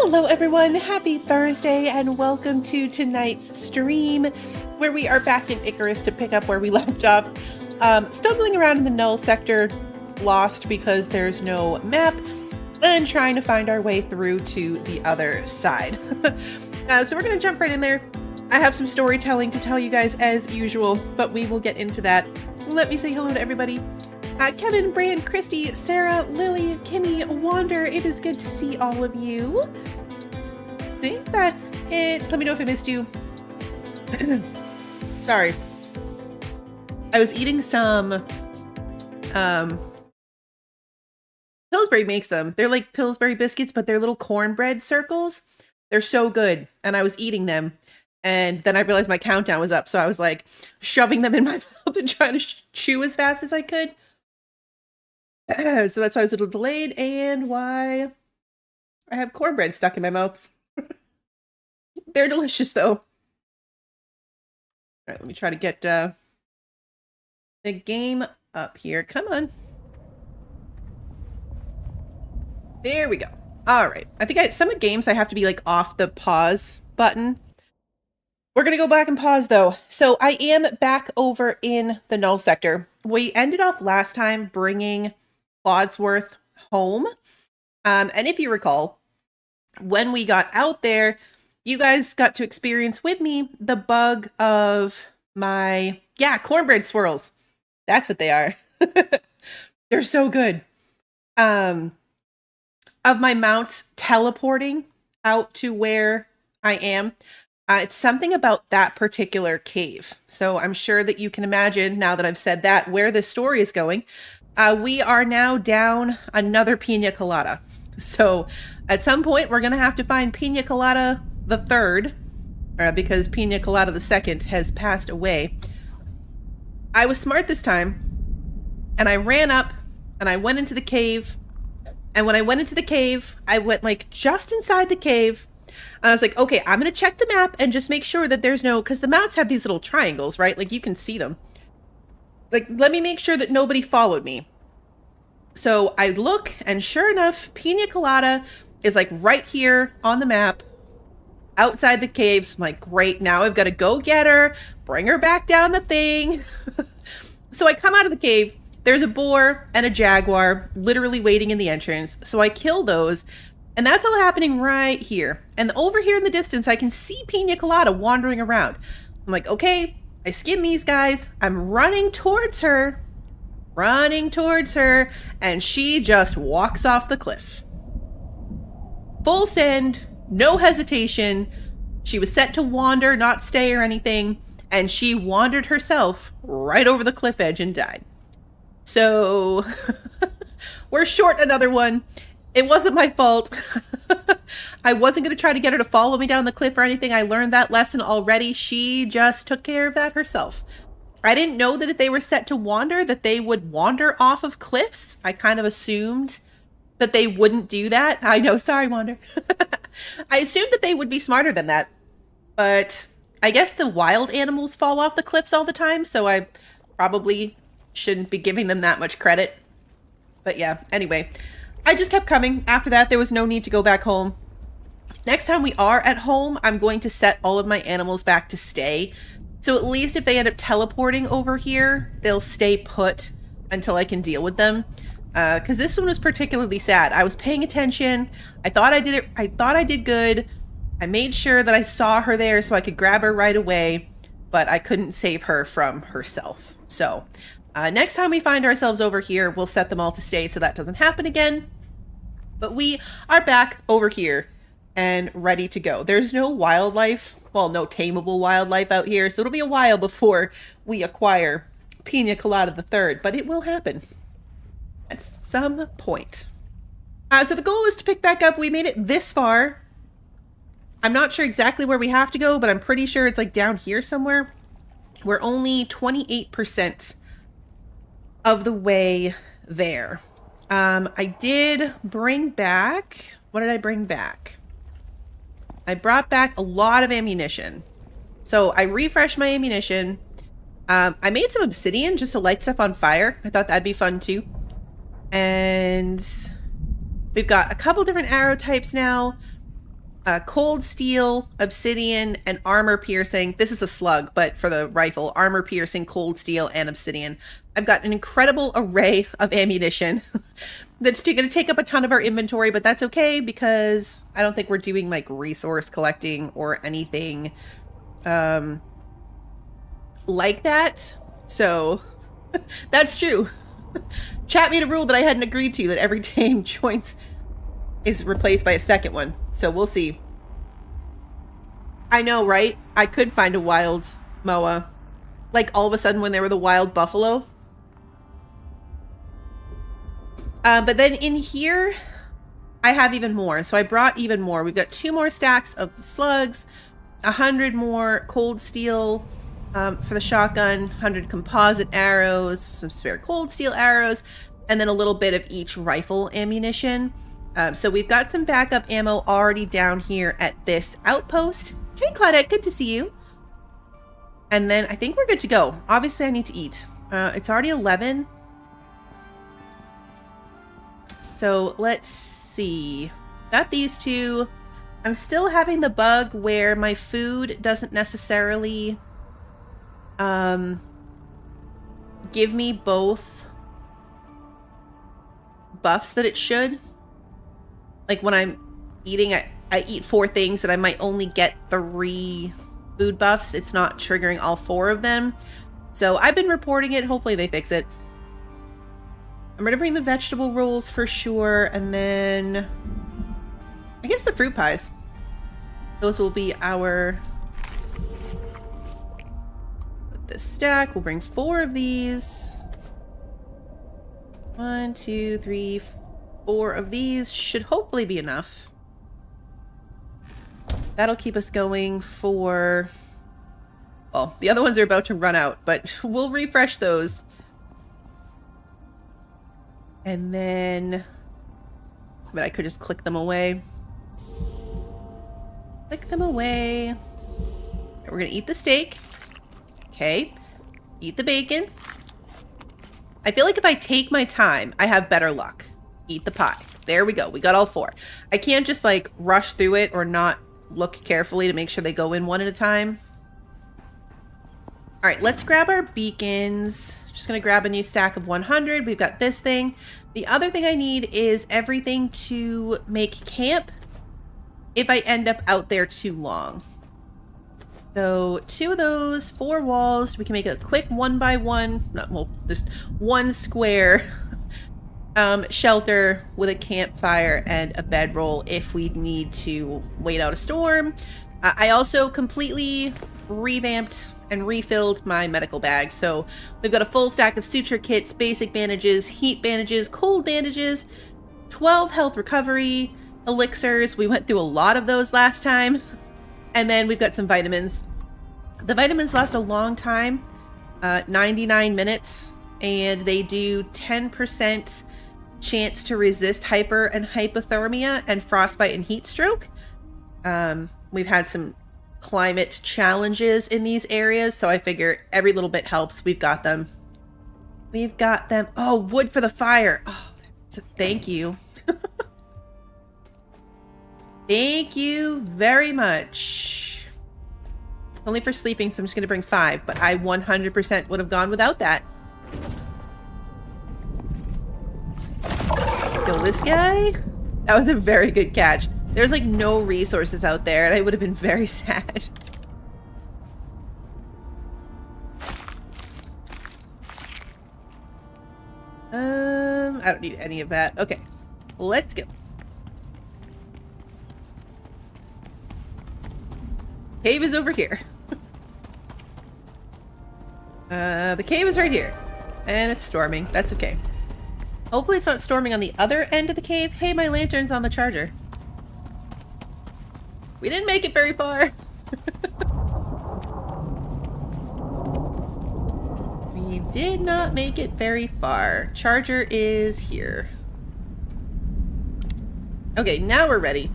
Hello everyone, happy Thursday and welcome to tonight's stream where we are back in Icarus to pick up where we left off. Stumbling around in the Null sector, lost because there's no map, and trying to find our way through to the other side. So we're going to jump right in there. I have some storytelling to tell you guys as usual, but we will get into that. Let me say hello to everybody. Kevin, Brian, Christy, Sarah, Lily, Kimmy, Wander, it is good to see all of you. I think that's it. Let me know if I missed you. Sorry. I was eating some, Pillsbury makes them. They're like Pillsbury biscuits, but they're little cornbread circles. They're so good. And I was eating them. And then I realized my countdown was up. So I was like shoving them in my mouth and trying to chew as fast as I could. So that's why I was a little delayed and why I have cornbread stuck in my mouth. They're delicious though. All right, let me try to get the game up here. Come on. There we go. All right. I think some of the games I have to be like off the pause button. We're going to go back and pause though. So I am back over in the Null sector. We ended off last time bringing Clodsworth home. And if you recall, when we got out there, you guys got to experience with me the bug of my, cornbread swirls. That's what they are. They're so good. Of my mounts teleporting out to where I am. It's something about that particular cave. So I'm sure that you can imagine, now that I've said that, where the story is going. We are now down another Pina Colada. So at some point, we're going to have to find Pina Colada the third, because Pina Colada the second has passed away. I was smart this time, and I ran up, and I went into the cave. And when I went into the cave, I went like just inside the cave. And I was like, okay, I'm going to check the map and just make sure that there's no, because the maps have these little triangles, right? Like you can see them. Like, let me make sure that nobody followed me. So I look, and sure enough, Pina Colada is like right here on the map, outside the caves. I'm like, great, now I've got to go get her, bring her back down the thing. So I come out of the cave. There's a boar and a jaguar literally waiting in the entrance. So I kill those, and that's all happening right here. And over here in the distance, I can see Pina Colada wandering around. I'm like, okay, I skin these guys. I'm running towards her, and she just walks off the cliff. Full send, no hesitation. She was set to wander, not stay or anything, and she wandered herself right over the cliff edge and died. So we're short another one. It wasn't my fault. I wasn't going to try to get her to follow me down the cliff or anything. I learned that lesson already. She just took care of that herself. I didn't know that if they were set to wander, that they would wander off of cliffs. I kind of assumed that they wouldn't do that. I know, sorry, Wander. I assumed that they would be smarter than that. But I guess the wild animals fall off the cliffs all the time, so I probably shouldn't be giving them that much credit. But yeah, anyway, I just kept coming. After that, there was no need to go back home. Next time we are at home, I'm going to set all of my animals back to stay. So at least if they end up teleporting over here, they'll stay put until I can deal with them. Because this one was particularly sad. I was paying attention. I thought I did it. I thought I did good. I made sure that I saw her there so I could grab her right away, but I couldn't save her from herself. So next time we find ourselves over here, we'll set them all to stay so that doesn't happen again. But we are back over here and ready to go. There's no wildlife, well, no tameable wildlife out here, so it'll be a while before we acquire Pina Colada the third, but it will happen at some point. So the goal is to pick back up. We made it this far. I'm not sure exactly where we have to go, but I'm pretty sure it's like down here somewhere. We're only 28% of the way there. I did bring back, what did I bring back? I brought back a lot of ammunition. So I refreshed my ammunition. I made some obsidian just to light stuff on fire. I thought that'd be fun too. And we've got a couple different arrow types now. cold steel, obsidian, and armor piercing. This is a slug, but for the rifle, armor piercing, cold steel, and obsidian. I've got an incredible array of ammunition that's going to take up a ton of our inventory, but that's okay because I don't think we're doing like resource collecting or anything like that. So that's true. Chat made a rule that I hadn't agreed to, that every tame joins is replaced by a second one. So we'll see. I know, right? I could find a wild moa. Like all of a sudden when there were the wild buffalo. But then in here, I have even more. So I brought even more. We've got 2 more stacks of slugs, 100 more cold steel for the shotgun, 100 composite arrows, some spare cold steel arrows, and then a little bit of each rifle ammunition. So we've got some backup ammo already down here at this outpost. Hey, Claudette, good to see you. And then I think we're good to go. Obviously, I need to eat. It's already 11. So let's see. Got these 2. I'm still having the bug where my food doesn't necessarily give me both buffs that it should. Like when I'm eating, I eat 4 things and I might only get 3 food buffs. It's not triggering all 4 of them. So I've been reporting it. Hopefully they fix it. I'm going to bring the vegetable rolls for sure. And then I guess the fruit pies. Those will be our... this stack. We'll bring 4 of these. 1, 2, 3, 4 of these should hopefully be enough. That'll keep us going for... well, the other ones are about to run out, but we'll refresh those. And then... but I could just click them away. Click them away. We're gonna eat the steak. Okay. Eat the bacon. I feel like if I take my time, I have better luck. Eat the pie. There we go. We got all 4. I can't just like rush through it or not look carefully to make sure they go in one at a time. All right, let's grab our beacons. Just gonna grab a new stack of 100. We've got this thing. The other thing I need is everything to make camp if I end up out there too long. So 2 of those, 4 walls. We can make a quick 1x1, not, well, just 1 square shelter with a campfire and a bedroll if we need to wait out a storm. I also completely revamped and refilled my medical bag. So we've got a full stack of suture kits, basic bandages, heat bandages, cold bandages, 12 health recovery, elixirs. We went through a lot of those last time. And then we've got some vitamins. The vitamins last a long time, 99 minutes, and they do 10% chance to resist hyper and hypothermia and frostbite and heat stroke. We've had some climate challenges in these areas, so I figure every little bit helps. We've got them. We've got them. Oh, wood for the fire. Oh, thank you. Thank you very much. Only for sleeping, so I'm just going to bring 5, but I 100% would have gone without that. Kill this guy. That was a very good catch. There's like no resources out there, and I would have been very sad. I don't need any of that. Okay, let's go. Cave is over here. The cave is right here. And it's storming. That's okay. Hopefully it's not storming on the other end of the cave. Hey, my lantern's on the charger. We didn't make it very far. We did not make it very far. Charger is here. Okay, now we're ready.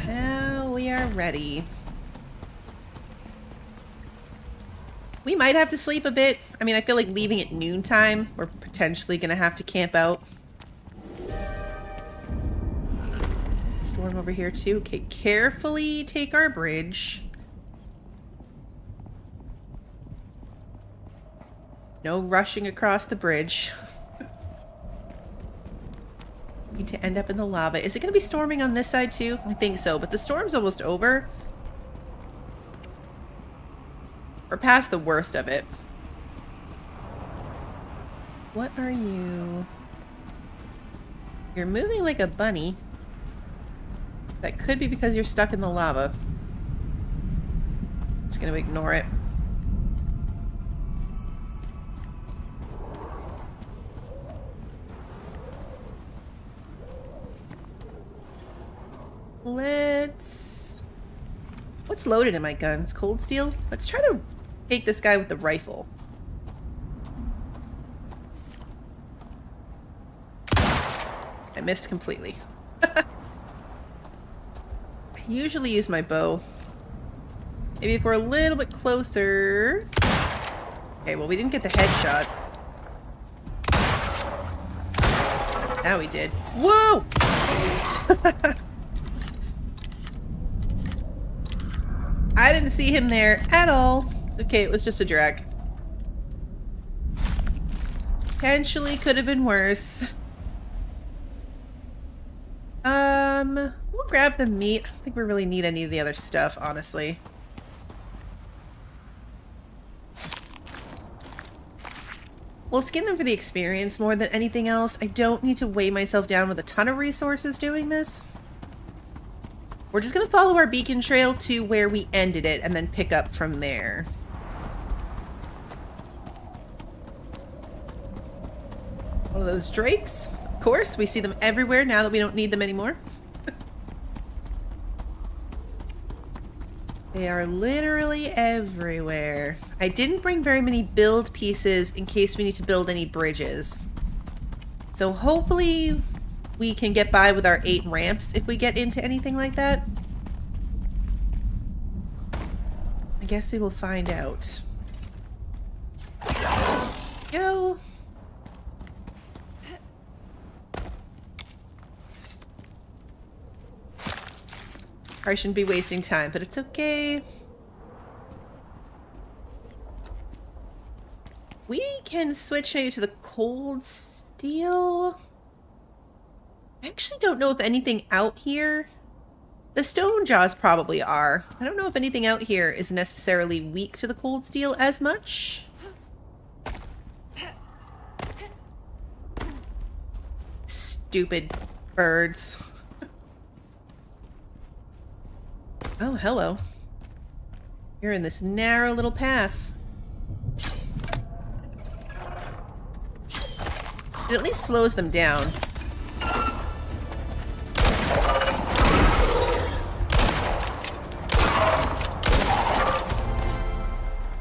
Now we are ready. We might have to sleep a bit. I mean, I feel like leaving at noontime, we're potentially going to have to camp out. Storm over here too. Okay, carefully take our bridge. No rushing across the bridge. Need to end up in the lava. Is it going to be storming on this side too? I think so, but the storm's almost over. We're past the worst of it. What are you? You're moving like a bunny. That could be because you're stuck in the lava. Just gonna ignore it. What's loaded in my guns? Cold steel? Let's try to take this guy with the rifle. I missed completely. I usually use my bow. Maybe if we're a little bit closer. Okay, well, we didn't get the headshot. Now we did. Whoa! I didn't see him there at all. It's okay, it was just a drag. Potentially could have been worse. We'll grab the meat. I don't think we really need any of the other stuff, honestly. We'll skin them for the experience more than anything else. I don't need to weigh myself down with a ton of resources doing this. We're just going to follow our beacon trail to where we ended it and then pick up from there. One of those drakes. Of course, we see them everywhere now that we don't need them anymore. They are literally everywhere. I didn't bring very many build pieces in case we need to build any bridges. So hopefully we can get by with our 8 ramps if we get into anything like that. I guess we will find out. Go. I shouldn't be wasting time, but it's okay. We can switch maybe to the cold steel. I actually don't know if anything out here... The stone jaws probably are. I don't know if anything out here is necessarily weak to the cold steel as much. Stupid birds. Oh, hello. You're in this narrow little pass. It at least slows them down.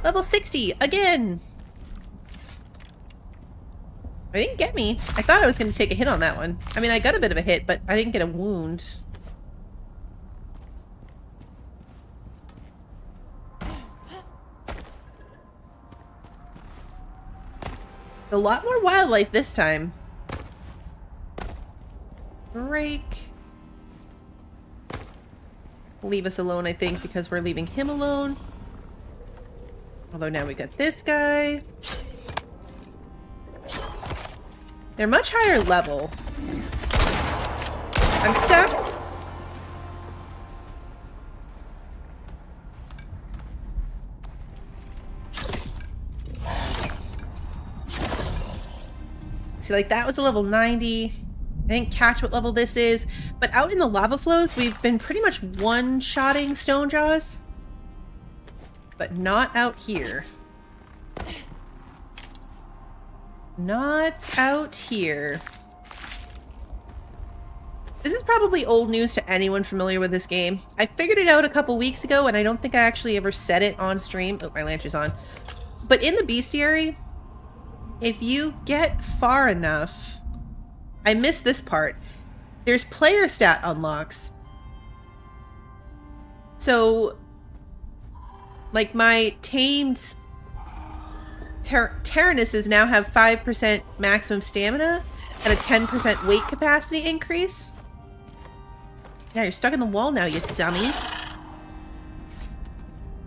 Level 60 again. It didn't get me. I thought I was going to take a hit on that one. I mean, I got a bit of a hit, but I didn't get a wound. A lot more wildlife this time. Break. Leave us alone, I think, because we're leaving him alone. Although now we got this guy. They're much higher level. I'm stuck. See, like that was a level 90. I didn't catch what level this is, but out in the lava flows, we've been pretty much one-shotting stone jaws. But not out here. Not out here. This is probably old news to anyone familiar with this game. I figured it out a couple weeks ago, and I don't think I actually ever said it on stream. Oh, my lantern's on. But in the bestiary, if you get far enough... I missed this part. There's player stat unlocks. So... like my tamed Tyrannuses now have 5% maximum stamina and a 10% weight capacity increase. Yeah, you're stuck in the wall now, you dummy.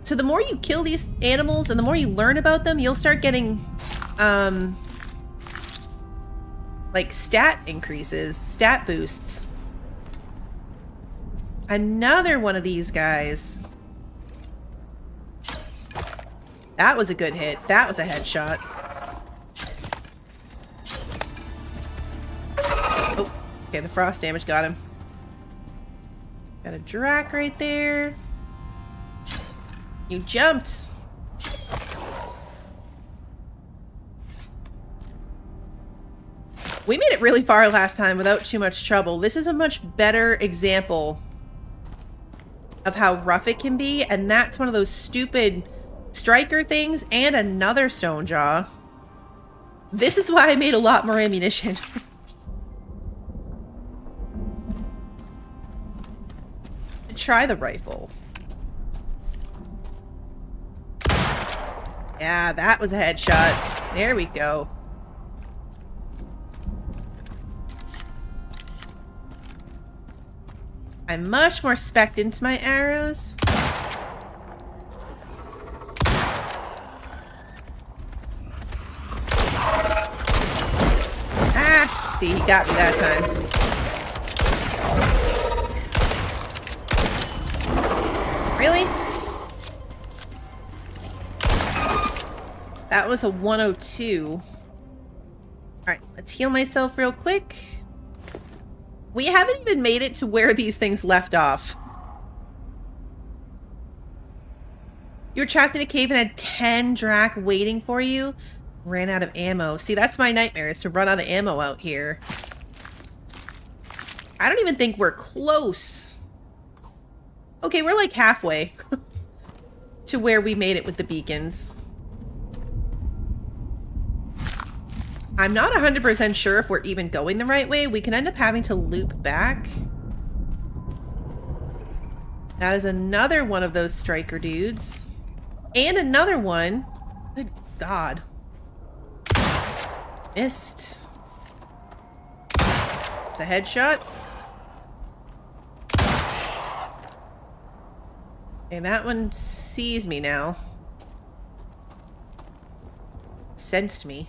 So the more you kill these animals and the more you learn about them, you'll start getting, like stat increases, stat boosts. Another one of these guys. That was a good hit. That was a headshot. Oh, okay, the frost damage got him. Got a Drac right there. You jumped. We made it really far last time without too much trouble. This is a much better example of how rough it can be, and that's one of those stupid striker things and another stone jaw. This is why I made a lot more ammunition. Try the rifle. Yeah, that was a headshot. There we go. I'm much more specced into my arrows. Ah! See, he got me that time. Really? That was a 102. Alright, let's heal myself real quick. We haven't even made it to where these things left off. You were trapped in a cave and had 10 Drac waiting for you. Ran out of ammo. See, that's my nightmare, is to run out of ammo out here. I don't even think we're close. Okay, we're like halfway to where we made it with the beacons. I'm not 100% sure if we're even going the right way. We can end up having to loop back. That is another one of those striker dudes. And another one. Good God. Missed. It's a headshot. Okay, that one sees me now. Sensed me.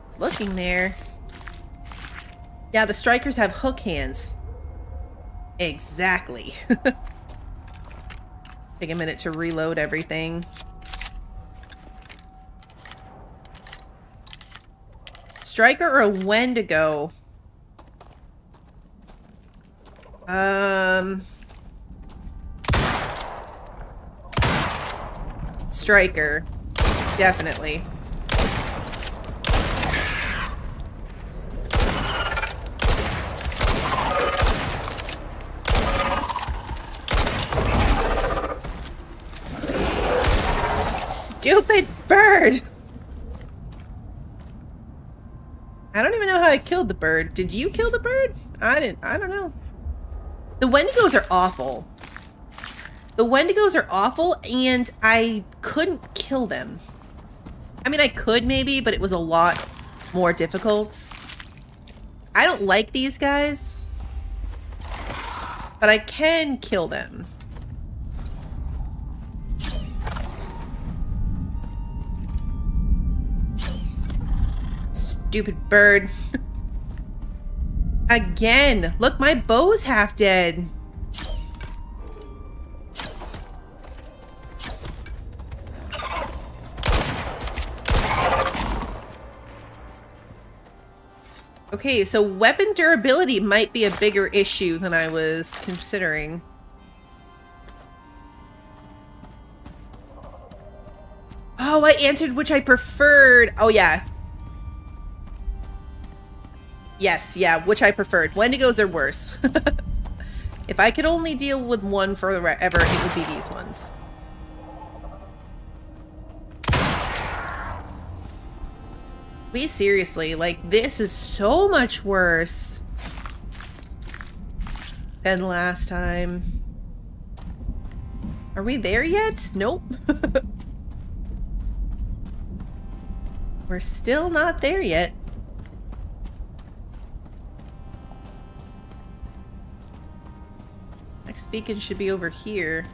It's looking there. Yeah, the strikers have hook hands. Exactly. Take a minute to reload everything. Striker or a Wendigo? Striker. Definitely. Stupid bird! I don't even know how I killed the bird. Did you kill the bird? I didn't. I don't know. The Wendigos are awful. The Wendigos are awful, and I couldn't kill them. I mean, I could maybe, but it was a lot more difficult. I don't like these guys, but I can kill them. Stupid bird. Again. Look, my bow's half dead. Okay, so weapon durability might be a bigger issue than I was considering. Oh, I answered which I preferred. Oh, yeah. Yes, yeah, which I preferred. Wendigos are worse. If I could only deal with one forever, it would be these ones. Be seriously, like, this is so much worse than last time. Are we there yet? Nope. We're still not there yet. Next beacon should be over here.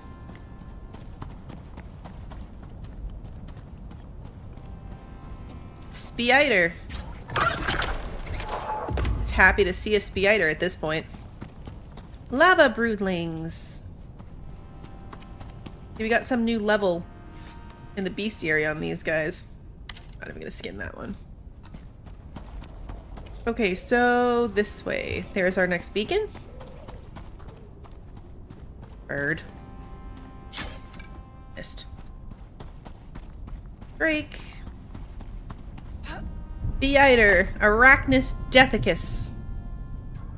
Spider. Just happy to see a spider at this point. Lava broodlings. We got some new level in the bestiary on these guys. Not even gonna skin that one. Okay, so this way. There's our next beacon. Bird. Missed. Drake. Beiter. Arachnus Deathicus.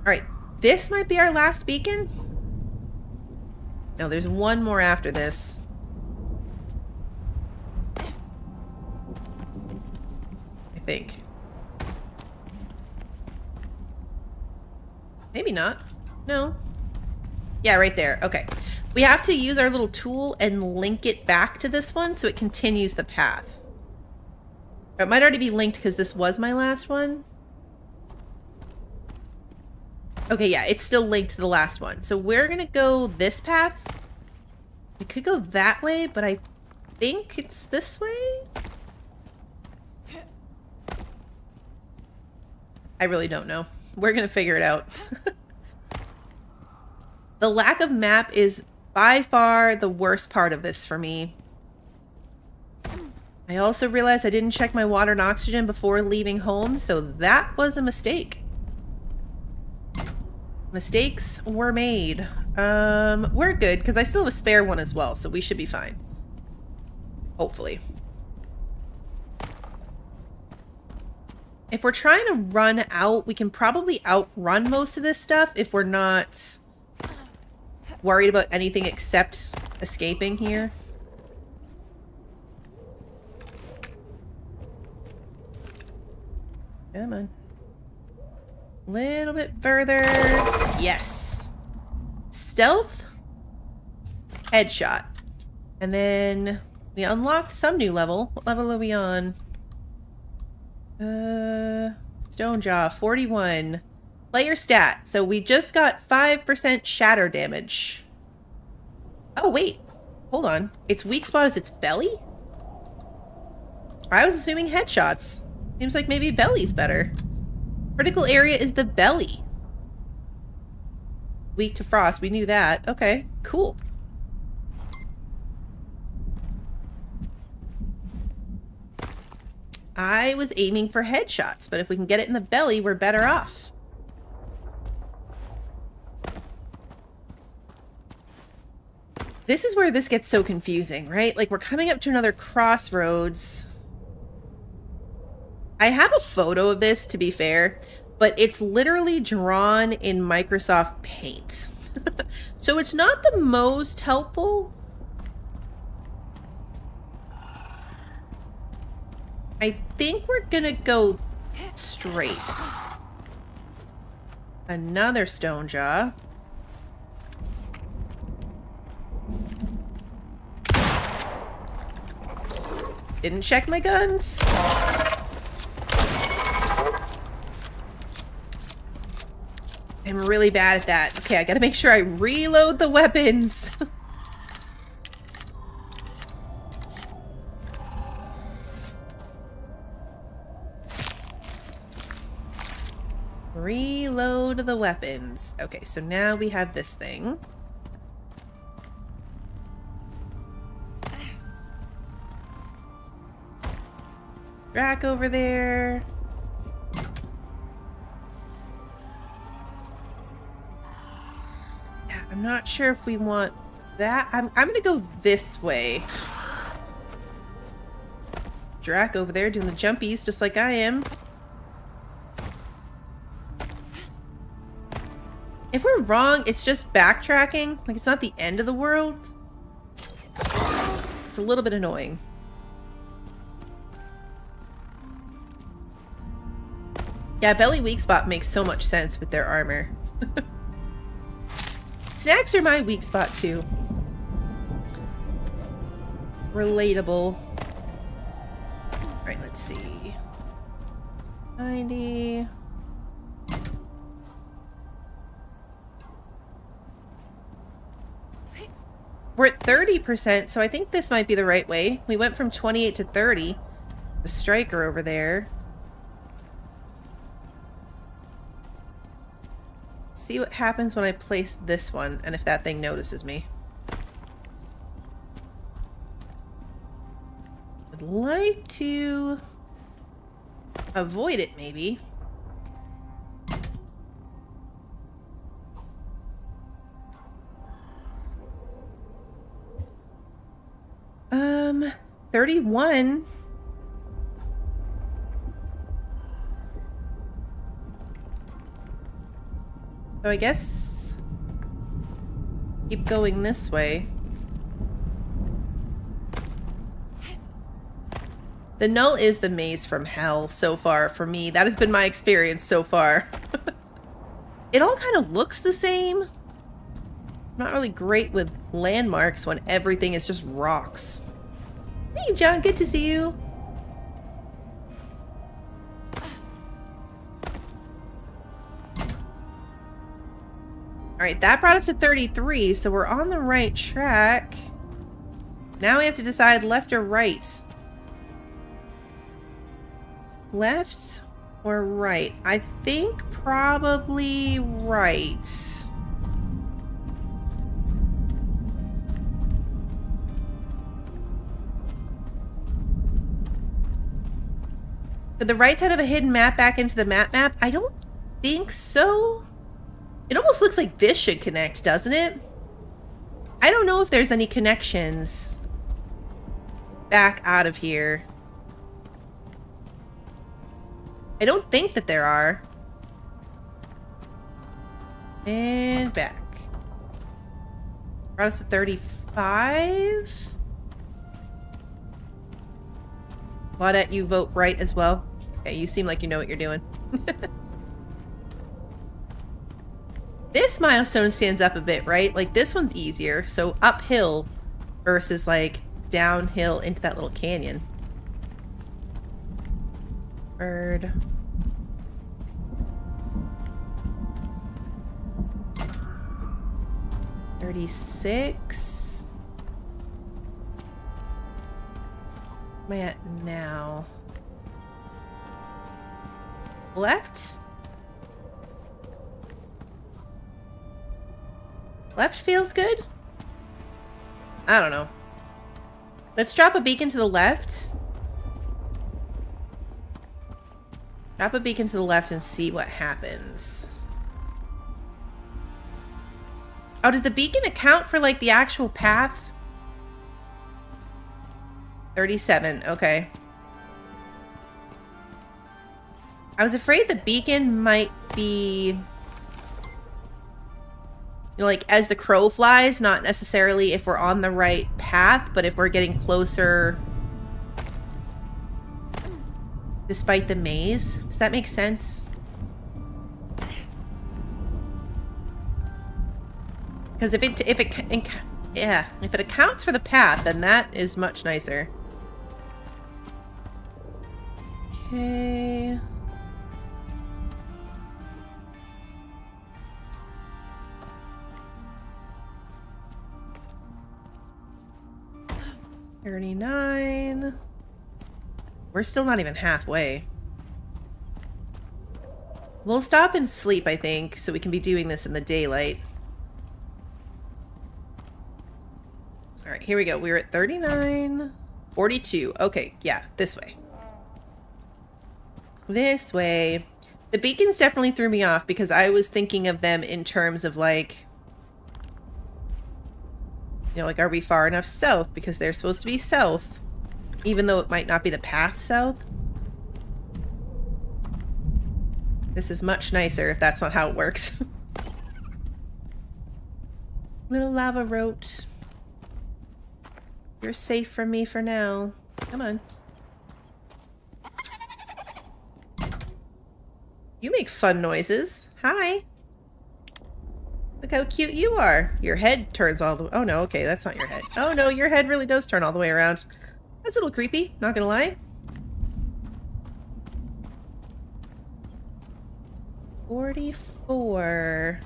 Alright, this might be our last beacon? No, there's one more after this. I think. Maybe not. No. Yeah, right there. Okay. We have to use our little tool and link it back to this one so it continues the path. It might already be linked because this was my last one. Okay, yeah, it's still linked to the last one. So we're gonna go this path. We could go that way, but I think it's this way? I really don't know. We're gonna figure it out. The lack of map is by far the worst part of this for me. I also realized I didn't check my water and oxygen before leaving home, so that was a mistake. Mistakes were made. We're good, because I still have a spare one as well, so we should be fine. Hopefully. If we're trying to run out, we can probably outrun most of this stuff if we're not worried about anything except escaping here. Come on. A little bit further. Yes. Stealth. Headshot. And then we unlocked some new level. What level are we on? Stonejaw, 41. Player stat. So we just got 5% shatter damage. Oh, wait. Hold on. Its weak spot is its belly? I was assuming headshots. Seems like maybe belly's better. Critical area is the belly. Weak to frost. We knew that. Okay, cool. I was aiming for headshots, but if we can get it in the belly, we're better off. This is where this gets so confusing, right? Like, we're coming up to another crossroads. I have a photo of this, to be fair, but it's literally drawn in Microsoft Paint. So it's not the most helpful. I think we're gonna go straight. Another stone jaw. Didn't check my guns. I'm really bad at that. Okay, I gotta make sure I reload the weapons. Reload the weapons. Okay, so now we have this thing. Drac over there. Yeah, I'm not sure if we want that. I'm gonna go this way. Drac over there doing the jumpies just like I am. If we're wrong, it's just backtracking. Like, it's not the end of the world. It's a little bit annoying. Yeah, belly weak spot makes so much sense with their armor. Snacks are my weak spot too. relatable. Alright, let's see. 90. We're at 30%, so I think this might be the right way. We went from 28 to 30. The striker over there. See what happens when I place this one, and if that thing notices me. I'd like to avoid it, maybe. 31. So I guess keep going this way. The Null is the maze from hell so far for me. That has been my experience so far. It all kind of looks the same. I'm not really great with landmarks when everything is just rocks. Hey, John, good to see you. Alright, that brought us to 33, so we're on the right track. Now we have to decide left or right. Left or right? I think probably right. Could the right side of a hidden map back into the map? I don't think so. It almost looks like this should connect, doesn't it? I don't know if there's any connections back out of here. I don't think that there are. And back. Brought us to 35. Claudette, you vote right as well. Okay, you seem like you know what you're doing. This milestone stands up a bit, right? Like, this one's easier. So uphill versus, like, downhill into that little canyon. Bird. $36. Where am I at now? Left? Left feels good? I don't know. Let's drop a beacon to the left. Drop a beacon to the left and see what happens. Oh, does the beacon account for, like, the actual path? 37, okay. I was afraid the beacon might be, you know, like, as the crow flies, not necessarily if we're on the right path, but if we're getting closer despite the maze. Does that make sense? Because if it accounts for the path, then that is much nicer. Okay. $39. We're still not even halfway. We'll stop and sleep, I think, so we can be doing this in the daylight. Alright, here we go. We're at 39. 42. Okay, yeah, this way. This way. The beacons definitely threw me off because I was thinking of them in terms of, like, you know, like, are we far enough south? Because they're supposed to be south, even though it might not be the path south. This is much nicer if that's not how it works. Little lava roach. You're safe from me for now. Come on. You make fun noises. Hi. Look how cute you are. Your head turns all the way. Oh no, okay, that's not your head. Oh no, your head really does turn all the way around. That's a little creepy, not gonna lie. 44.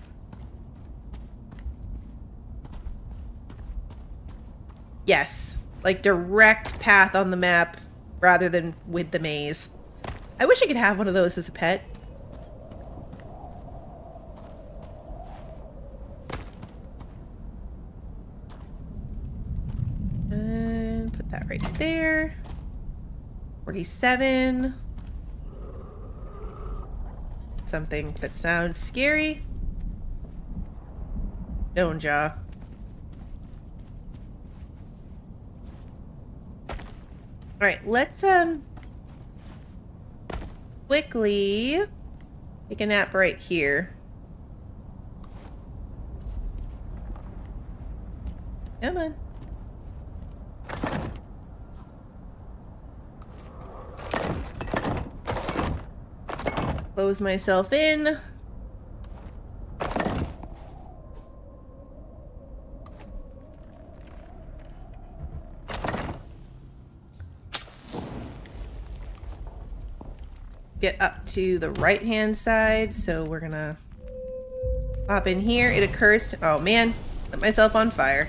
Yes, like direct path on the map rather than with the maze. I wish I could have one of those as a pet. And put that right there. 47. Something that sounds scary. Stone jaw. Alright, let's quickly take a nap right here. Come on. Close myself in. Get up to the right-hand side, so we're gonna pop in here. It occurs to... Oh, man. Lit myself on fire.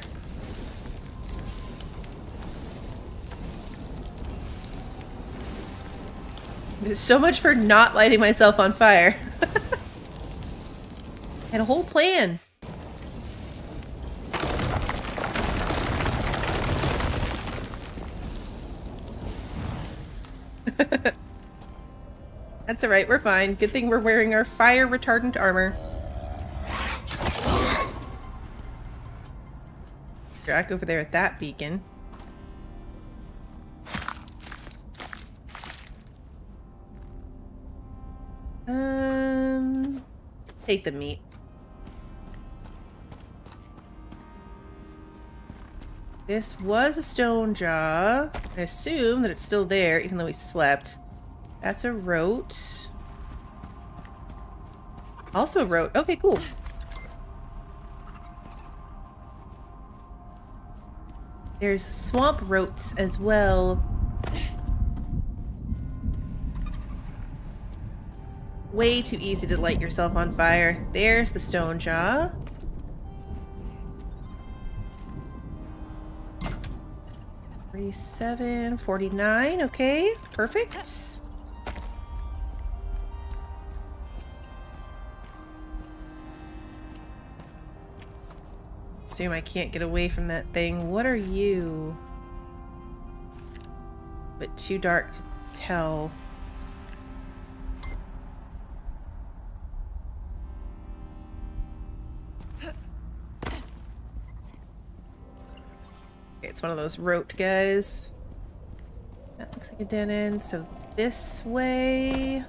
There's so much for not lighting myself on fire. I had a whole plan. That's alright, we're fine. Good thing we're wearing our fire retardant armor. Jack over there at that beacon. Take the meat. This was a stone jaw. I assume that it's still there, even though we slept. That's a rote. Also a rote. Okay, cool. There's swamp rotes as well. Way too easy to light yourself on fire. There's the stone jaw. $47, $49. Okay, perfect. Assume I can't get away from that thing. What are you? But too dark to tell. It's one of those rote guys. That looks like a dead end. So this way.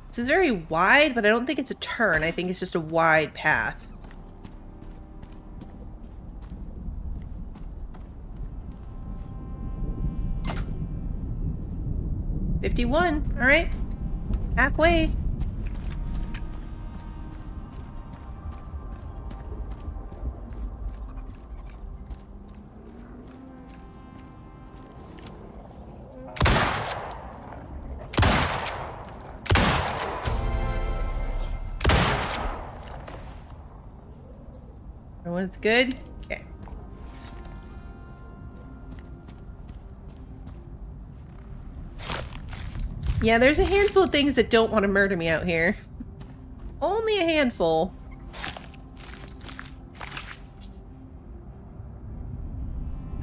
This is very wide, but I don't think it's a turn. I think it's just a wide path. $51. All right. Halfway. Everyone's good? Okay. Yeah, there's a handful of things that don't want to murder me out here. Only a handful.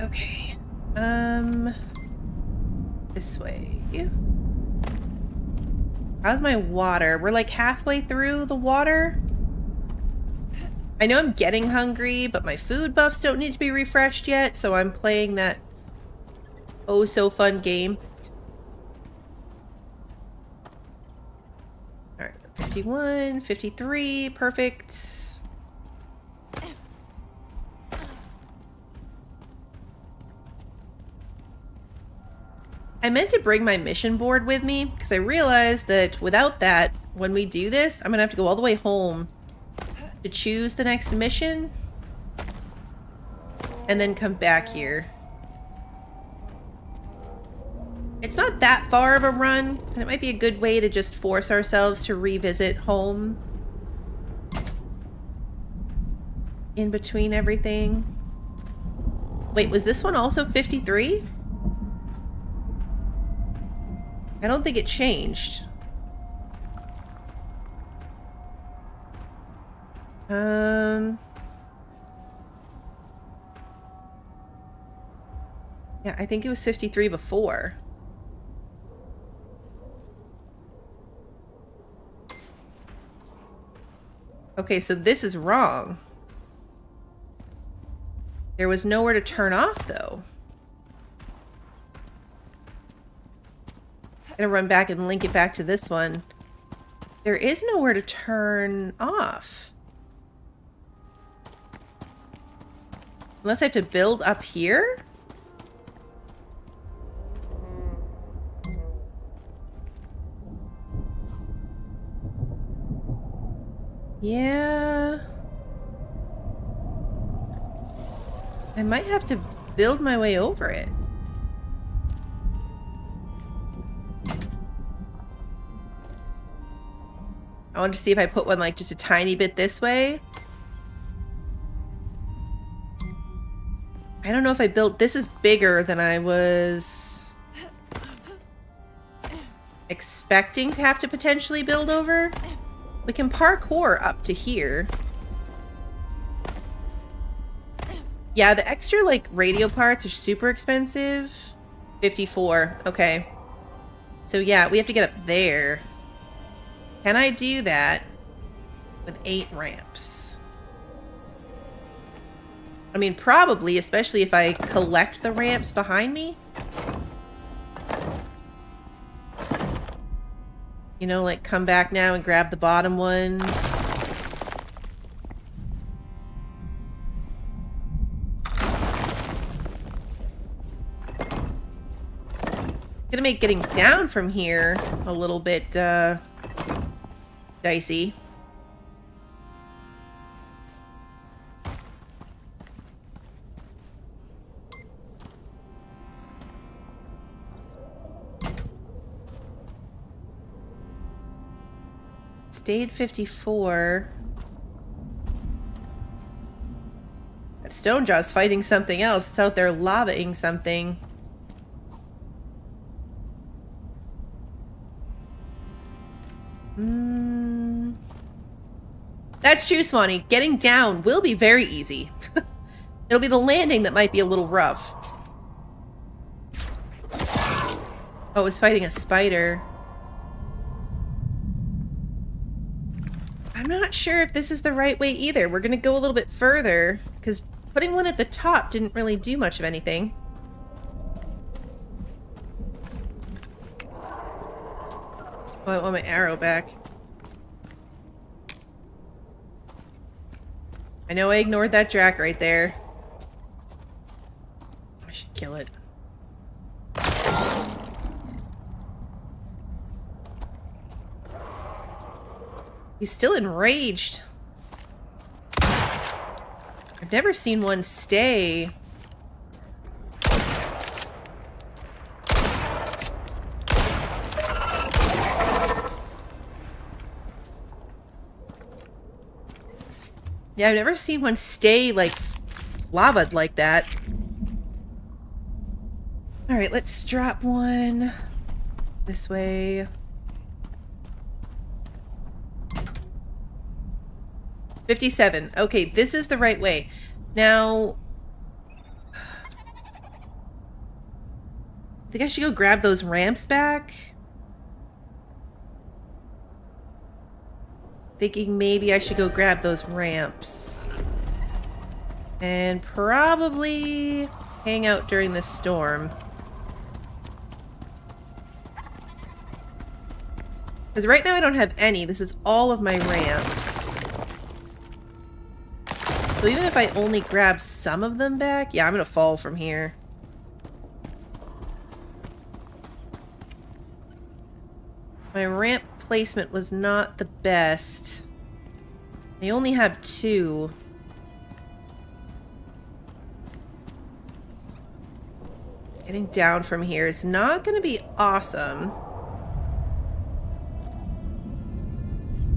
Okay. This way. How's my water? We're like halfway through the water. I know I'm getting hungry, but my food buffs don't need to be refreshed yet, so I'm playing that oh so fun game. Alright, 51, 53, perfect. I meant to bring my mission board with me because I realized that without that, when we do this, I'm going to have to go all the way home to choose the next mission and then come back here. It's not that far of a run, and it might be a good way to just force ourselves to revisit home in between everything. Wait, was this one also 53? I don't think it changed. Yeah, I think it was 53 before. Okay, so this is wrong. There was nowhere to turn off, though. I'm gonna run back and link it back to this one. There is nowhere to turn off. Unless I have to build up here? Yeah. I might have to build my way over it. I wanted to see if I put one like just a tiny bit this way. I don't know if I built... This is bigger than I was expecting to have to potentially build over. We can parkour up to here. Yeah, the extra like radio parts are super expensive. 54. Okay. So yeah, we have to get up there. Can I do that with 8 ramps? I mean, probably, especially if I collect the ramps behind me. You know, like come back now and grab the bottom ones. Gonna make getting down from here a little bit dicey. Stayed 54. That Stonejaw's fighting something else. It's out there lavaing something. That's true, Swanee. Getting down will be very easy. It'll be the landing that might be a little rough. Oh, it was fighting a spider. I'm not sure if this is the right way either. We're gonna go a little bit further, because putting one at the top didn't really do much of anything. Oh, I want my arrow back. I know I ignored that Drac right there. I should kill it. He's still enraged. I've never seen one stay. Yeah, I've never seen one stay, like, lava'd like that. Alright, let's drop one this way. 57. Okay, this is the right way. Now, I think I should go grab those ramps back. Thinking maybe I should go grab those ramps. And probably hang out during this storm. Because right now I don't have any. This is all of my ramps. So even if I only grab some of them back... Yeah, I'm going to fall from here. My ramp placement was not the best. I only have 2. Getting down from here is not going to be awesome.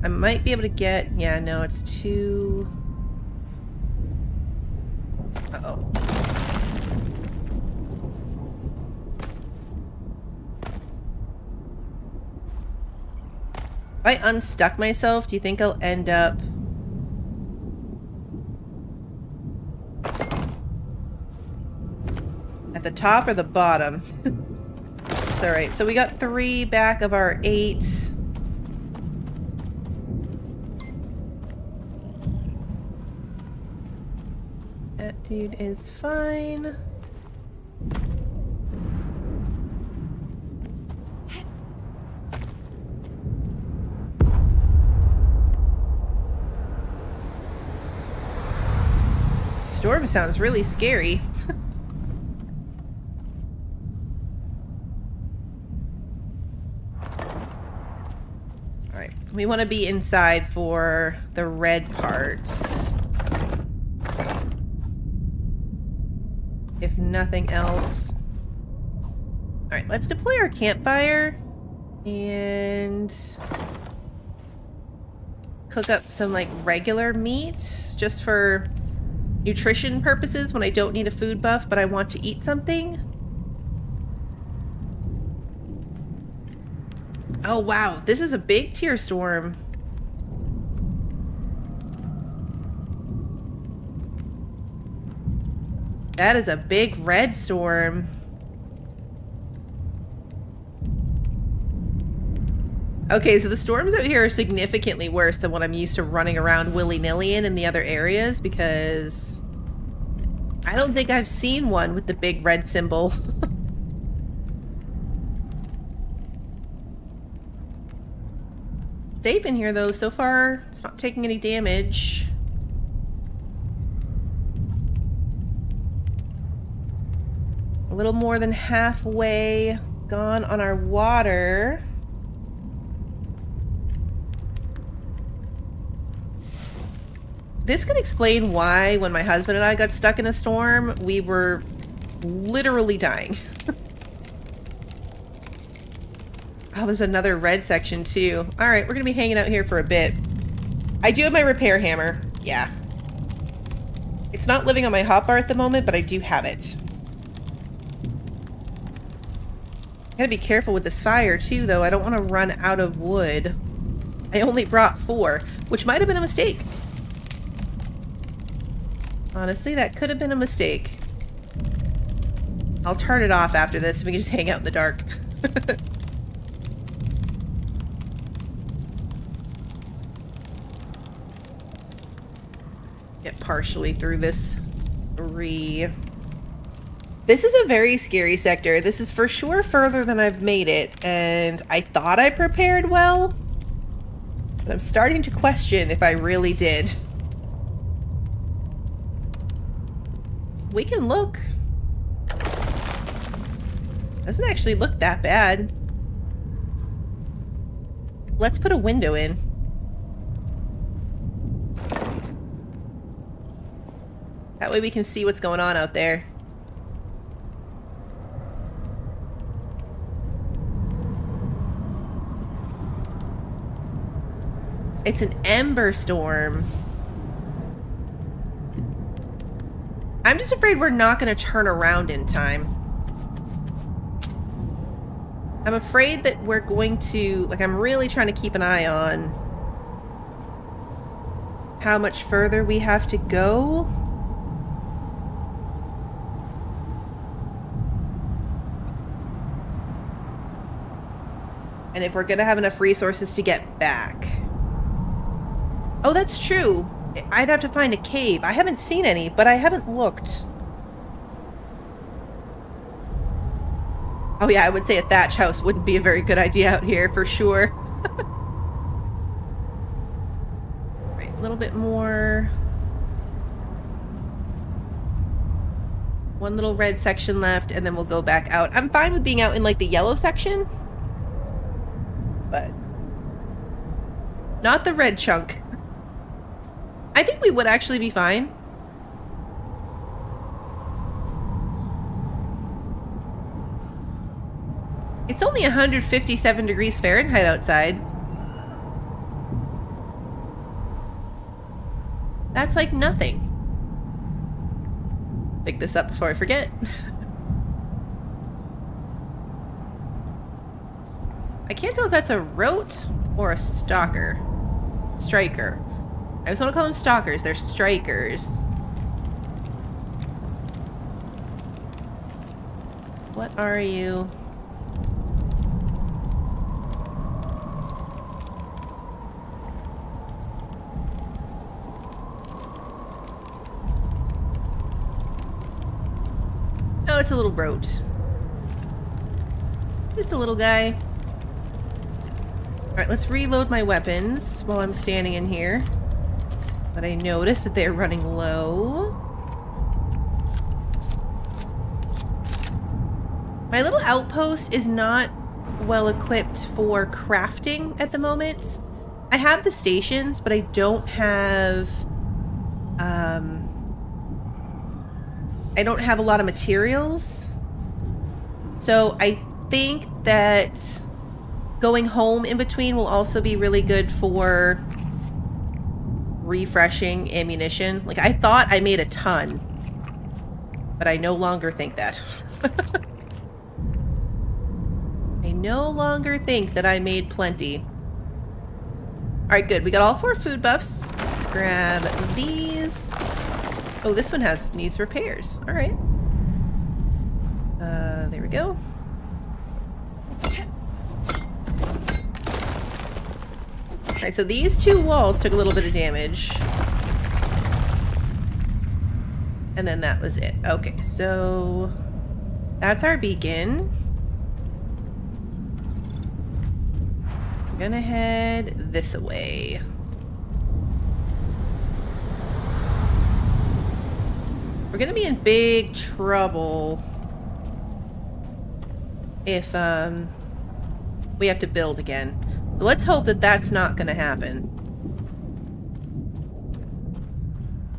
I might be able to get... Yeah, no, it's too... Uh-oh. If I unstuck myself, do you think I'll end up... at the top or the bottom? Alright, so we got 3 back of our 8. That dude is fine. Storm sounds really scary. Alright, we want to be inside for the red parts. If nothing else. Alright, let's deploy our campfire and cook up some like regular meat just for nutrition purposes when I don't need a food buff, but I want to eat something. Oh wow, this is a big tier storm. That is a big red storm. Okay, so the storms out here are significantly worse than what I'm used to running around willy-nilly in the other areas, because I don't think I've seen one with the big red symbol. Safe in here though, so far it's not taking any damage. A little more than halfway gone on our water. This could explain why when my husband and I got stuck in a storm, we were literally dying. Oh, there's another red section too. All right, we're gonna be hanging out here for a bit. I do have my repair hammer. Yeah. It's not living on my hotbar at the moment, but I do have it. Gotta be careful with this fire too, though. I don't want to run out of wood. I only brought 4, which might have been a mistake. Honestly, that could have been a mistake. I'll turn it off after this so we can just hang out in the dark. Get partially through this 3. This is a very scary sector. This is for sure further than I've made it, and I thought I prepared well, but I'm starting to question if I really did. We can look. Doesn't actually look that bad. Let's put a window in. That way we can see what's going on out there. It's an ember storm. I'm just afraid we're not going to turn around in time. I'm afraid that we're going to... Like, I'm really trying to keep an eye on how much further we have to go. And if we're going to have enough resources to get back. Oh, that's true. I'd have to find a cave. I haven't seen any, but I haven't looked. Oh yeah, I would say a thatch house wouldn't be a very good idea out here, for sure. Right, a little bit more. One little red section left, and then we'll go back out. I'm fine with being out in, like, the yellow section. but not the red chunk. I think we would actually be fine. It's only 157 degrees Fahrenheit outside. That's like nothing. Pick this up before I forget. I can't tell if that's a rote or a stalker. Striker. I always want to call them stalkers. They're strikers. What are you? Oh, it's a little rote. Just a little guy. Alright, let's reload my weapons while I'm standing in here. But I noticed that they're running low. My little outpost is not well equipped for crafting at the moment. I have the stations, but I don't have a lot of materials. So I think that going home in between will also be really good for refreshing ammunition. Like, I thought I made a ton, but I no longer think that. I no longer think that I made plenty. Alright, good. We got all 4 food buffs. Let's grab these. Oh, this one needs repairs. Alright. There we go. Alright, so these 2 walls took a little bit of damage. And then that was it. Okay, so that's our beacon. We're gonna head this way. We're gonna be in big trouble if we have to build again. But let's hope that that's not gonna happen.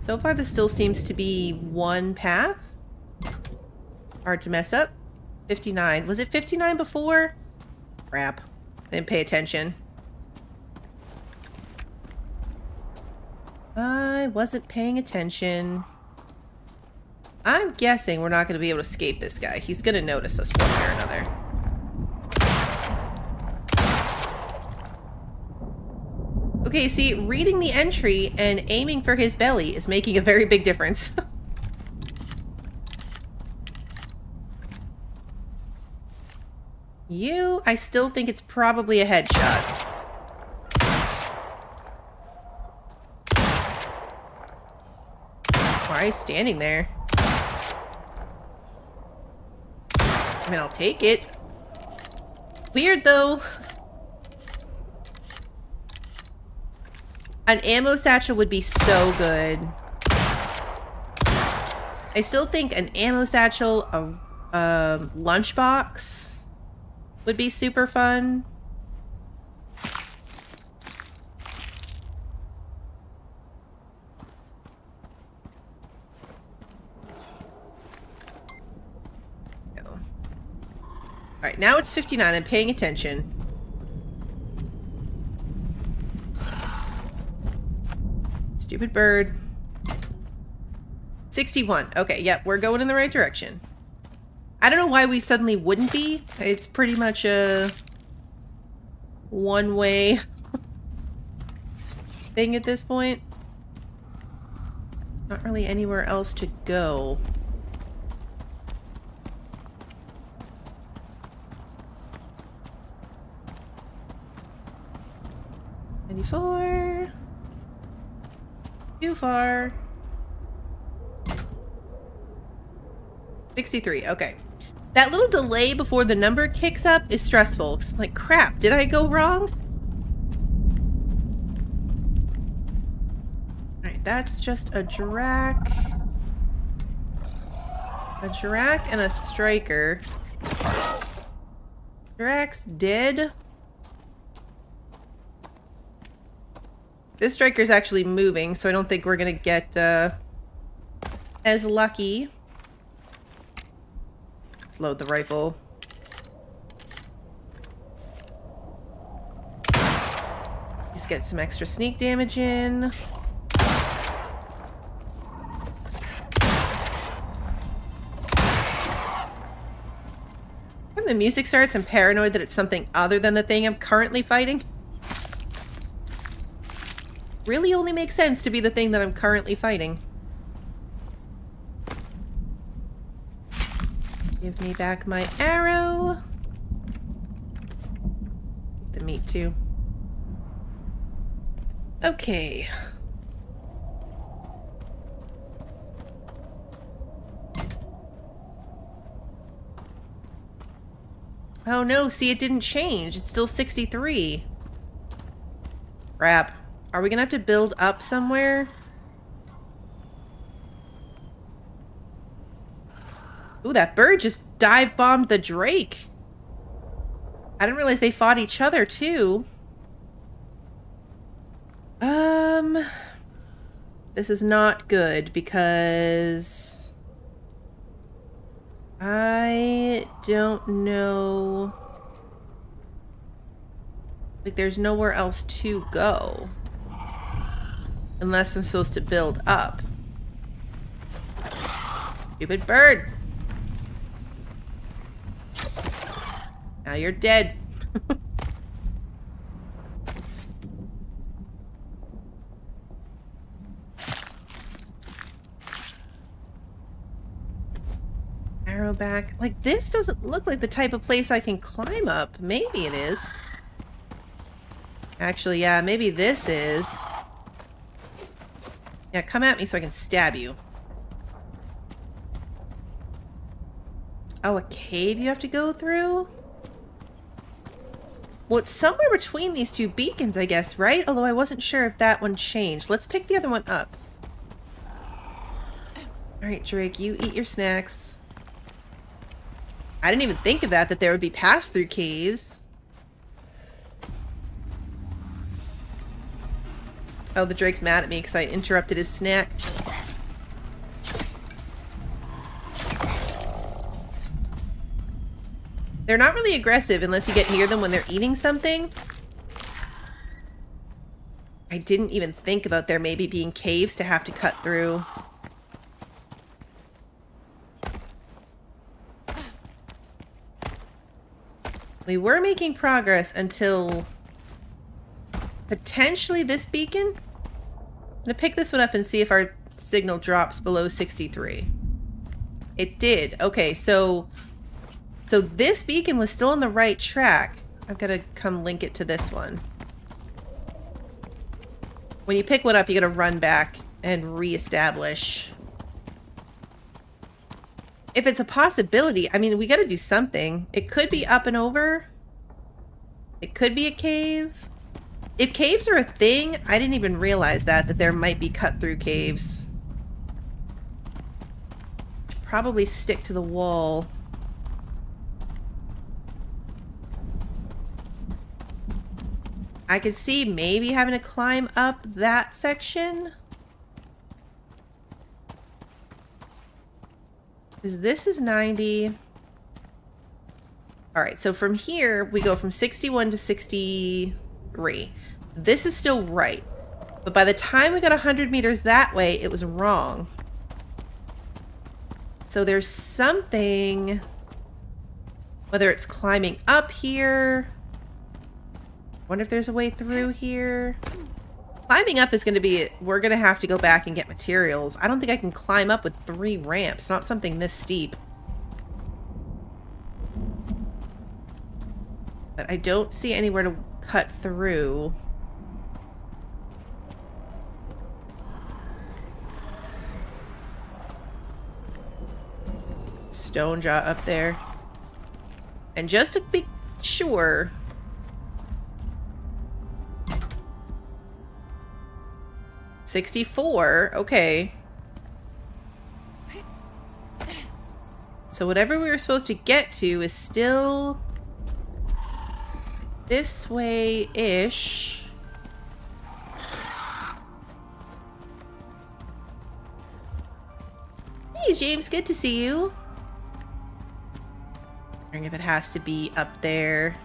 So far this still seems to be one path. Hard to mess up. 59. Was it 59 before? Crap. I didn't pay attention. I wasn't paying attention. I'm guessing we're not going to be able to escape this guy. He's going to notice us one way or another. Okay, see, reading the entry and aiming for his belly is making a very big difference. You, I still think it's probably a headshot. Why are you standing there? I mean, I'll take it. Weird, though. An ammo satchel would be so good. I still think an ammo satchel, a lunchbox would be super fun. Alright, now it's 59. I'm paying attention. Stupid bird. 61. Okay, yep, we're going in the right direction. I don't know why we suddenly wouldn't be. It's pretty much a one-way thing at this point. Not really anywhere else to go. Too far. 63. Okay. That little delay before the number kicks up is stressful. 'Cause I'm like, crap, did I go wrong? Alright, that's just a Drac. A Drac and a Striker. Drac's dead. This striker's actually moving, so I don't think we're gonna get as lucky. Let's load the rifle. Let's get some extra sneak damage in. When the music starts, I'm paranoid that it's something other than the thing I'm currently fighting. Really only makes sense to be the thing that I'm currently fighting. Give me back my arrow. The meat too. Okay. Oh no, see, it didn't change. It's still 63. Crap. Are we gonna have to build up somewhere? Ooh, that bird just dive bombed the Drake. I didn't realize they fought each other too. This is not good because I don't know. Like, there's nowhere else to go. Unless I'm supposed to build up. Stupid bird. Now you're dead. Arrow back. Like, this doesn't look like the type of place I can climb up. Maybe it is. Actually, yeah, maybe this is. Yeah, come at me so I can stab you. Oh, a cave you have to go through? Well, it's somewhere between these two beacons, I guess, right? Although I wasn't sure if that one changed. Let's pick the other one up. Alright, Drake, you eat your snacks. I didn't even think of that there would be pass-through caves. Oh, the Drake's mad at me because I interrupted his snack. They're not really aggressive unless you get near them when they're eating something. I didn't even think about there maybe being caves to have to cut through. We were making progress until potentially this beacon. I'm gonna pick this one up and see if our signal drops below 63. It did. Okay, so this beacon was still on the right track. I've got to come link it to this one. When you pick one up, you got to run back and reestablish. If it's a possibility, I mean, we got to do something. It could be up and over. It could be a cave. If caves are a thing, I didn't even realize that there might be cut-through caves. Probably stick to the wall. I could see maybe having to climb up that section. Because this is 90. Alright, so from here, we go from 61 to 63. This is still right. But by the time we got 100 meters that way, it was wrong. So there's something, whether it's climbing up here. Wonder if there's a way through here. Climbing up is going to be, we're going to have to go back and get materials. I don't think I can climb up with 3 ramps, not something this steep. But I don't see anywhere to cut through. Stone jaw up there. And just to be sure, $64, okay. So whatever we were supposed to get to is still this way-ish. Hey, James, good to see you. Wondering if it has to be up there.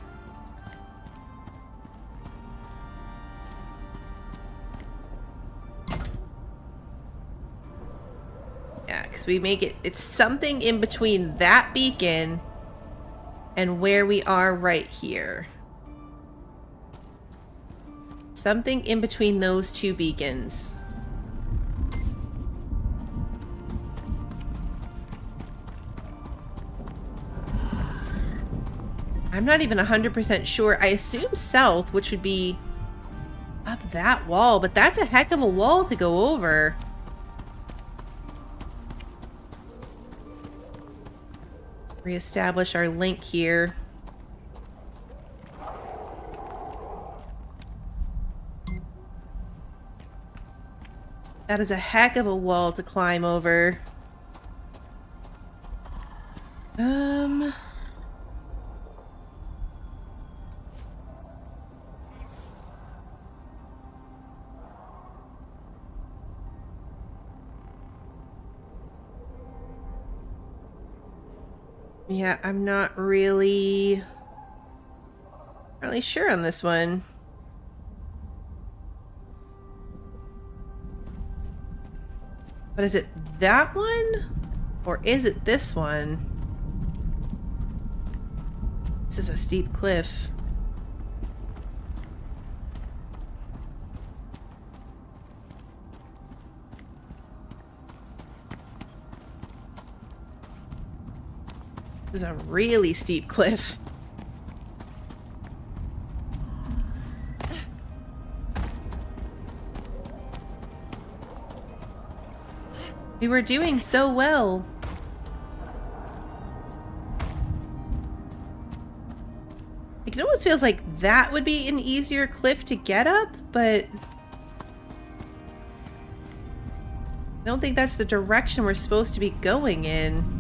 Yeah, because we make it's something in between that beacon and where we are right here. Something in between those two beacons. I'm not even 100% sure. I assume south, which would be up that wall, but that's a heck of a wall to go over. Reestablish our link here. That is a heck of a wall to climb over. Yeah, I'm not really sure on this one. But is it that one? Or is it this one? This is a steep cliff. This is a really steep cliff. We were doing so well. It almost feels like that would be an easier cliff to get up, but I don't think that's the direction we're supposed to be going in.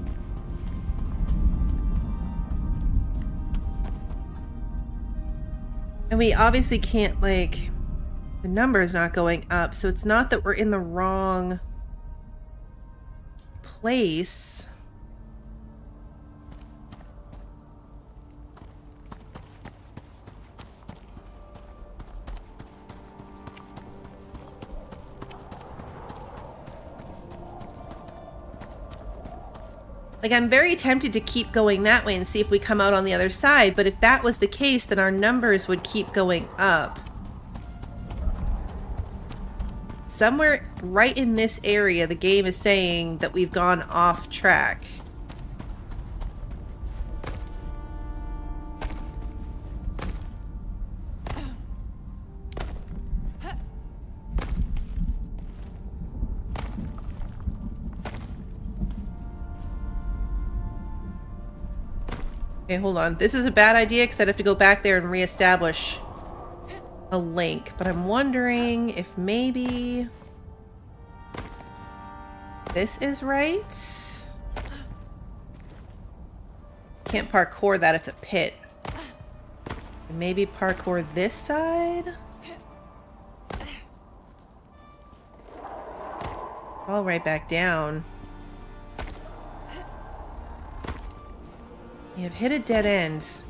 And we obviously can't, like, the number is not going up, so it's not that we're in the wrong place. Like, I'm very tempted to keep going that way and see if we come out on the other side, but if that was the case, then our numbers would keep going up. Somewhere right in this area, the game is saying that we've gone off track. Okay, hold on. This is a bad idea because I'd have to go back there and reestablish a link. But I'm wondering if maybe this is right. Can't parkour that, it's a pit. Maybe parkour this side? Fall right back down. You have hit a dead end.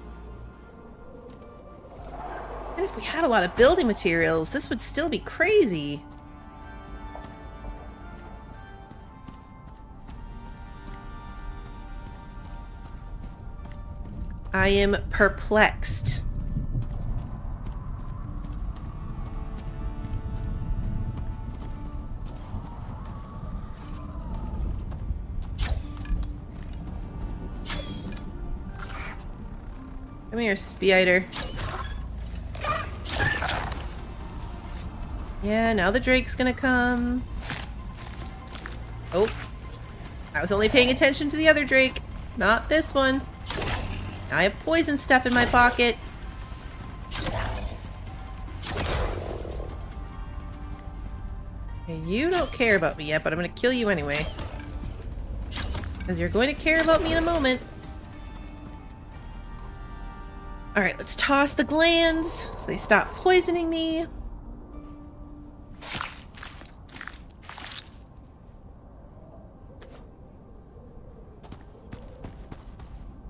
And if we had a lot of building materials, this would still be crazy. I am perplexed. Come here, spider. Yeah, now the drake's gonna come. Oh. I was only paying attention to the other drake, not this one. Now I have poison stuff in my pocket. Okay, you don't care about me yet, but I'm gonna kill you anyway. Because you're going to care about me in a moment. Alright, let's toss the glands so they stop poisoning me.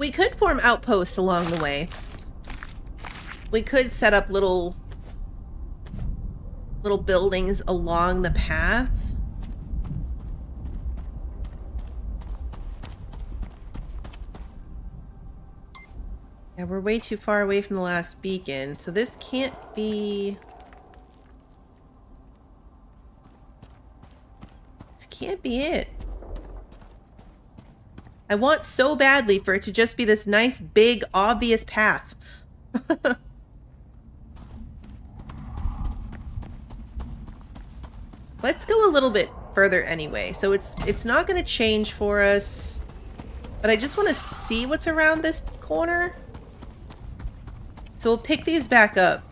We could form outposts along the way. We could set up little buildings along the path. Yeah, we're way too far away from the last beacon, so this can't be... This can't be it. I want so badly for it to just be this nice, big, obvious path. Let's go a little bit further anyway. So it's not going to change for us, but I just want to see what's around this corner. So we'll pick these back up.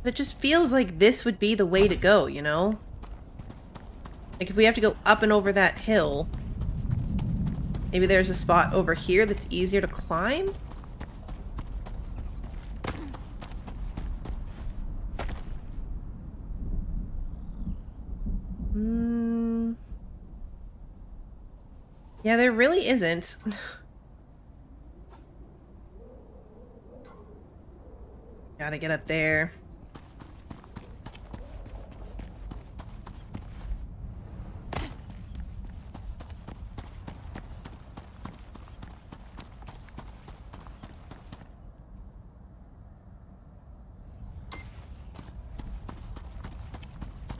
But it just feels like this would be the way to go, you know? Like if we have to go up and over that hill, maybe there's a spot over here that's easier to climb? Yeah, there really isn't. Gotta get up there.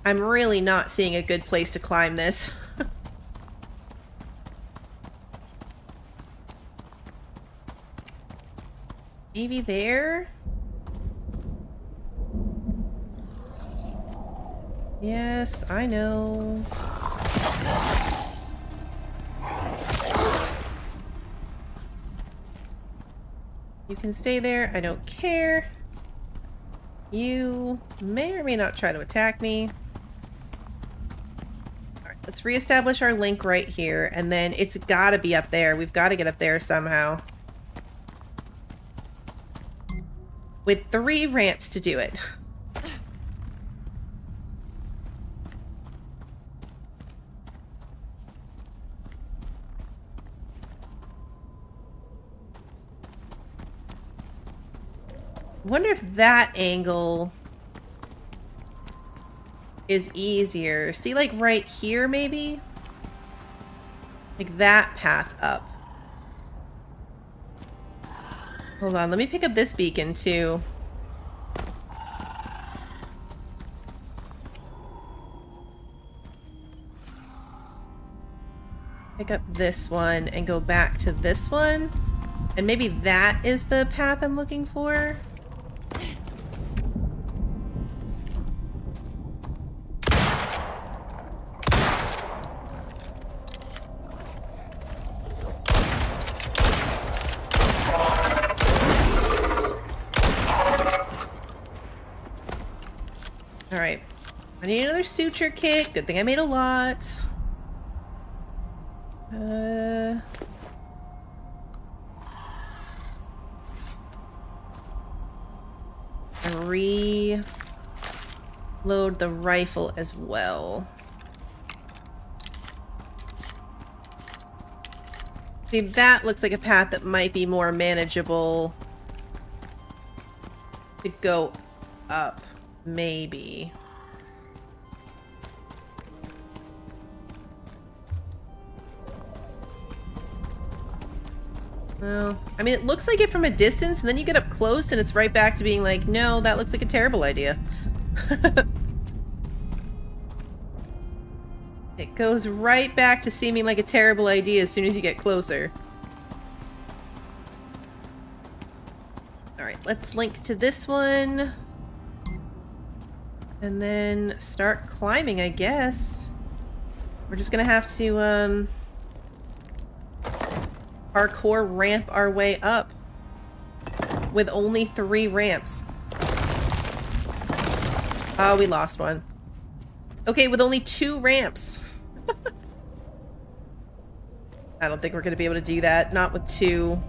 I'm really not seeing a good place to climb this. Maybe there? Yes, I know. You can stay there. I don't care. You may or may not try to attack me. Alright, let's reestablish our link right here, and then it's gotta be up there. We've got to get up there somehow. With 3 ramps to do it. I wonder if that angle is easier. See, like right here, maybe? Like that path up. Hold on, let me pick up this beacon too. Pick up this one and go back to this one. And maybe that is the path I'm looking for. Alright. I need another suture kit. Good thing I made a lot. Reload the rifle as well. See, that looks like a path that might be more manageable to go up. Maybe. Well, I mean, it looks like it from a distance, and then you get up close, and it's right back to being like, no, that looks like a terrible idea. It goes right back to seeming like a terrible idea as soon as you get closer. Alright, let's link to this one. And then start climbing, I guess. We're just gonna have to, parkour ramp our way up. With only 3 ramps. Oh, we lost one. Okay, with only 2 ramps. I don't think we're gonna be able to do that. Not with 2.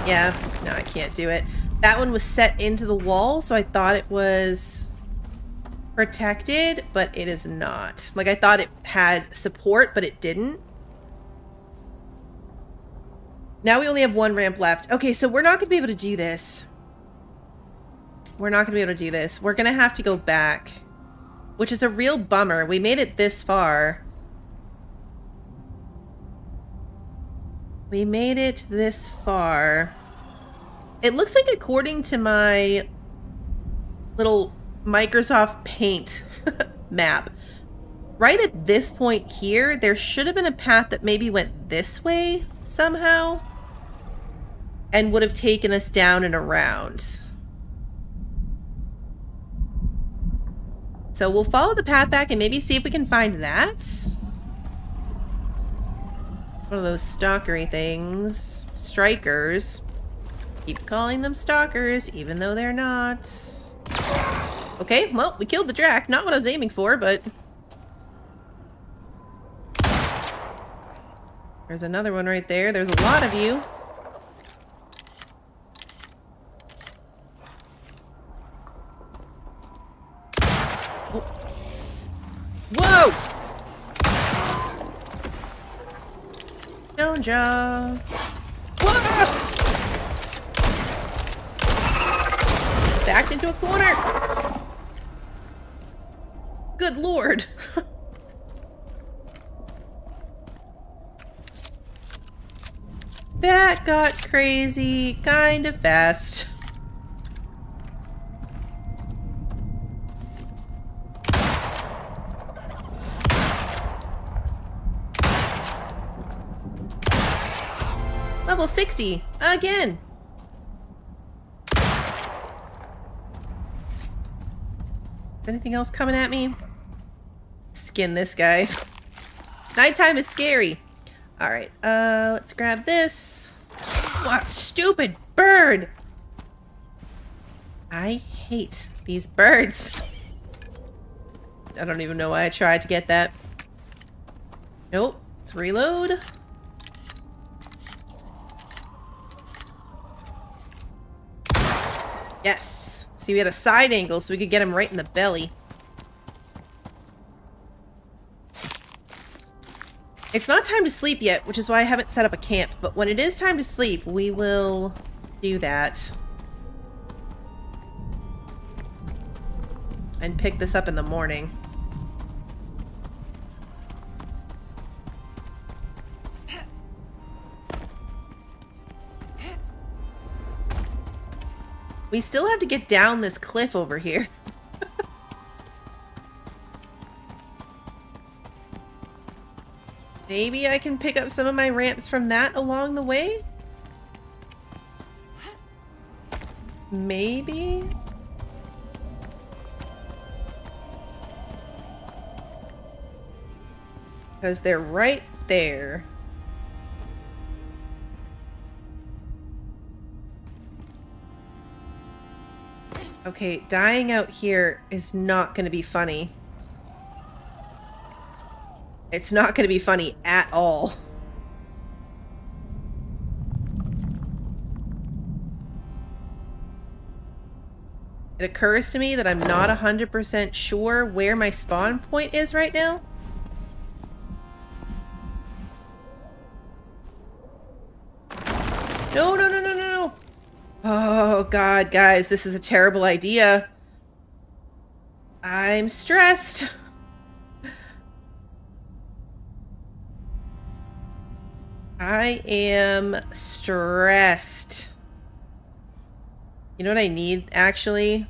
Yeah, no, I can't do it. That one was set into the wall, so I thought it was protected, but it is not. Like, I thought it had support, but it didn't. Now we only have one ramp left. Okay, so we're not going to be able to do this. We're not going to be able to do this. We're going to have to go back, which is a real bummer. We made it this far. We made it this far. It looks like, according to my little Microsoft Paint map, right at this point here, there should have been a path that maybe went this way somehow and would have taken us down and around. So we'll follow the path back and maybe see if we can find that. One of those stalkery things. Strikers. Keep calling them stalkers, even though they're not. Okay, well, we killed the Drac. Not what I was aiming for, but... There's another one right there. There's a lot of you. Oh. Whoa! Stone jaw. Whoa! Backed into a corner. Good lord. That got crazy kind of fast. Level 60 again. Is anything else coming at me? Skin this guy. Nighttime is scary. Alright, let's grab this. What stupid bird! I hate these birds. I don't even know why I tried to get that. Nope, let's reload. Yes! See, we had a side angle so we could get him right in the belly. It's not time to sleep yet, which is why I haven't set up a camp, but when it is time to sleep, we will do that. And pick this up in the morning. We still have to get down this cliff over here. Maybe I can pick up some of my ramps from that along the way? Maybe? Because they're right there. Okay, dying out here is not going to be funny. It's not going to be funny at all. It occurs to me that I'm not 100% sure where my spawn point is right now. No, no, no, no, no, no. Oh, God, guys, this is a terrible idea. I'm stressed. I am stressed. You know what I need, actually?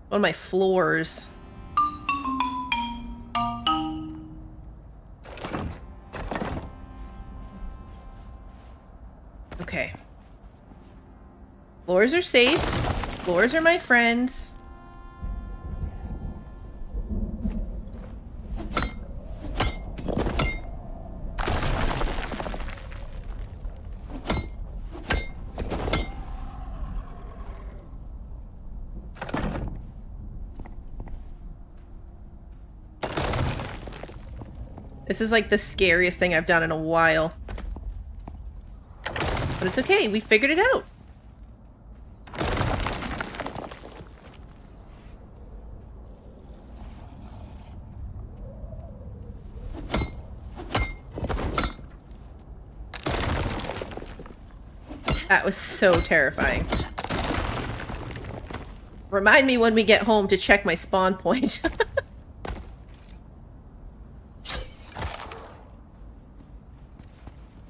One of my floors. Okay. Floors are safe. Floors are my friends. This is like the scariest thing I've done in a while. But it's okay, we figured it out. That was so terrifying. Remind me when we get home to check my spawn point.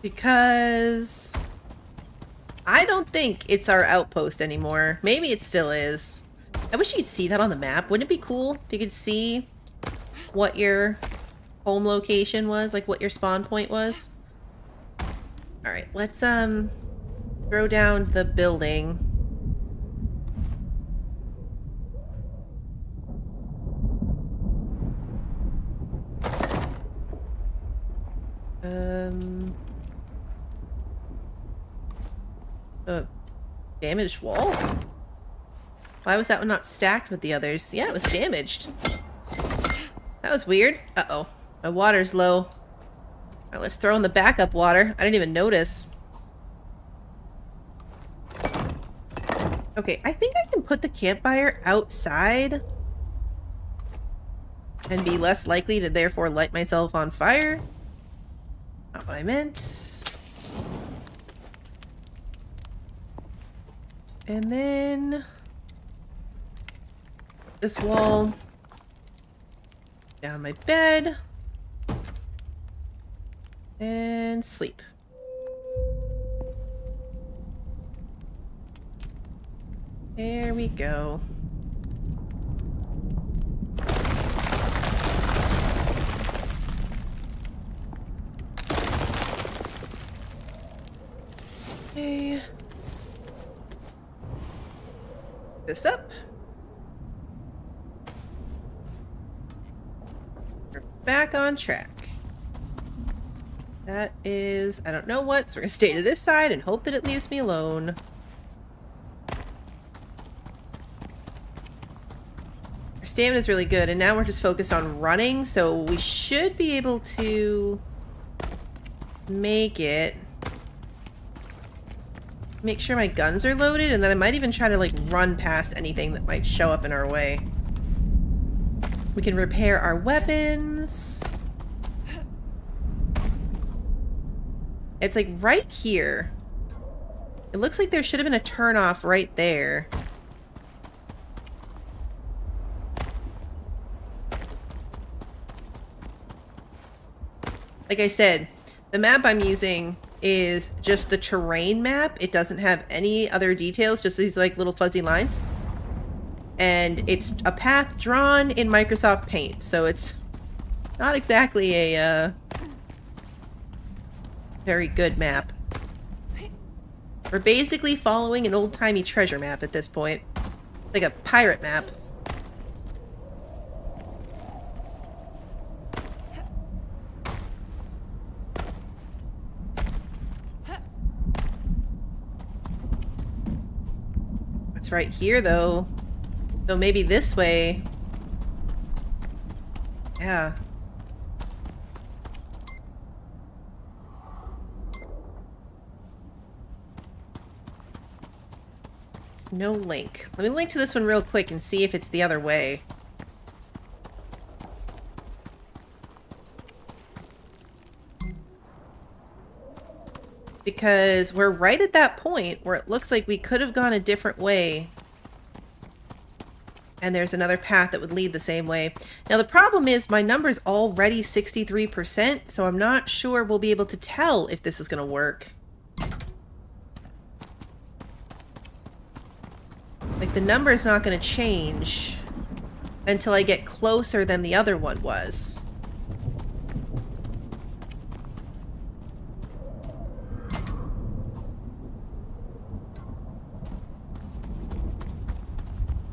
Because I don't think it's our outpost anymore. Maybe it still is. I wish you'd see that on the map. Wouldn't it be cool if you could see what your home location was, like what your spawn point was? Alright, let's throw down the building. A damaged wall? Why was that one not stacked with the others? Yeah, it was damaged. That was weird. Uh-oh. My water's low. Alright, let's throw in the backup water. I didn't even notice. Okay, I think I can put the campfire outside and be less likely to therefore light myself on fire. Not what I meant. And then this wall down my bed and sleep. There we go. Okay. This up. We're back on track. That is, I don't know what, so we're gonna stay to this side and hope that it leaves me alone. Our stamina is really good, and now we're just focused on running, so we should be able to make it. Make sure my guns are loaded, and then I might even try to, like, run past anything that might show up in our way. We can repair our weapons. It's, like, right here. It looks like there should have been a turn-off right there. Like I said, the map I'm using is just the terrain map. It doesn't have any other details, just these like little fuzzy lines. And it's a path drawn in Microsoft Paint, so it's not exactly a very good map. We're basically following an old-timey treasure map at this point. Like a pirate map. Right here though, so maybe this way. Yeah, no link. Let me link to this one real quick and see if it's the other way. Because we're right at that point where it looks like we could have gone a different way. And there's another path that would lead the same way. Now the problem is my number's already 63%, so I'm not sure we'll be able to tell if this is going to work. Like the number's not going to change until I get closer than the other one was.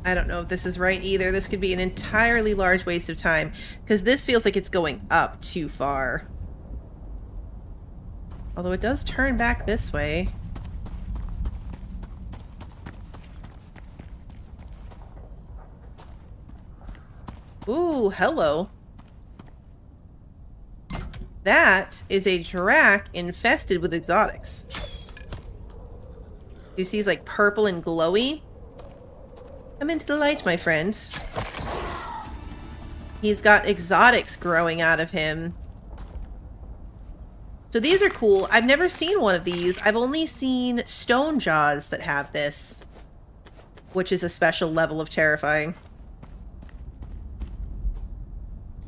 I don't know if this is right either. This could be an entirely large waste of time, because this feels like it's going up too far. Although it does turn back this way. Ooh, hello. That is a Drac infested with exotics. You see he's like purple and glowy. Come into the light, my friend. He's got exotics growing out of him. So these are cool. I've never seen one of these. I've only seen stone jaws that have this, which is a special level of terrifying.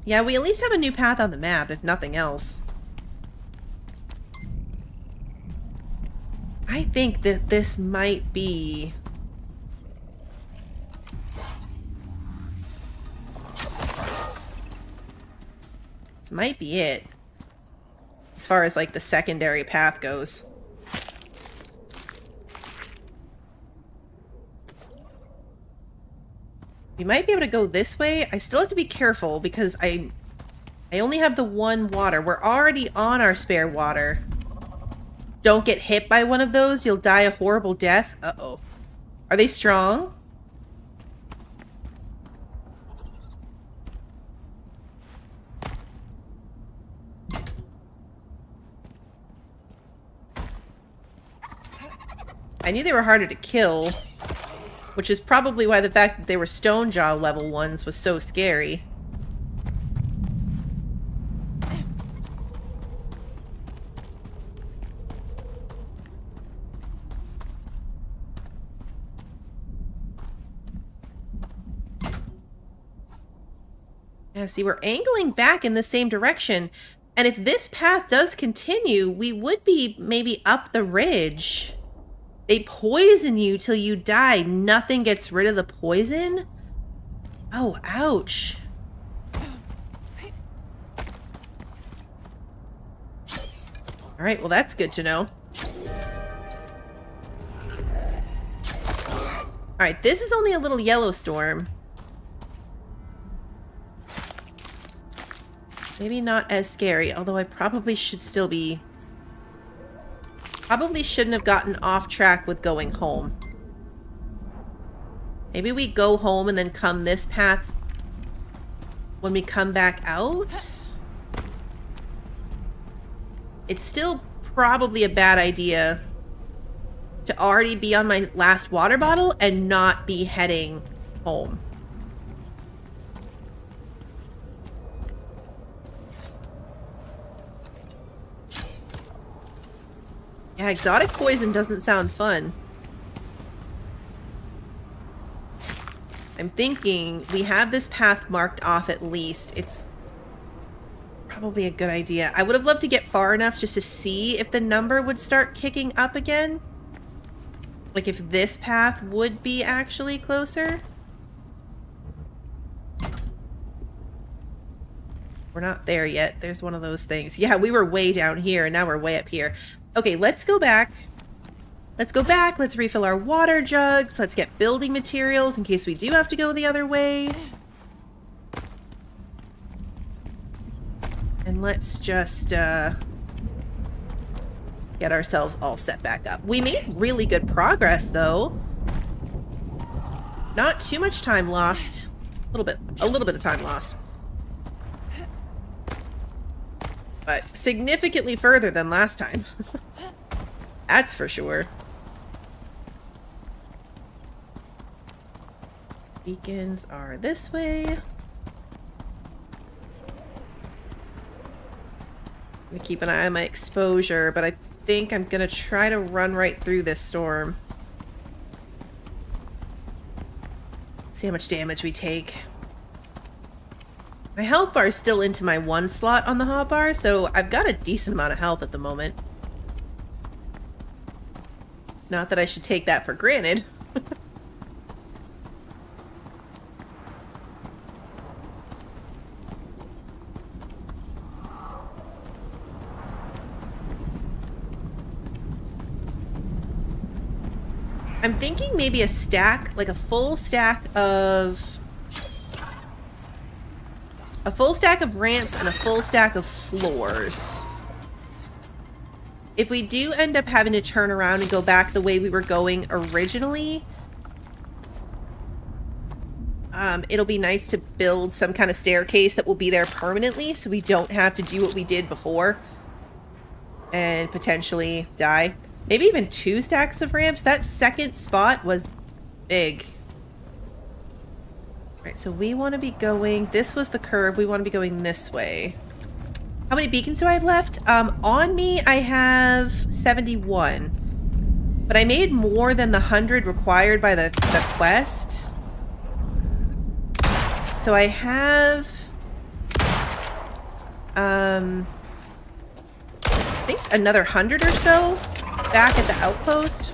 Yeah, we at least have a new path on the map, if nothing else. I think that this might be... This might be it. As far as, like, the secondary path goes. We might be able to go this way. I still have to be careful because I only have the one water. We're already on our spare water. Don't get hit by one of those. You'll die a horrible death. Uh-oh. Are they strong? I knew they were harder to kill, which is probably why the fact that they were stone jaw level ones was so scary. Yeah, see, we're angling back in the same direction. And if this path does continue, we would be maybe up the ridge. They poison you till you die. Nothing gets rid of the poison? Oh, ouch. Alright, well that's good to know. Alright, this is only a little yellow storm. Maybe not as scary, although I probably should still be... Probably shouldn't have gotten off track with going home. Maybe we go home and then come this path when we come back out? It's still probably a bad idea to already be on my last water bottle and not be heading home. Yeah, exotic poison doesn't sound fun. I'm thinking we have this path marked off at least. It's probably a good idea. I would have loved to get far enough just to see if the number would start kicking up again. Like if this path would be actually closer. We're not there yet. There's one of those things. Yeah, we were way down here and now we're way up here. Okay, let's go back. Let's go back. Let's refill our water jugs. Let's get building materials in case we do have to go the other way. And let's just get ourselves all set back up. We made really good progress, though. Not too much time lost. A little bit of time lost. But significantly further than last time. That's for sure. Beacons are this way. I'm gonna keep an eye on my exposure, but I think I'm gonna try to run right through this storm. See how much damage we take. My health bar is still into my one slot on the hotbar, so I've got a decent amount of health at the moment. Not that I should take that for granted. I'm thinking maybe a stack, like a full stack of ramps and a full stack of floors. If we do end up having to turn around and go back the way we were going originally, it'll be nice to build some kind of staircase that will be there permanently so we don't have to do what we did before and potentially die. Maybe even 2 stacks of ramps. That second spot was big. Right, so we want to be going... This was the curve. We want to be going this way. How many beacons do I have left? On me, I have 71. But I made more than the 100 required by the quest. So I have... I think another 100 or so back at the outpost.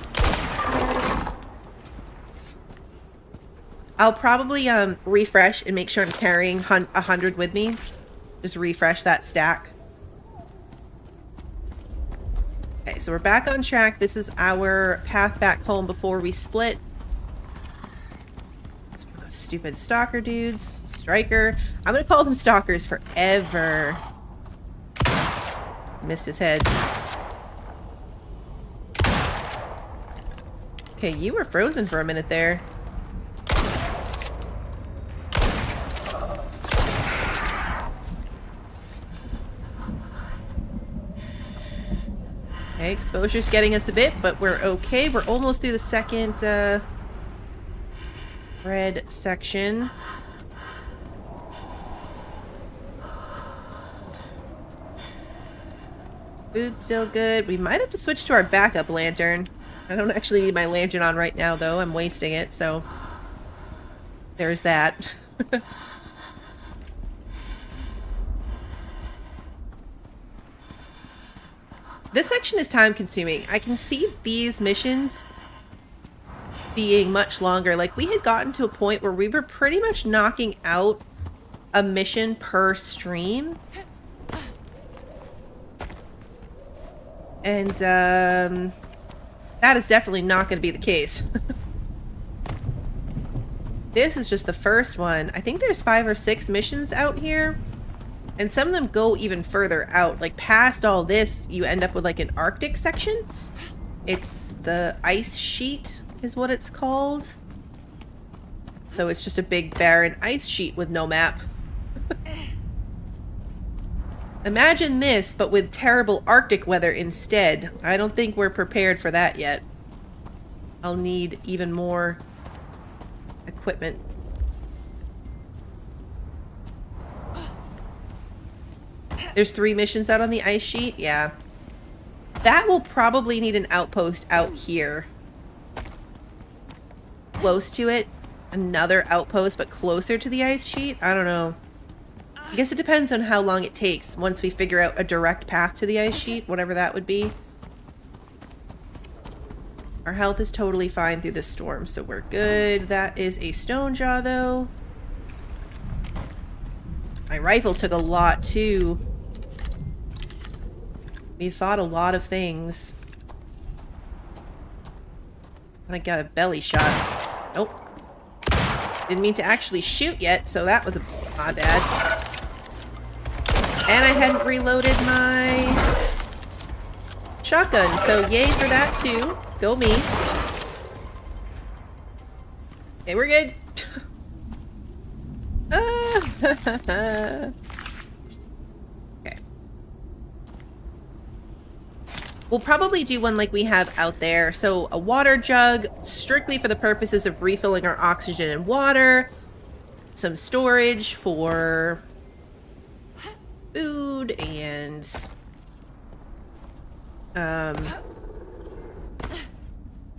I'll probably refresh and make sure I'm carrying 100 with me. Just refresh that stack. Okay, so we're back on track. This is our path back home before we split. It's one of those stupid stalker dudes. Striker. I'm gonna call them stalkers forever. Missed his head. Okay, you were frozen for a minute there. Okay, exposure's getting us a bit, but we're okay. We're almost through the second red section. Food's still good. We might have to switch to our backup lantern. I don't actually need my lantern on right now, though. I'm wasting it, so there's that. This section is time-consuming. I can see these missions being much longer. Like, we had gotten to a point where we were pretty much knocking out a mission per stream. And, that is definitely not going to be the case. This is just the first one. I think there's 5 or 6 missions out here. And some of them go even further out. Like, past all this, you end up with, like, an Arctic section. It's the ice sheet is what it's called. So it's just a big, barren ice sheet with no map. Imagine this, but with terrible Arctic weather instead. I don't think we're prepared for that yet. I'll need even more equipment. There's 3 missions out on the ice sheet? Yeah. That will probably need an outpost out here. Close to it. Another outpost, but closer to the ice sheet? I don't know. I guess it depends on how long it takes once we figure out a direct path to the ice sheet, whatever that would be. Our health is totally fine through this storm, so we're good. That is a stone jaw, though. My rifle took a lot, too. We fought a lot of things. And I got a belly shot. Nope. Didn't mean to actually shoot yet, so that was my bad. And I hadn't reloaded my shotgun, so yay for that too. Go me. Okay, we're good. Okay. We'll probably do one like we have out there. So a water jug, strictly for the purposes of refilling our oxygen and water. Some storage for food and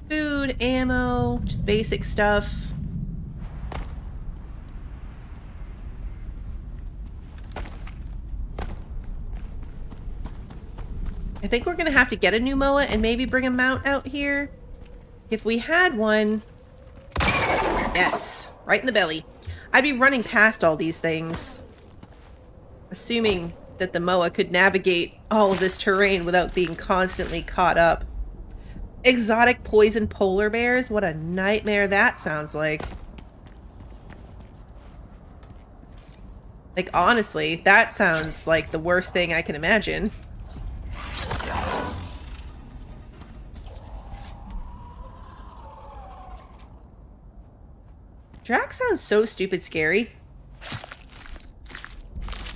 food, ammo, just basic stuff. I think we're gonna have to get a new MOA and maybe bring a mount out here. If we had one, yes, right in the belly. I'd be running past all these things, assuming that the MOA could navigate all of this terrain without being constantly caught up. Exotic poison polar bears? What a nightmare that sounds like. Like, honestly, that sounds like the worst thing I can imagine. Dracs sounds so stupid scary.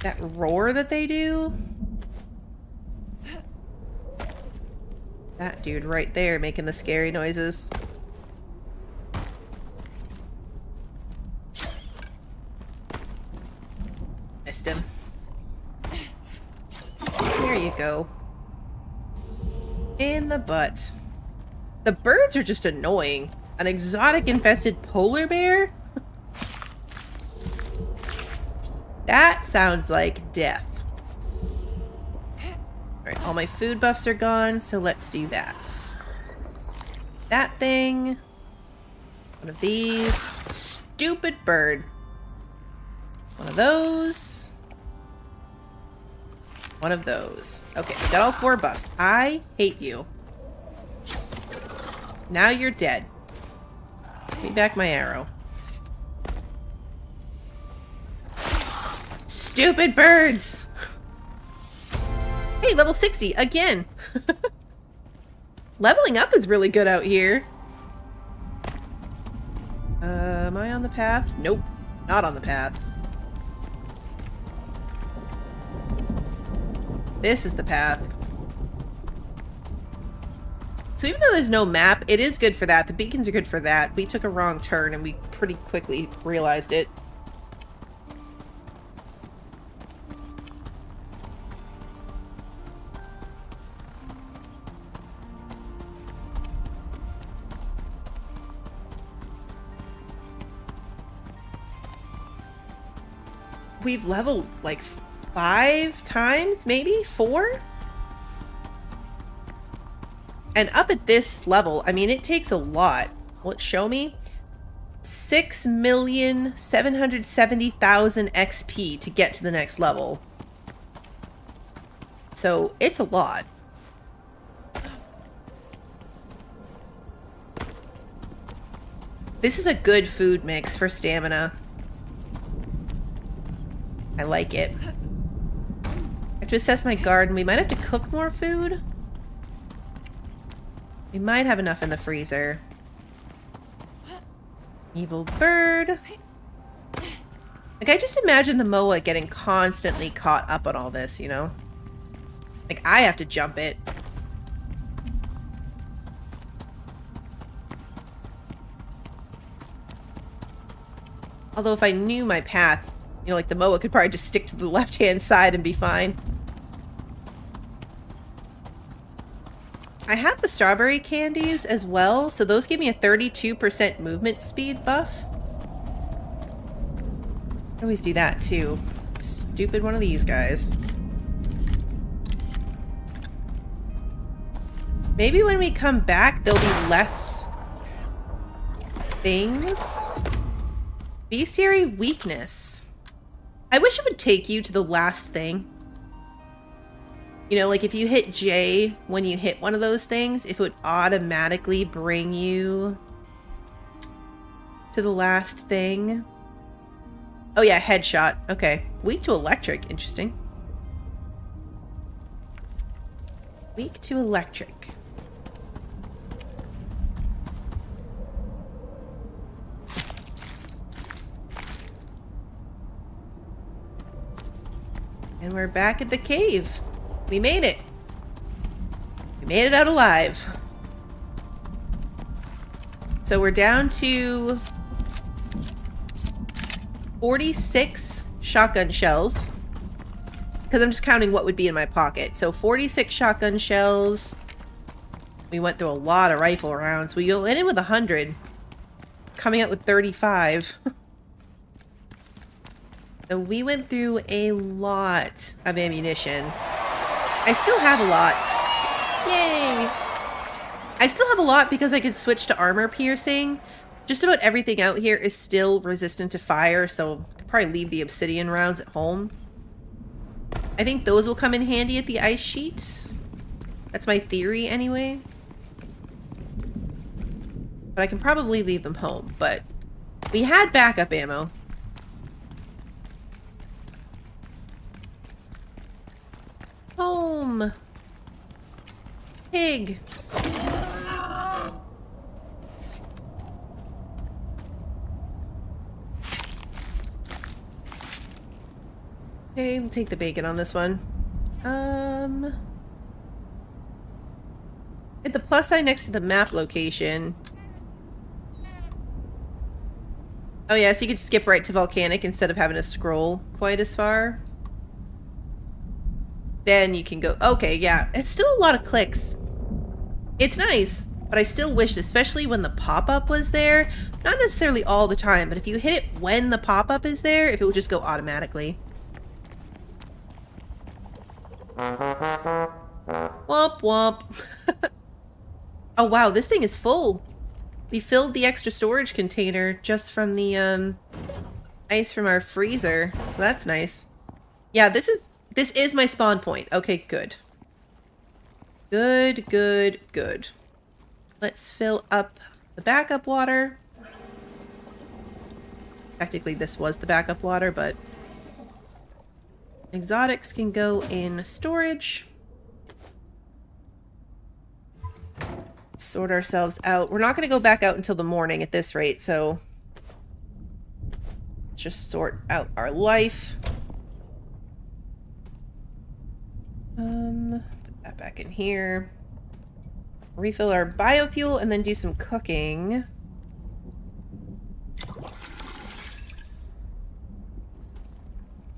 That roar that they do. That dude right there making the scary noises. Missed him. There you go. In the butt. The birds are just annoying. An exotic infested polar bear? That sounds like death. Alright, all my food buffs are gone, so let's do that. That thing. One of these. Stupid bird. One of those. One of those. Okay, got all 4 buffs. I hate you. Now you're dead. Give me back my arrow. Stupid birds! Hey, level 60 again. Leveling up is really good out here. Am I on the path? Nope, not on the path. This is the path. So even though there's no map, it is good for that. The beacons are good for that. We took a wrong turn and we pretty quickly realized it. We've leveled like 5 times, maybe 4? And up at this level, I mean, it takes a lot. Will it show me? 6,770,000 XP to get to the next level. So it's a lot. This is a good food mix for stamina. I like it. I have to assess my garden. We might have to cook more food. We might have enough in the freezer. Evil bird. Like, I just imagine the moa getting constantly caught up on all this, you know? Like, I have to jump it. Although if I knew my path, you know, like the moa could probably just stick to the left-hand side and be fine. I have the strawberry candies as well, so those give me a 32% movement speed buff. I always do that too. Stupid one of these guys. Maybe when we come back, there'll be less things. Bestiary weakness. I wish it would take you to the last thing. You know, like if you hit J when you hit one of those things, if it would automatically bring you to the last thing. Oh yeah, headshot. Okay. Weak to electric. Interesting. Weak to electric. And we're back at the cave. We made it. We made it out alive. So we're down to 46 shotgun shells. Because I'm just counting what would be in my pocket. So 46 shotgun shells. We went through a lot of rifle rounds. We went in with 100. Coming out with 35. So we went through a lot of ammunition. I still have a lot. Yay! I still have a lot because I could switch to armor piercing. Just about everything out here is still resistant to fire, so I could probably leave the obsidian rounds at home. I think those will come in handy at the ice sheet. That's my theory anyway. But I can probably leave them home, but we had backup ammo. Home. Pig. Okay, we'll take the bacon on this one. Hit the plus sign next to the map location. Oh yeah, so you could skip right to volcanic instead of having to scroll quite as far. then you can go. Okay, yeah. It's still a lot of clicks. It's nice, but I still wish, especially when the pop-up was there, not necessarily all the time, but if you hit it when the pop-up is there, if it would just go automatically. Womp womp. Oh wow, this thing is full. We filled the extra storage container just from the ice from our freezer. So that's nice. Yeah, this is my spawn point. Okay, good. Good, good, good. Let's fill up the backup water. Technically this was the backup water, but exotics can go in storage. Sort ourselves out. We're not going to go back out until the morning at this rate, so let's just sort out our life. Put that back in here. Refill our biofuel and then do some cooking.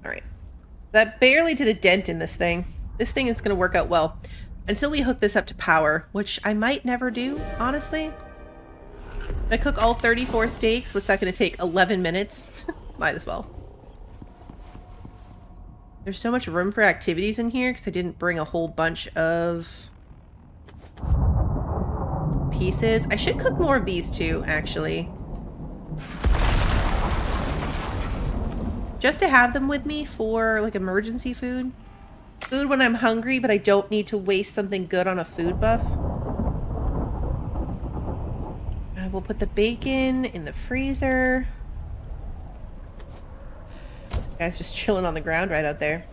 Alright. That barely did a dent in this thing. This thing is going to work out well. Until we hook this up to power, which I might never do, honestly. Did I cook all 34 steaks? What's that going to take? 11 minutes? Might as well. There's so much room for activities in here because I didn't bring a whole bunch of pieces. I should cook more of these too, actually. Just to have them with me for like emergency food. Food when I'm hungry, but I don't need to waste something good on a food buff. We'll put the bacon in the freezer. Guy's just chilling on the ground right out there.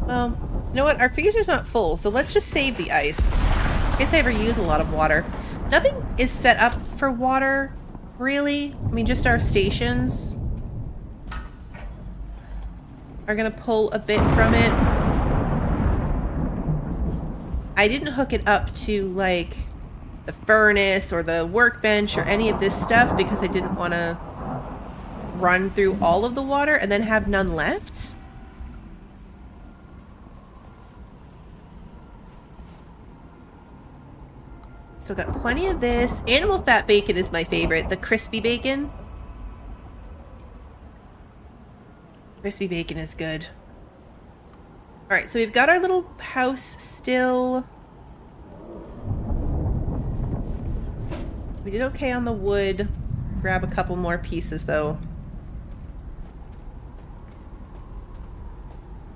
Well, you know what? Our freezer's not full, so let's just save the ice. I guess I ever use a lot of water. Nothing is set up for water, really. I mean, just our stations are gonna pull a bit from it. I didn't hook it up to like the furnace or the workbench or any of this stuff because I didn't want to run through all of the water and then have none left. So got plenty of this. Animal fat bacon is my favorite, the crispy bacon. Crispy bacon is good. Alright, so we've got our little house still. We did okay on the wood. Grab a couple more pieces though.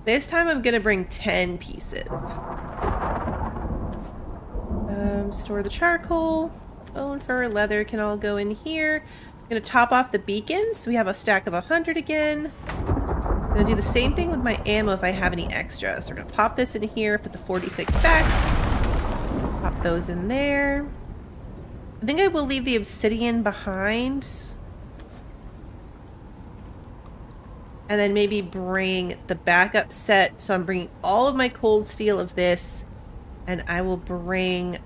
This time I'm gonna bring 10 pieces. Store the charcoal. Bone, fur, leather can all go in here. I'm gonna top off the beacons. We have a stack of 100 again. I'm gonna do the same thing with my ammo if I have any extra. So we're gonna pop this in here, put the 46 back. Pop those in there. I think I will leave the obsidian behind. And then maybe bring the backup set. So I'm bringing all of my cold steel of this. And I will bring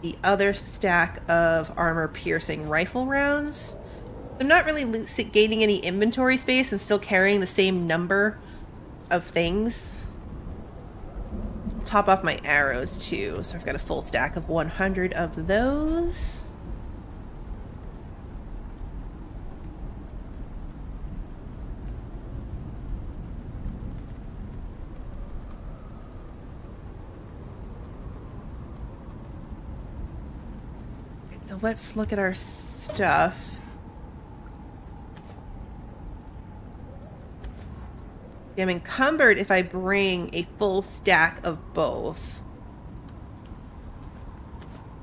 the other stack of armor piercing rifle rounds. I'm not really gaining any inventory space. I'm still carrying the same number of things. Top off my arrows too. So I've got a full stack of 100 of those. So let's look at our stuff. I'm encumbered if I bring a full stack of both.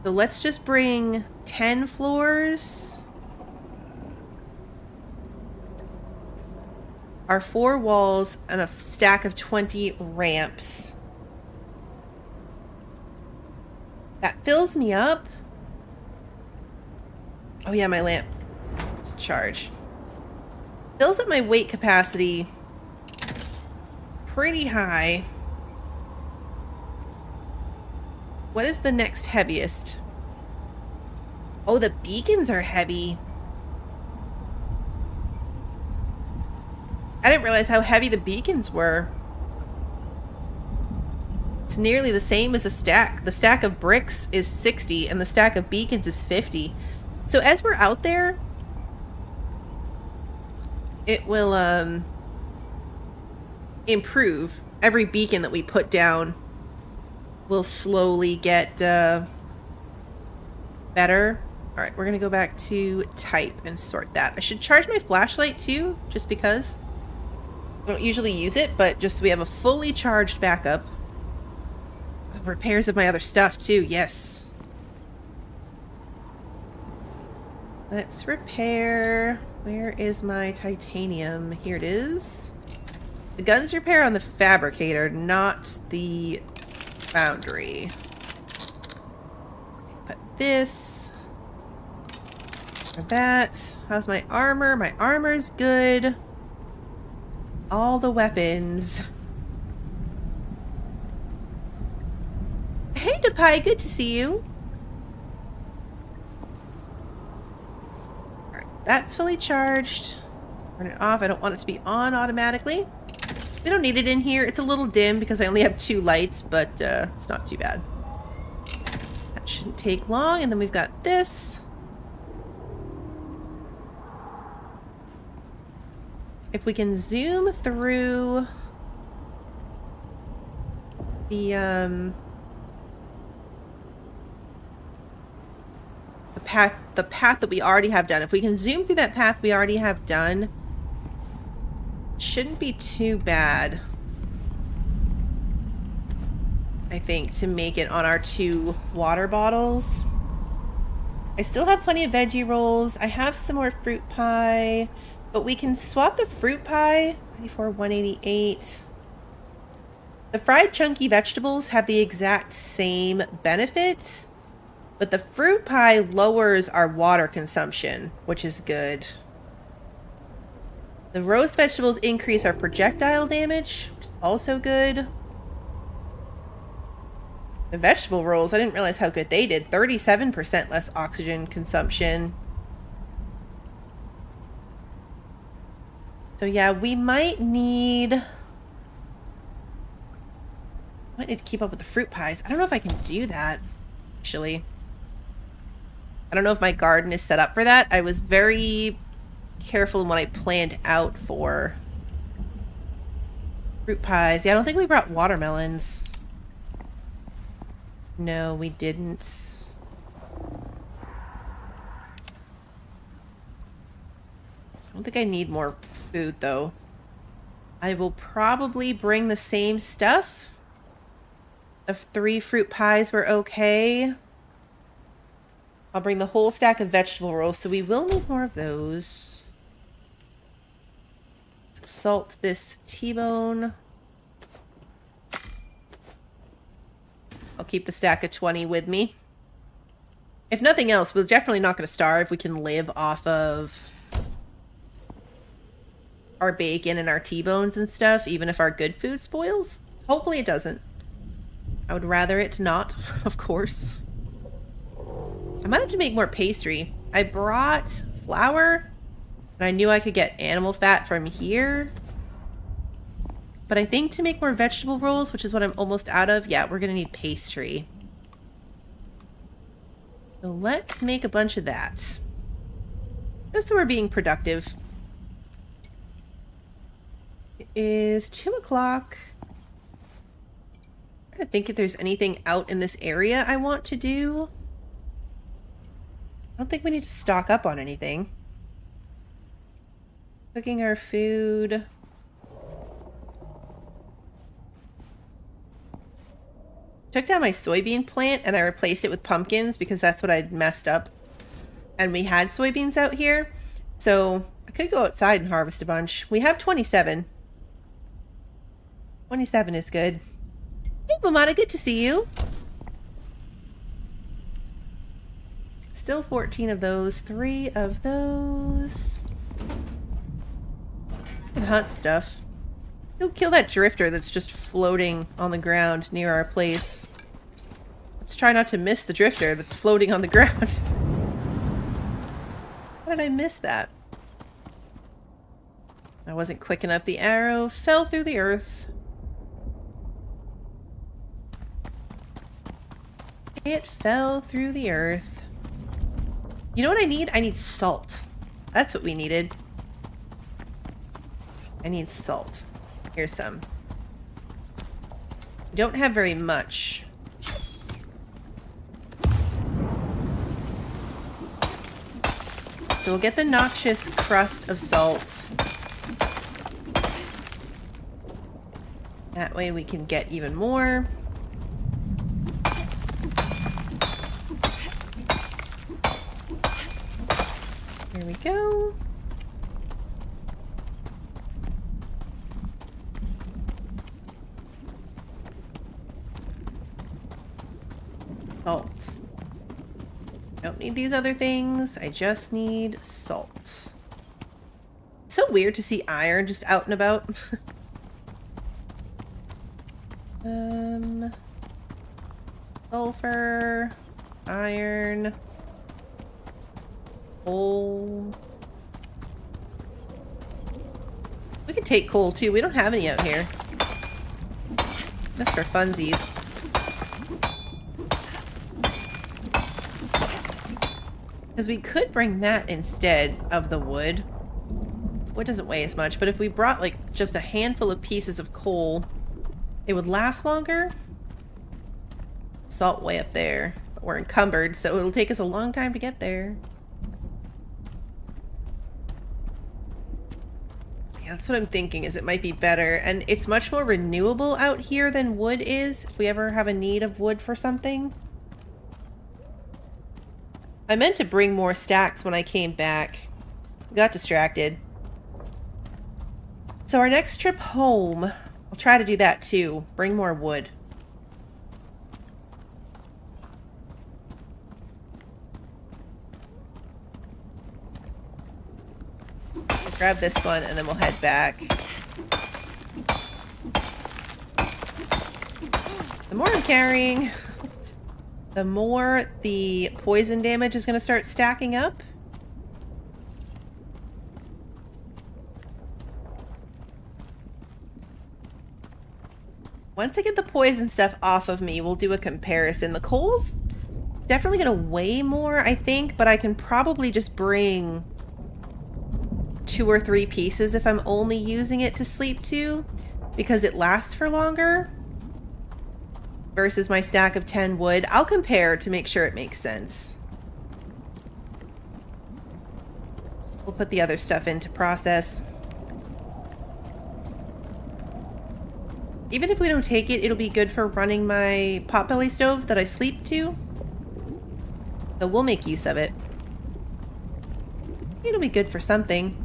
So let's just bring 10 floors. Our 4 walls and a stack of 20 ramps. That fills me up. Oh yeah, my lamp. Charge. Fills up my weight capacity pretty high. What is the next heaviest? Oh, the beacons are heavy. I didn't realize how heavy the beacons were. It's nearly the same as a stack. The stack of bricks is 60 and the stack of beacons is 50. So as we're out there, it will improve. Every beacon that we put down will slowly get better. All right, we're gonna go back to type and sort that. I should charge my flashlight too, just because. I don't usually use it, but just so we have a fully charged backup. Repairs of my other stuff too, yes. Let's repair. Where is my titanium? Here it is. The guns repair on the fabricator, not the foundry. Put this. For that. How's my armor? My armor's good. All the weapons. Hey, Depai, good to see you. Alright, that's fully charged. Turn it off. I don't want it to be on automatically. We don't need it in here. It's a little dim because I only have 2 lights, but it's not too bad. That shouldn't take long. And then we've got this. If we can zoom through the path that we already have done. If we can zoom through that path we already have done, it shouldn't be too bad. I think to make it on our 2 water bottles. I still have plenty of veggie rolls. I have some more fruit pie. But we can swap the fruit pie, 94, 188. The fried chunky vegetables have the exact same benefit, but the fruit pie lowers our water consumption, which is good. The roast vegetables increase our projectile damage, which is also good. The vegetable rolls, I didn't realize how good they did. 37% less oxygen consumption. So yeah, we might need to keep up with the fruit pies. I don't know if I can do that, actually. I don't know if my garden is set up for that. I was very careful in what I planned out for fruit pies. Yeah, I don't think we brought watermelons. No, we didn't. I don't think I need more food, though. I will probably bring the same stuff. If 3 fruit pies were okay, I'll bring the whole stack of vegetable rolls, so we will need more of those. Let's salt this T-bone. I'll keep the stack of 20 with me. If nothing else, we're definitely not going to starve. We can live off of our bacon and our T-bones and stuff, even if our good food spoils. Hopefully it doesn't. I would rather it not, of course. I might have to make more pastry. I brought flour, and I knew I could get animal fat from here. But I think to make more vegetable rolls, which is what I'm almost out of, yeah, we're going to need pastry. So let's make a bunch of that. Just so we're being productive. It is 2 o'clock. I'm trying to think if there's anything out in this area I want to do. I don't think we need to stock up on anything. Cooking our food. Took down my soybean plant and I replaced it with pumpkins because that's what I'd messed up. And we had soybeans out here. So I could go outside and harvest a bunch. We have 27. 27 is good. Hey, Momata, good to see you. Still 14 of those. 3 of those. And hunt stuff. Go kill that drifter that's just floating on the ground near our place. Let's try not to miss the drifter that's floating on the ground. How did I miss that? I wasn't quick enough. The arrow fell through the earth. It fell through the earth. You know what I need? I need salt. That's what we needed. I need salt. Here's some. We don't have very much. So we'll get the noxious crust of salt. That way we can get even more. Here we go. Salt. Don't need these other things. I just need salt. It's so weird to see iron just out and about. Sulfur, iron, coal. We can take coal too. We don't have any out here. Just for funsies. Because we could bring that instead of the wood. Wood doesn't weigh as much, but if we brought like just a handful of pieces of coal, it would last longer. Salt way up there. But we're encumbered, so it'll take us a long time to get there. Yeah, that's what I'm thinking, is it might be better. And it's much more renewable out here than wood is, if we ever have a need of wood for something. I meant to bring more stacks when I came back. Got distracted. So our next trip home, I'll try to do that too. Bring more wood. I'll grab this one and then we'll head back. The more I'm carrying, the more the poison damage is going to start stacking up. Once I get the poison stuff off of me, we'll do a comparison. The coal's definitely going to weigh more, I think, but I can probably just bring 2 or 3 pieces if I'm only using it to sleep to, because it lasts for longer versus my stack of 10 wood. I'll compare to make sure it makes sense. We'll put the other stuff in to process. Even if we don't take it, it'll be good for running my potbelly stove that I sleep to. So we'll make use of it. It'll be good for something.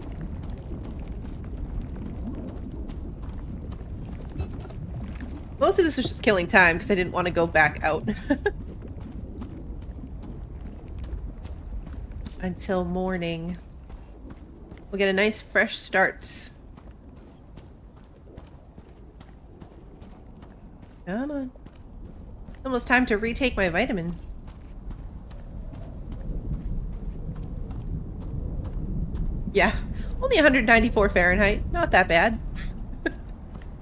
Most of this was just killing time because I didn't want to go back out. Until morning. We'll get a nice fresh start. Come on. Almost time to retake my vitamin. Yeah, only 194 Fahrenheit. Not that bad.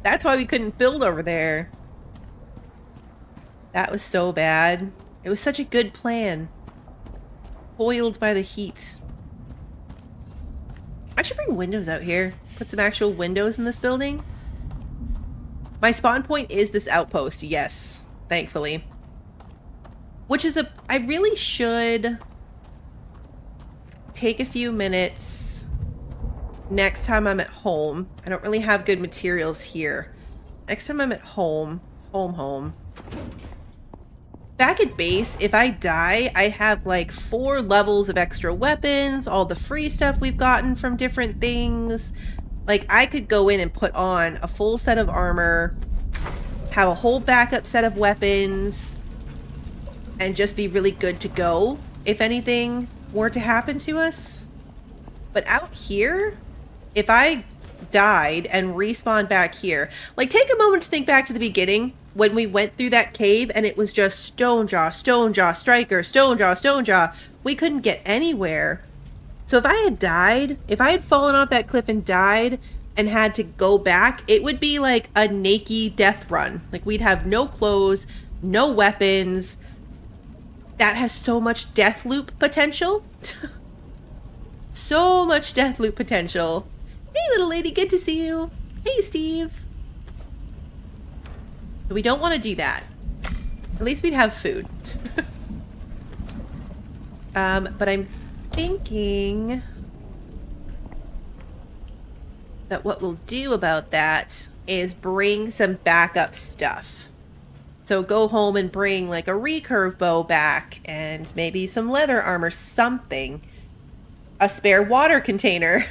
That's why we couldn't build over there. That was so bad. It was such a good plan. Foiled by the heat. I should bring windows out here. Put some actual windows in this building. My spawn point is this outpost, yes, thankfully. Which is I really should take a few minutes next time I'm at home. I don't really have good materials here. Next time I'm at home, home. Back at base, if I die, I have like 4 levels of extra weapons, all the free stuff we've gotten from different things. Like, I could go in and put on a full set of armor, have a whole backup set of weapons, and just be really good to go if anything were to happen to us. But out here, if I died and respawned back here, like, take a moment to think back to the beginning when we went through that cave and it was just Stonejaw, Striker, Stonejaw. We couldn't get anywhere. So if I had died, if I had fallen off that cliff and died and had to go back, it would be like a naked death run. Like, we'd have no clothes, no weapons. That has so much death loop potential. So much death loop potential. Hey, little lady, good to see you. Hey, Steve. But we don't want to do that. At least we'd have food. But I'm thinking that what we'll do about that is bring some backup stuff. So go home and bring like a recurve bow back and maybe some leather armor, something. A spare water container.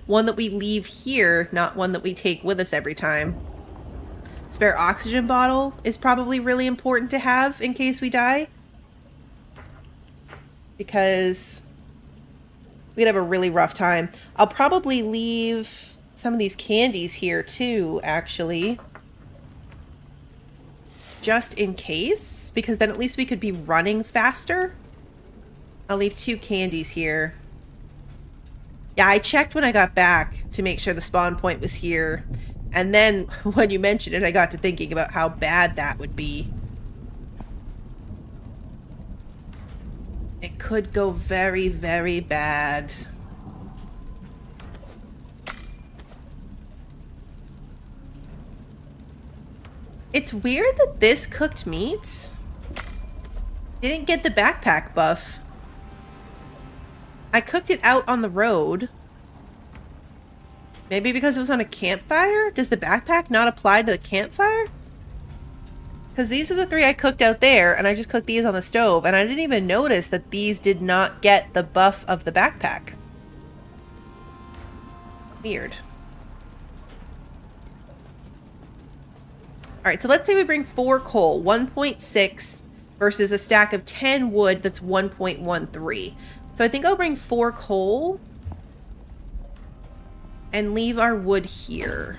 One that we leave here, not one that we take with us every time. Spare oxygen bottle is probably really important to have in case we die. Because we'd have a really rough time. I'll probably leave some of these candies here too, actually. Just in case, because then at least we could be running faster. I'll leave 2 candies here. Yeah, I checked when I got back to make sure the spawn point was here. And then when you mentioned it, I got to thinking about how bad that would be. It could go very, very bad. It's weird that this cooked meat didn't get the backpack buff. I cooked it out on the road. Maybe because it was on a campfire? Does the backpack not apply to the campfire? Because these are the 3 I cooked out there, and I just cooked these on the stove, and I didn't even notice that these did not get the buff of the backpack. Weird. Alright, so let's say we bring 4 coal, 1.6 versus a stack of 10 wood that's 1.13. So I think I'll bring 4 coal and leave our wood here.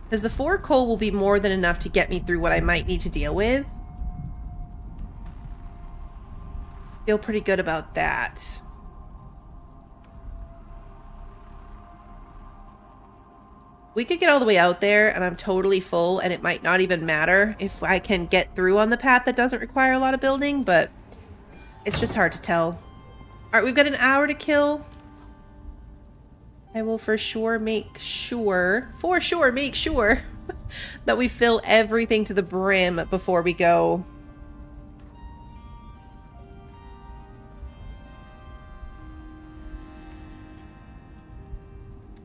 Because the 4 coal will be more than enough to get me through what I might need to deal with. Feel pretty good about that. We could get all the way out there and I'm totally full and it might not even matter if I can get through on the path that doesn't require a lot of building, but it's just hard to tell. Alright, we've got an hour to kill. I will for sure make sure that we fill everything to the brim before we go.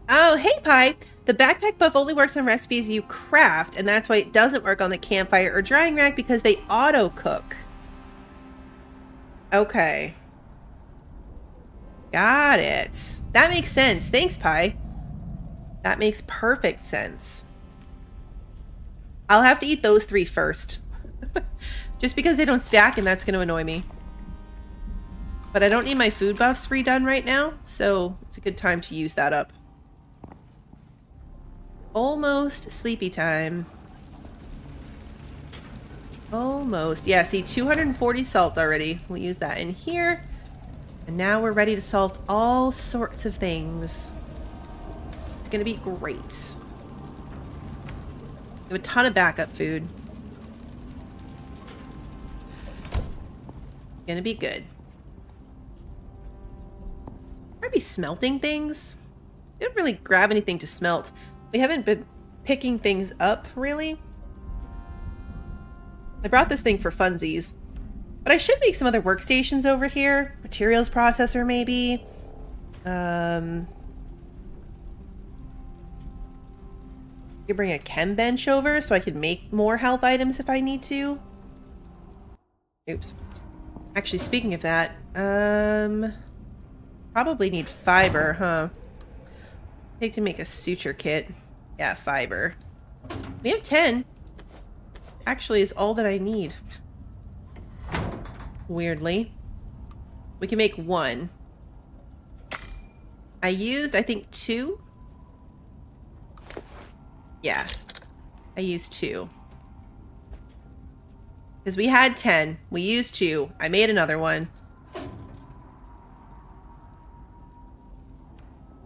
Oh, hey, Pie. The backpack buff only works on recipes you craft, and that's why it doesn't work on the campfire or drying rack because they auto-cook. Okay. Got it. That makes sense. Thanks, Pie. That makes perfect sense. I'll have to eat those 3 first. Just because they don't stack and that's going to annoy me. But I don't need my food buffs redone right now, so it's a good time to use that up. Almost sleepy time. Almost. Yeah, see, 240 salt already. We'll use that in here. And now we're ready to salt all sorts of things. It's going to be great. We have a ton of backup food. Going to be good. Maybe smelting things. We didn't really grab anything to smelt. We haven't been picking things up, really. I brought this thing for funsies. But I should make some other workstations over here. Materials processor, maybe. You bring a chem bench over so I can make more health items if I need to. Oops. Actually, speaking of that, probably need fiber, huh? Take to make a suture kit. Yeah, fiber. We have 10. Actually, is all that I need. Weirdly. We can make 1. I used, I think, 2. Yeah. I used 2. Because we had 10. We used 2. I made another one.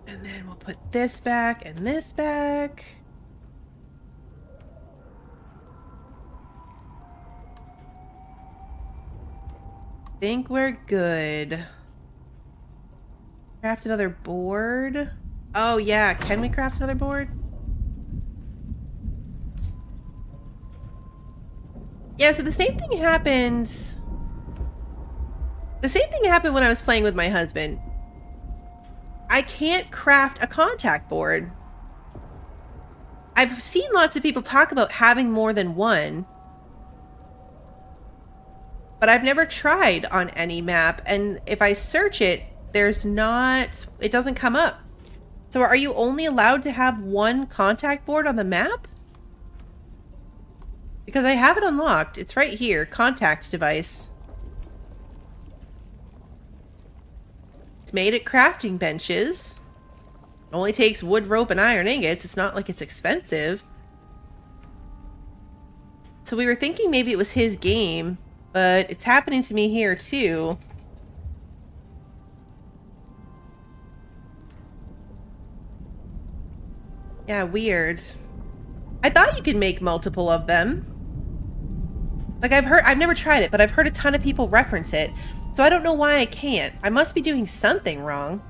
And then we'll this back and this back. Think we're good. Craft another board. Oh yeah, can we craft another board? Yeah, so the same thing happened. The same thing happened when I was playing with my husband. I can't craft a contact board. I've seen lots of people talk about having more than one, but I've never tried on any map, and if I search it, it doesn't come up. So are you only allowed to have one contact board on the map? Because I have it unlocked. It's right here, contact device. It's made at crafting benches. It only takes wood, rope, and iron ingots. It's not like it's expensive. So we were thinking maybe it was his game, but it's happening to me here too. Yeah, weird. I thought you could make multiple of them. Like I've never tried it, but I've heard a ton of people reference it. So I don't know why I can't. I must be doing something wrong.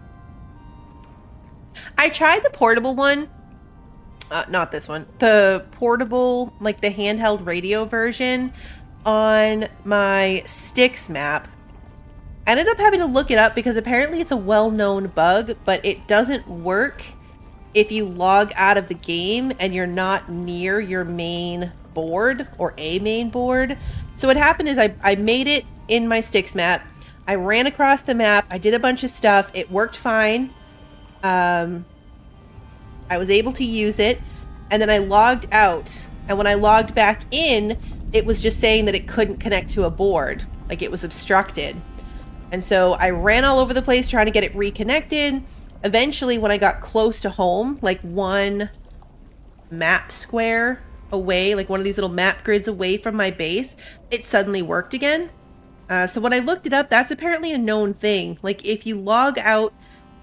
I tried the portable one. Not this one. The portable, like the handheld radio version on my Styx map. I ended up having to look it up because apparently it's a well-known bug, but it doesn't work if you log out of the game and you're not near your main board or a main board. So what happened is I made it in my Styx map. I ran across the map. I did a bunch of stuff. It worked fine. I was able to use it, and then I logged out. And when I logged back in, it was just saying that it couldn't connect to a board. Like it was obstructed. And so I ran all over the place trying to get it reconnected. Eventually, when I got close to home, like one map square away, like one of these little map grids away from my base, it suddenly worked again. So when I looked it up, that's apparently a known thing. Like if you log out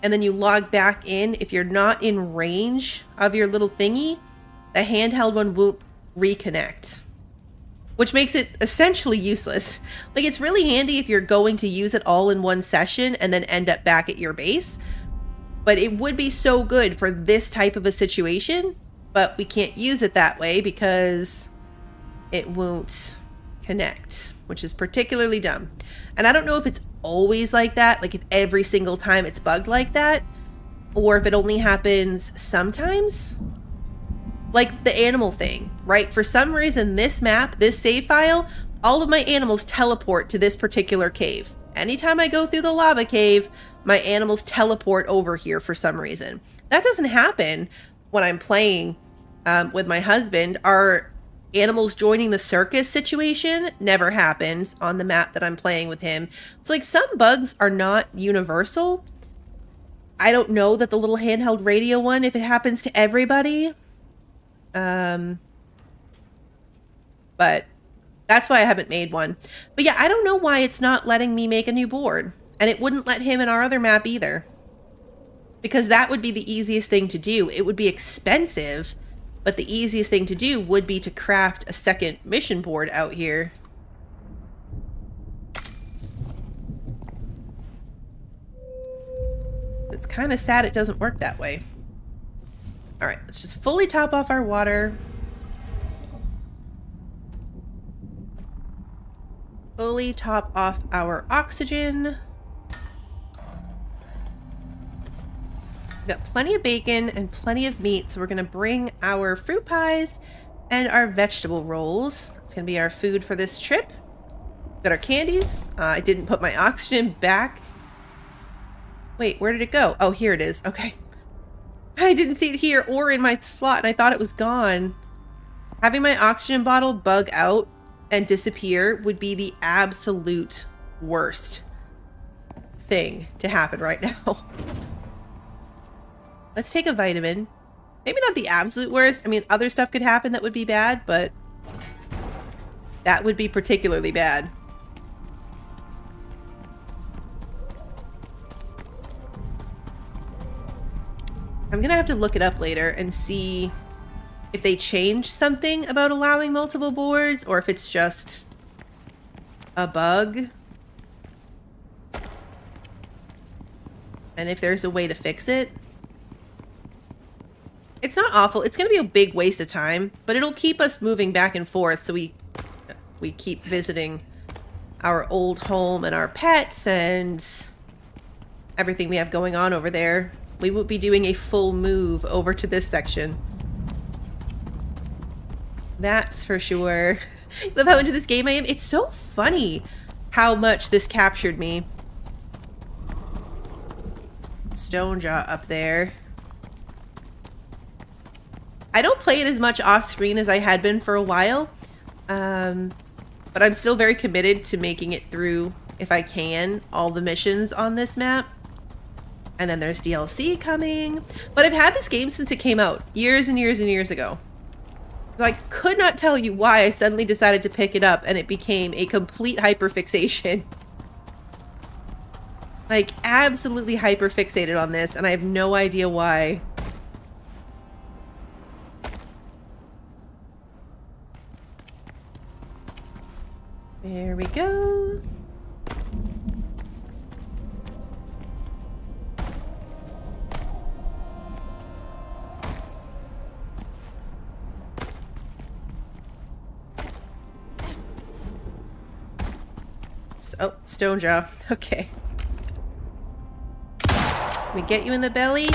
and then you log back in, if you're not in range of your little thingy, the handheld one won't reconnect, which makes it essentially useless. Like it's really handy if you're going to use it all in one session and then end up back at your base. But it would be so good for this type of a situation, but we can't use it that way because it won't connect, which is particularly dumb. And I don't know if it's always like that, like if every single time it's bugged like that, or if it only happens sometimes. Like the animal thing, right? For some reason, this map, this save file, all of my animals teleport to this particular cave. Anytime I go through the lava cave, my animals teleport over here for some reason. That doesn't happen when I'm playing with my husband. Our animals joining the circus situation never happens on the map that I'm playing with him. So like some bugs are not universal. I don't know that the little handheld radio one, if it happens to everybody. But that's why I haven't made one. But yeah, I don't know why it's not letting me make a new board. And it wouldn't let him in our other map either. Because that would be the easiest thing to do. It would be expensive, but the easiest thing to do would be to craft a second mission board out here. It's kind of sad it doesn't work that way. All right, let's just fully top off our water. Fully top off our oxygen. We've got plenty of bacon and plenty of meat, so we're gonna bring our fruit pies and our vegetable rolls. That's gonna be our food for this trip. Got our candies. I didn't put my oxygen back. Wait, where did it go? Oh, here it is. Okay. I didn't see it here or in my slot, and I thought it was gone. Having my oxygen bottle bug out and disappear would be the absolute worst thing to happen right now. Let's take a vitamin. Maybe not the absolute worst. I mean, other stuff could happen that would be bad, but that would be particularly bad. I'm gonna have to look it up later and see if they changed something about allowing multiple boards or if it's just a bug. And if there's a way to fix it. It's not awful. It's going to be a big waste of time, but it'll keep us moving back and forth so we keep visiting our old home and our pets and everything we have going on over there. We won't be doing a full move over to this section. That's for sure. Love how into this game I am. It's so funny how much this captured me. Stonejaw up there. I don't play it as much off screen as I had been for a while. But I'm still very committed to making it through, if I can, all the missions on this map. And then there's DLC coming. But I've had this game since it came out, years and years and years ago. So I could not tell you why I suddenly decided to pick it up and it became a complete hyperfixation. Like, absolutely hyperfixated on this, and I have no idea why. There we go. Oh, Stonejaw. Okay. Can we get you in the belly?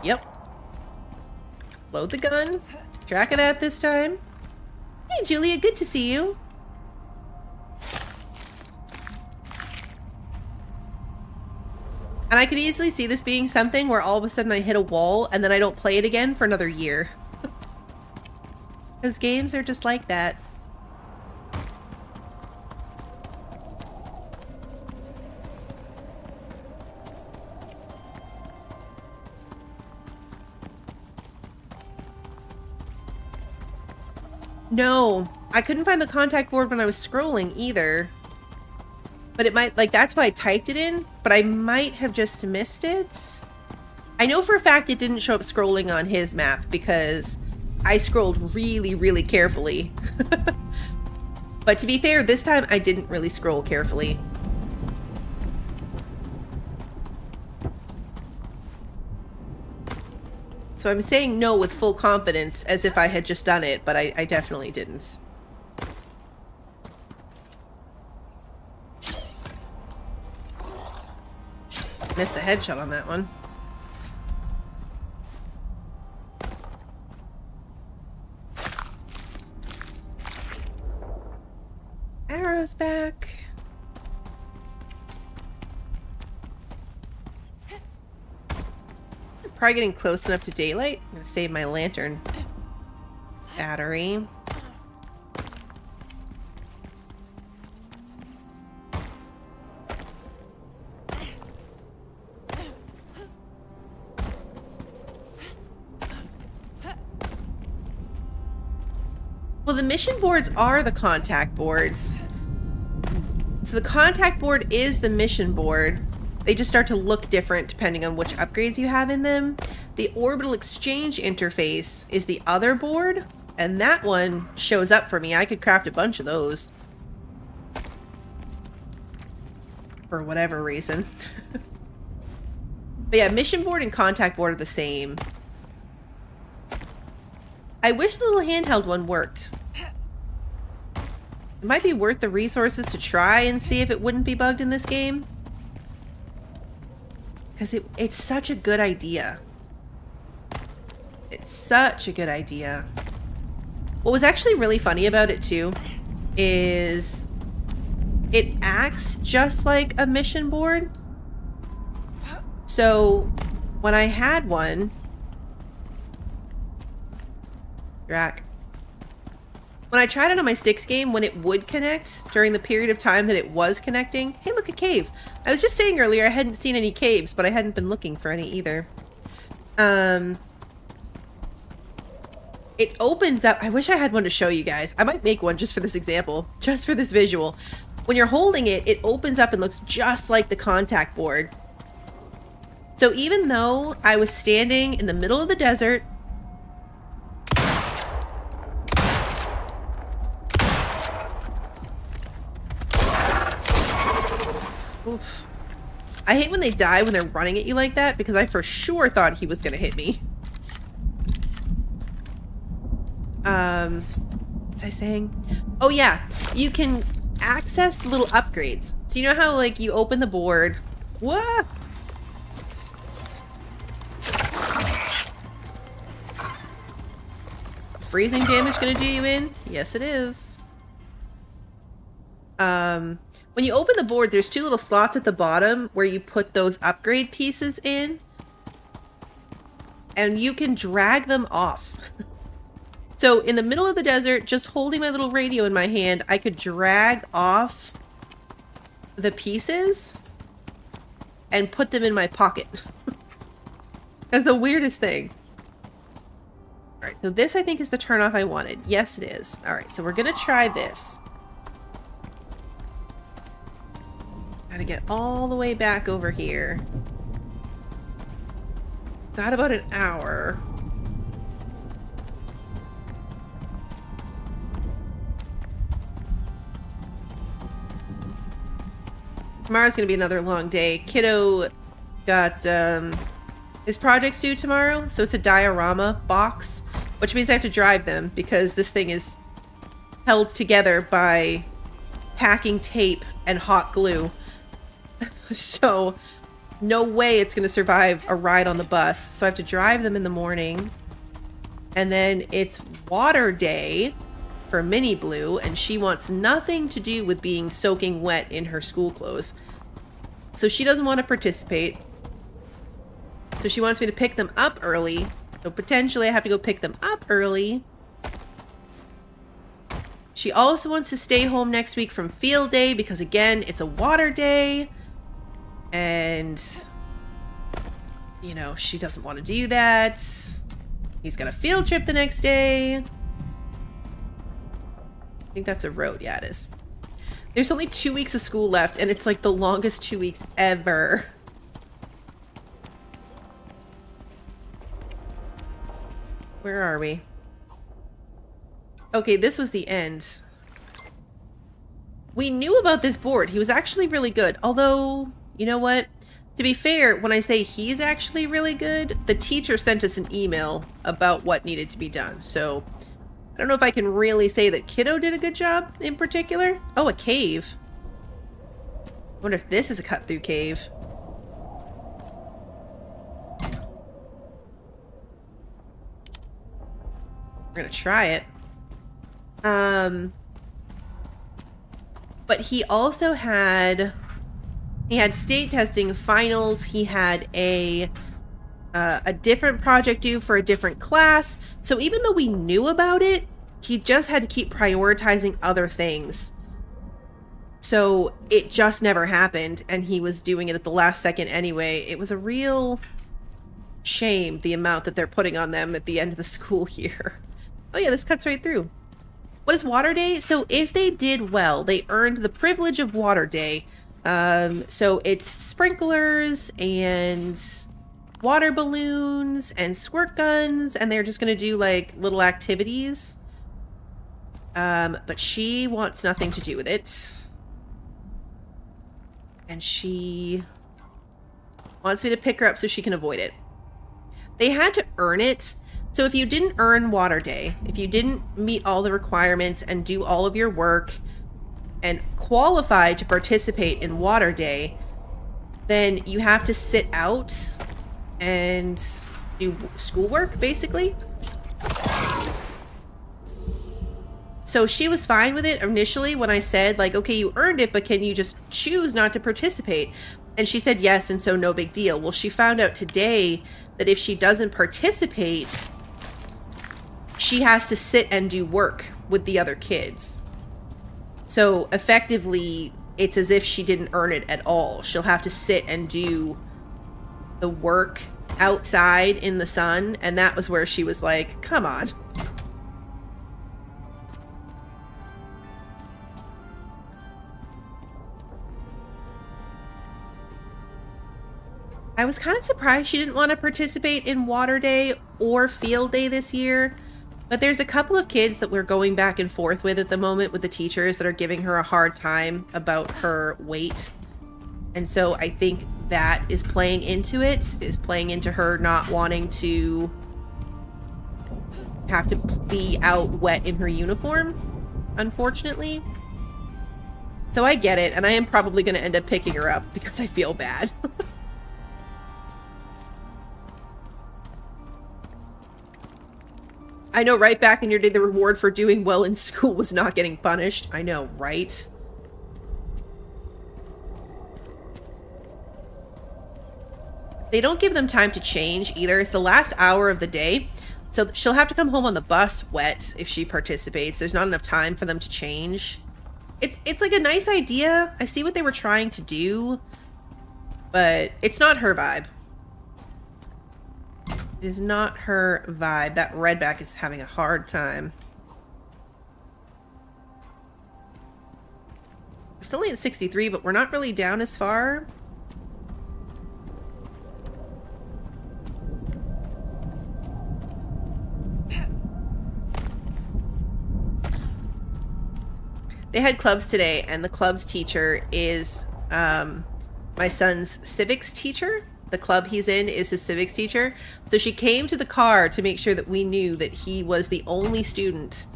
Yep. Load the gun. Track of that this time. Hey, Julia, good to see you. And I could easily see this being something where all of a sudden I hit a wall and then I don't play it again for another year. Because games are just like that. No, I couldn't find the contact board when I was scrolling either. But it might, like, that's why I typed it in, but I might have just missed it. I know for a fact it didn't show up scrolling on his map because I scrolled really, really carefully. But to be fair, this time I didn't really scroll carefully. So I'm saying no with full confidence as if I had just done it, but I definitely didn't. Missed the headshot on that one. Arrows back. Probably getting close enough to daylight. I'm gonna save my lantern battery. Well, the mission boards are the contact boards. So the contact board is the mission board. They just start to look different depending on which upgrades you have in them. The orbital exchange interface is the other board, and that one shows up for me. I could craft a bunch of those. For whatever reason. But yeah, mission board and contact board are the same. I wish the little handheld one worked. It might be worth the resources to try and see if it wouldn't be bugged in this game. Because it's such a good idea. It's such a good idea. What was actually really funny about it too is it acts just like a mission board. So when I had one, Drac. When I tried it on my Styx game, when it would connect during the period of time that it was connecting. Hey, look, a cave. I was just saying earlier I hadn't seen any caves, but I hadn't been looking for any either. It opens up. I wish I had one to show you guys. I might make one just for this example, just for this visual. When you're holding it, it opens up and looks just like the contact board. So even though I was standing in the middle of the desert, oof. I hate when they die when they're running at you like that, because I for sure thought he was gonna hit me. What was I saying? Oh yeah, you can access the little upgrades. So you know how, like, you open the board. What? Freezing damage gonna do you in? Yes, it is. When you open the board, there's two little slots at the bottom where you put those upgrade pieces in. And you can drag them off. So in the middle of the desert, just holding my little radio in my hand, I could drag off the pieces and put them in my pocket. That's the weirdest thing. All right, so this I think is the turnoff I wanted. Yes, it is. All right, so we're gonna try this. Gotta get all the way back over here. Got about an hour. Tomorrow's gonna be another long day. Kiddo got his project's due tomorrow, so it's a diorama box, which means I have to drive them because this thing is held together by packing tape and hot glue. So no way it's gonna survive a ride on the bus. So I have to drive them in the morning. And then it's water day for Mini Blue, and she wants nothing to do with being soaking wet in her school clothes. So she doesn't want to participate. So she wants me to pick them up early. So potentially I have to go pick them up early. She also wants to stay home next week from field day because, again, it's a water day. And, you know, she doesn't want to do that. He's got a field trip the next day. I think that's a road. Yeah, it is. There's only 2 weeks of school left, and it's like the longest 2 weeks ever. Where are we? Okay, this was the end. We knew about this board. He was actually really good. Although, you know what? To be fair, when I say he's actually really good, the teacher sent us an email about what needed to be done. So I don't know if I can really say that Kiddo did a good job in particular. Oh, a cave. I wonder if this is a cut-through cave. We're gonna try it. But he also had... He had state testing, finals, he had a different project due for a different class. So even though we knew about it, he just had to keep prioritizing other things. So it just never happened, and he was doing it at the last second anyway. It was a real shame, the amount that they're putting on them at the end of the school year. Oh yeah, this cuts right through. What is Water Day? So if they did well, they earned the privilege of Water Day. So it's sprinklers and water balloons and squirt guns, and they're just gonna do like little activities. But she wants nothing to do with it. And she wants me to pick her up so she can avoid it. They had to earn it. So if you didn't earn Water Day, if you didn't meet all the requirements and do all of your work and qualify to participate in Water Day, then you have to sit out and do schoolwork, basically. So she was fine with it initially when I said, like, okay, you earned it, but can you just choose not to participate? And she said yes, and so no big deal. Well, she found out today that if she doesn't participate, she has to sit and do work with the other kids. So effectively, it's as if she didn't earn it at all. She'll have to sit and do the work outside in the sun, and that was where she was like, come on. I was kind of surprised she didn't want to participate in water day or field day this year. But there's a couple of kids that we're going back and forth with at the moment with the teachers that are giving her a hard time about her weight. And so I think that is playing into it, is playing into her not wanting to have to be out wet in her uniform, unfortunately. So I get it, and I am probably going to end up picking her up because I feel bad. I know, right? Back in your day, the reward for doing well in school was not getting punished. I know, right? They don't give them time to change either. It's the last hour of the day. So she'll have to come home on the bus wet if she participates. There's not enough time for them to change. It's like a nice idea. I see what they were trying to do, but it's not her vibe. It is not her vibe. That redback is having a hard time. Still only at 63, but we're not really down as far. They had clubs today, and the club's teacher is my son's civics teacher. The club he's in is his civics teacher. So she came to the car to make sure that we knew that he was the only student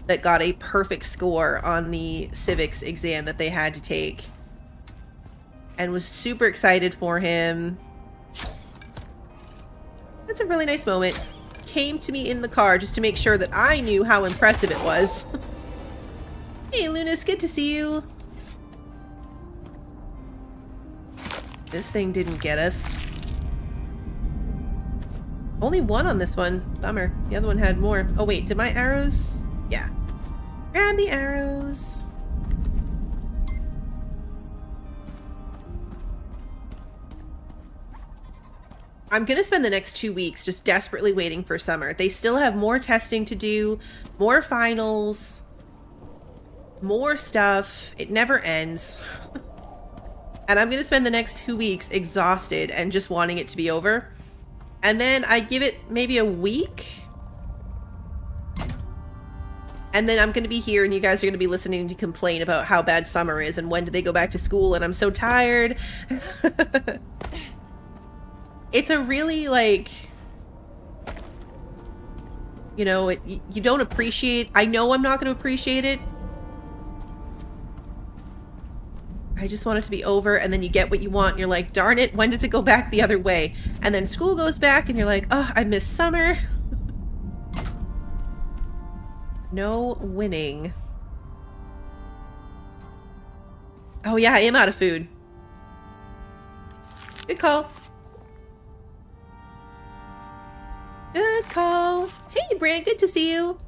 that got a perfect score on the civics exam that they had to take. And was super excited for him. That's a really nice moment. Came to me in the car just to make sure that I knew how impressive it was. Hey, Lunas, good to see you. This thing didn't get us. Only one on this one. Bummer. The other one had more. Oh, wait. Did my arrows? Yeah. Grab the arrows. I'm going to spend the next 2 weeks just desperately waiting for summer. They still have more testing to do, more finals, more stuff. It never ends. And I'm going to spend the next 2 weeks exhausted and just wanting it to be over. And then I give it maybe a week. And then I'm going to be here and you guys are going to be listening to complain about how bad summer is and when do they go back to school and I'm so tired. It's a really, like, you know, you don't appreciate. I know I'm not going to appreciate it. I just want it to be over, and then you get what you want, and you're like, darn it, when does it go back the other way? And then school goes back, and you're like, oh, I miss summer. No winning. Oh yeah, I am out of food. Good call. Good call. Hey, Brant, good to see you.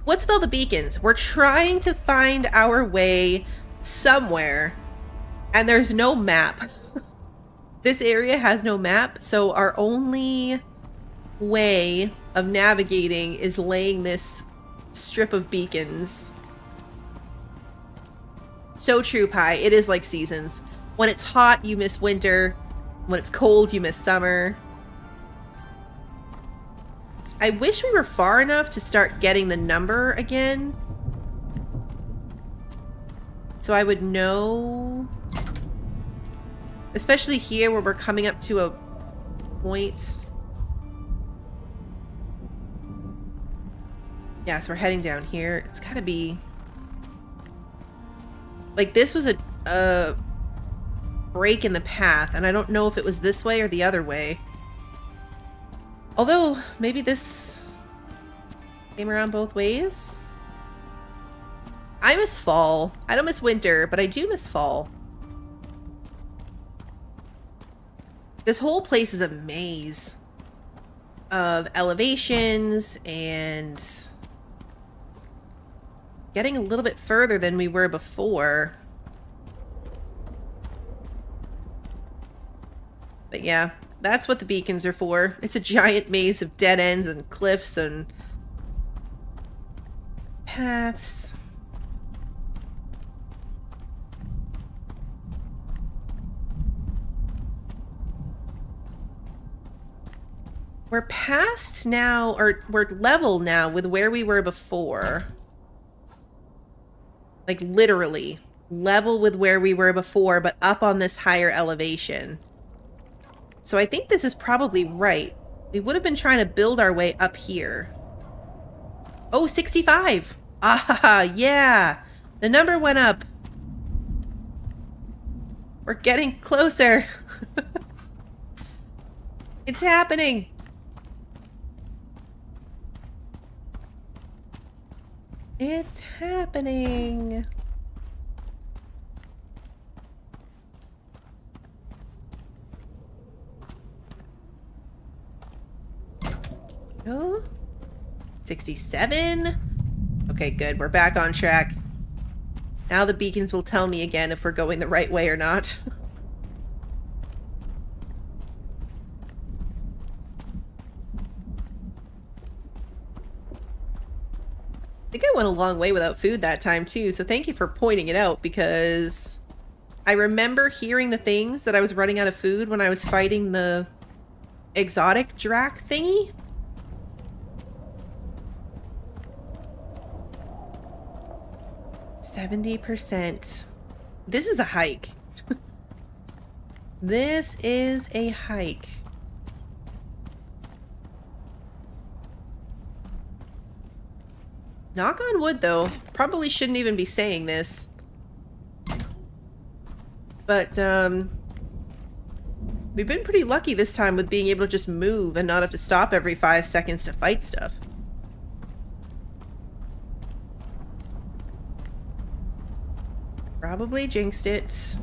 What's with all the beacons? We're trying to find our way somewhere, and there's no map. This area has no map, so our only way of navigating is laying this strip of beacons. So true, Pi. It is like seasons. When it's hot, you miss winter. When it's cold, you miss summer. I wish we were far enough to start getting the number again, so I would know, especially here where we're coming up to a point. Yeah, so we're heading down here. It's gotta be, like, this was a break in the path, and I don't know if it was this way or the other way. Although, maybe this came around both ways. I miss fall. I don't miss winter, but I do miss fall. This whole place is a maze of elevations and getting a little bit further than we were before. But yeah, that's what the beacons are for. It's a giant maze of dead ends and cliffs and paths. We're past now, or we're level now with where we were before. Like, literally. Level with where we were before, but up on this higher elevation. So I think this is probably right. We would have been trying to build our way up here. Oh, 65! Ah, yeah! The number went up. We're getting closer. It's happening. It's happening. Oh, 67. Okay, good. We're back on track. Now the beacons will tell me again if we're going the right way or not. I think I went a long way without food that time too, so thank you for pointing it out, because I remember hearing the things that I was running out of food when I was fighting the exotic drac thingy. %. This is a hike. This is a hike. Knock on wood, though. Probably shouldn't even be saying this. But, we've been pretty lucky this time with being able to just move and not have to stop every 5 seconds to fight stuff. Probably jinxed it.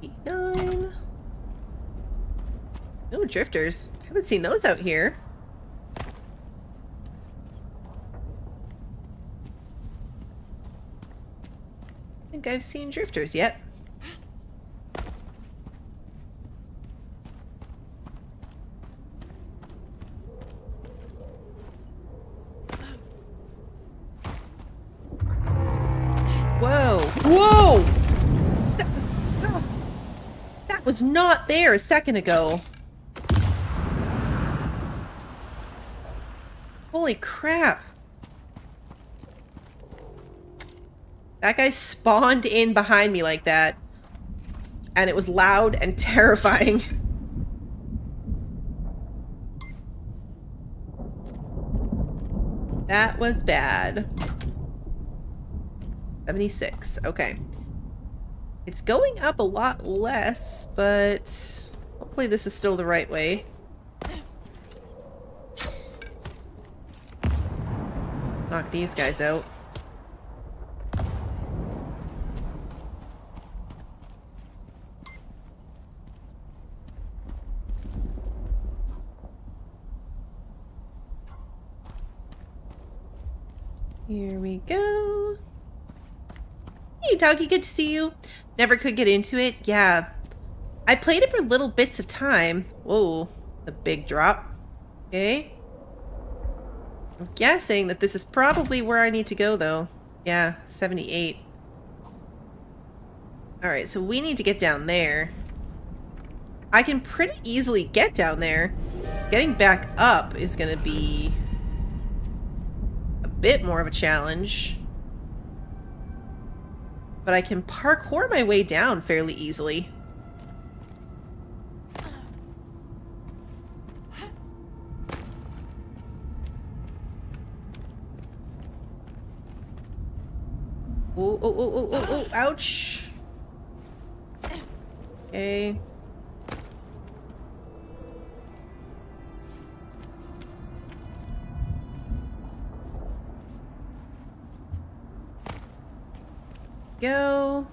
E9. No drifters. Haven't seen those out here. I think I've seen drifters yet. Whoa! Whoa! That was not there a second ago. Holy crap. That guy spawned in behind me like that. And it was loud and terrifying. That was bad. 76. Okay. It's going up a lot less, but hopefully this is still the right way. Knock these guys out. Here we go. Hey, doggy, good to see you. Never could get into it. Yeah. I played it for little bits of time. Whoa, a big drop. Okay. I'm guessing that this is probably where I need to go, though. Yeah, 78. Alright, so we need to get down there. I can pretty easily get down there. Getting back up is going to be a bit more of a challenge. But I can parkour my way down fairly easily. Oh, oh, oh, oh, oh, oh, ouch. Okay. Go.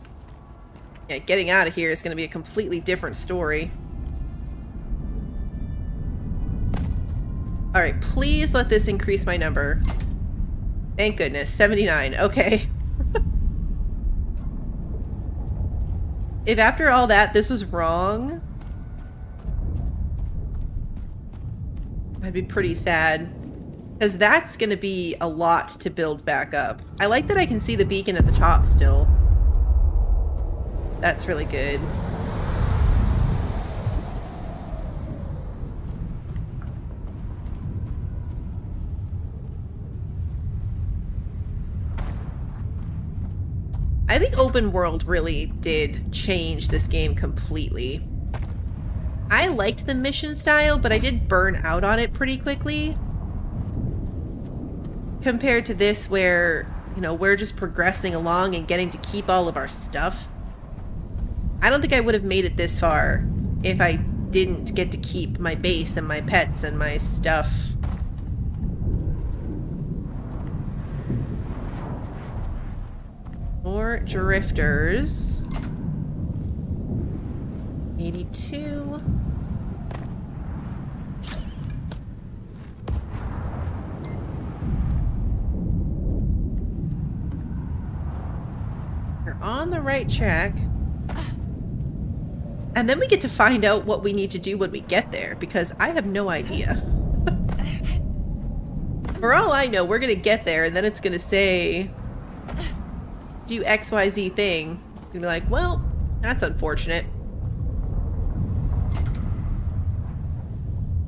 Yeah, getting out of here is going to be a completely different story. Alright, please let this increase my number. Thank goodness. 79. Okay. If after all that this was wrong, I'd be pretty sad. Because that's going to be a lot to build back up. I like that I can see the beacon at the top still. That's really good. I think open world really did change this game completely. I liked the mission style, but I did burn out on it pretty quickly. Compared to this where, you know, we're just progressing along and getting to keep all of our stuff. I don't think I would have made it this far if I didn't get to keep my base and my pets and my stuff. More drifters. 82. You're on the right track. And then we get to find out what we need to do when we get there, because I have no idea. For all I know, we're gonna get there and then it's gonna say do XYZ thing. It's gonna be like, well, that's unfortunate.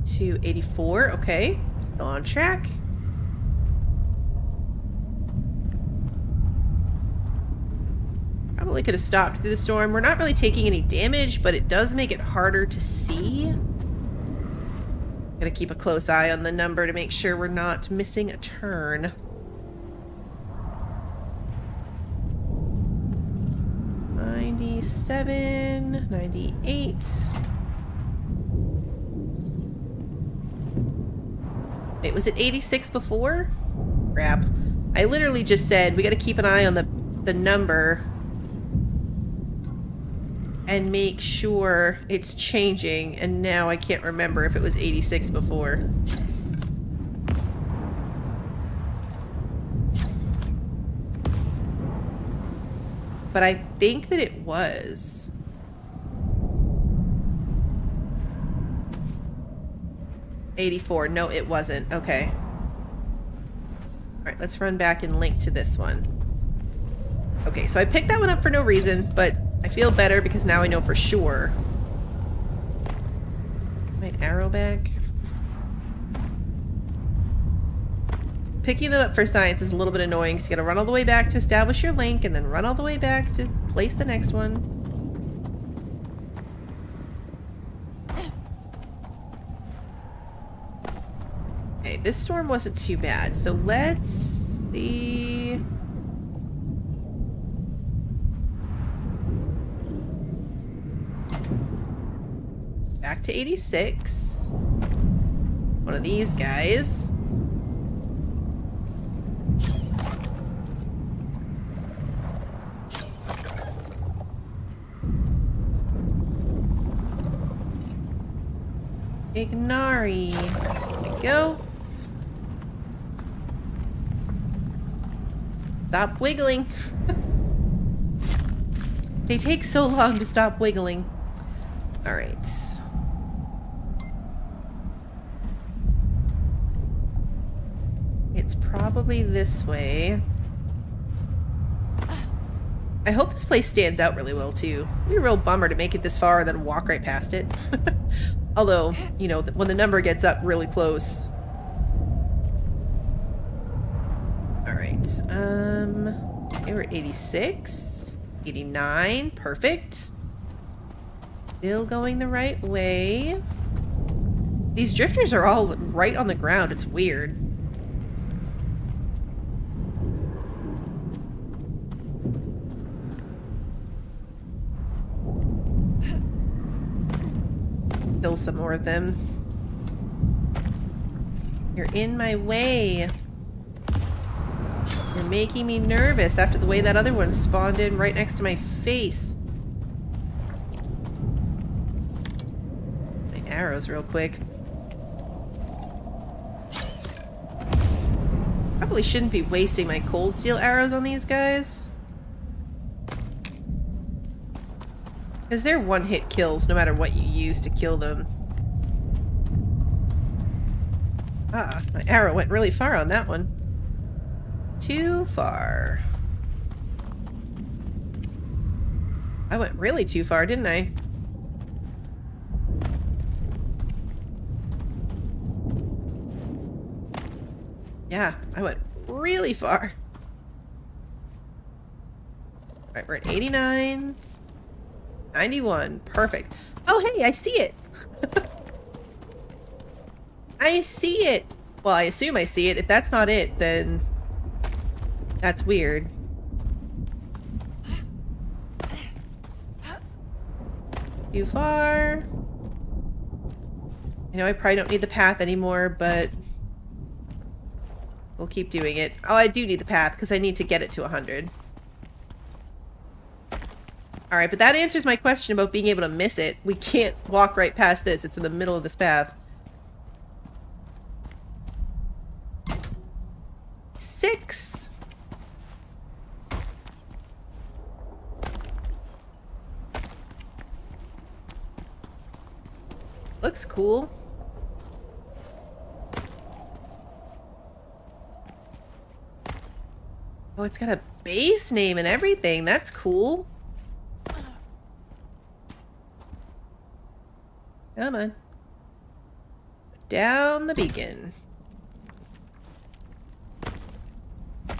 284, okay. Still on track. Probably could have stopped through the storm. We're not really taking any damage, but it does make it harder to see. Gotta keep a close eye on the number to make sure we're not missing a turn. 97, 98. Wait, was it 86 before? Crap. I literally just said we gotta keep an eye on the number and make sure it's changing, and now I can't remember if it was 86 before. But I think that it was. $84. No, it wasn't. Okay. Alright, let's run back and link to this one. Okay, so I picked that one up for no reason, but I feel better because now I know for sure. My arrow back. Picking them up for science is a little bit annoying because you gotta run all the way back to establish your link and then run all the way back to place the next one. Okay, this storm wasn't too bad, so let's see. Back to 86. One of these guys. Ignari. There we go. Stop wiggling. They take so long to stop wiggling. Alright. It's probably this way. I hope this place stands out really well too. It'd be a real bummer to make it this far and then walk right past it. Although, you know, when the number gets up really close. Alright, they were 86, 89, perfect. Still going the right way. These drifters are all right on the ground, it's weird. Kill some more of them. You're in my way. You're making me nervous after the way that other one spawned in right next to my face. My arrows real quick. Probably shouldn't be wasting my cold steel arrows on these guys. Because they're one-hit kills no matter what you use to kill them. Ah, my arrow went really far on that one. Too far. I went really too far, didn't I? Yeah, I went really far. Alright, we're at 89. 91. Perfect. Oh, hey, I see it. I see it. Well, I assume I see it. If that's not it, then that's weird. Too far. I know I probably don't need the path anymore, but we'll keep doing it. Oh, I do need the path because I need to get it to 100. Alright, but that answers my question about being able to miss it. We can't walk right past this. It's in the middle of this path. 6. Looks cool. Oh, it's got a base name and everything. That's cool. Come on. Down the beacon. I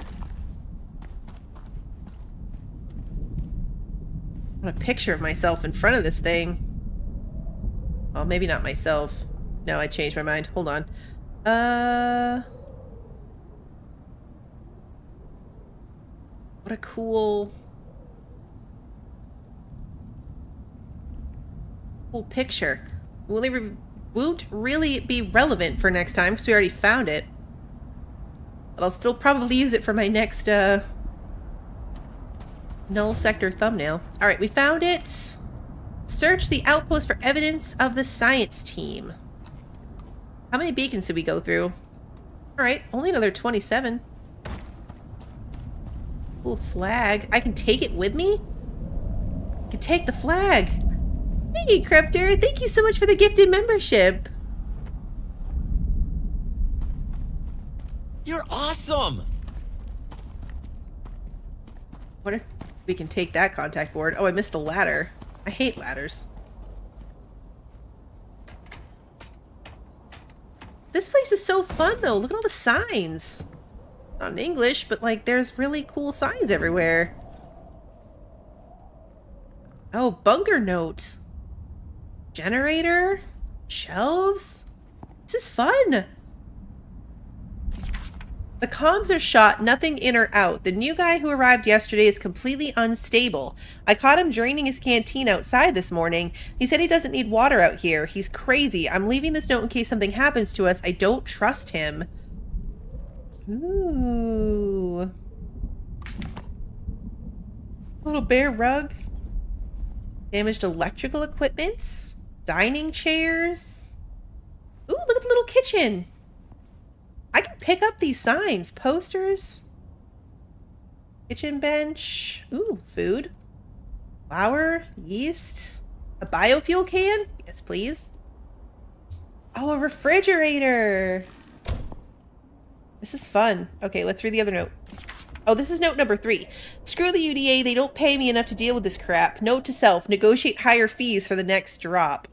want a picture of myself in front of this thing. Oh, maybe not myself. No, I changed my mind. Hold on. What a cool picture. Won't really be relevant for next time because we already found it. But I'll still probably use it for my next Null sector thumbnail. Alright, we found it. Search the outpost for evidence of the science team. How many beacons did we go through? Alright, only another 27. Cool flag. I can take it with me? I can take the flag. Hey, Crepter, thank you so much for the gifted membership. You're awesome! What if we can take that contact board? Oh, I missed the ladder. I hate ladders. This place is so fun, though. Look at all the signs. Not in English, but, like, there's really cool signs everywhere. Oh, bunker note. Generator? Shelves? This is fun! The comms are shot, nothing in or out. The new guy who arrived yesterday is completely unstable. I caught him draining his canteen outside this morning. He said he doesn't need water out here. He's crazy. I'm leaving this note in case something happens to us. I don't trust him. Ooh. Little bear rug. Damaged electrical equipments. Dining chairs. Ooh, look at the little kitchen. I can pick up these signs. Posters. Kitchen bench. Ooh, food. Flour. Yeast. A biofuel can? Yes, please. Oh, a refrigerator. This is fun. Okay, let's read the other note. Oh, this is note number 3. Screw the UDA. They don't pay me enough to deal with this crap. Note to self. Negotiate higher fees for the next drop.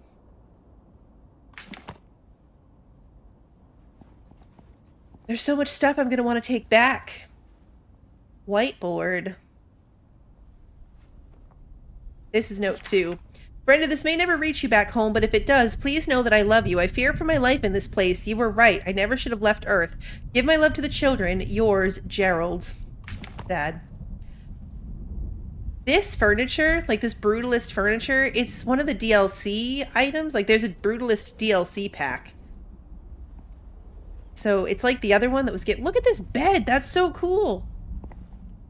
There's so much stuff I'm going to want to take back. Whiteboard. This is note 2. Brenda, this may never reach you back home, but if it does, please know that I love you. I fear for my life in this place. You were right. I never should have left Earth. Give my love to the children. Yours, Gerald. Dad. This furniture, like this Brutalist furniture, it's one of the DLC items. Like there's a Brutalist DLC pack. So it's like the other one that was look at this bed. That's so cool.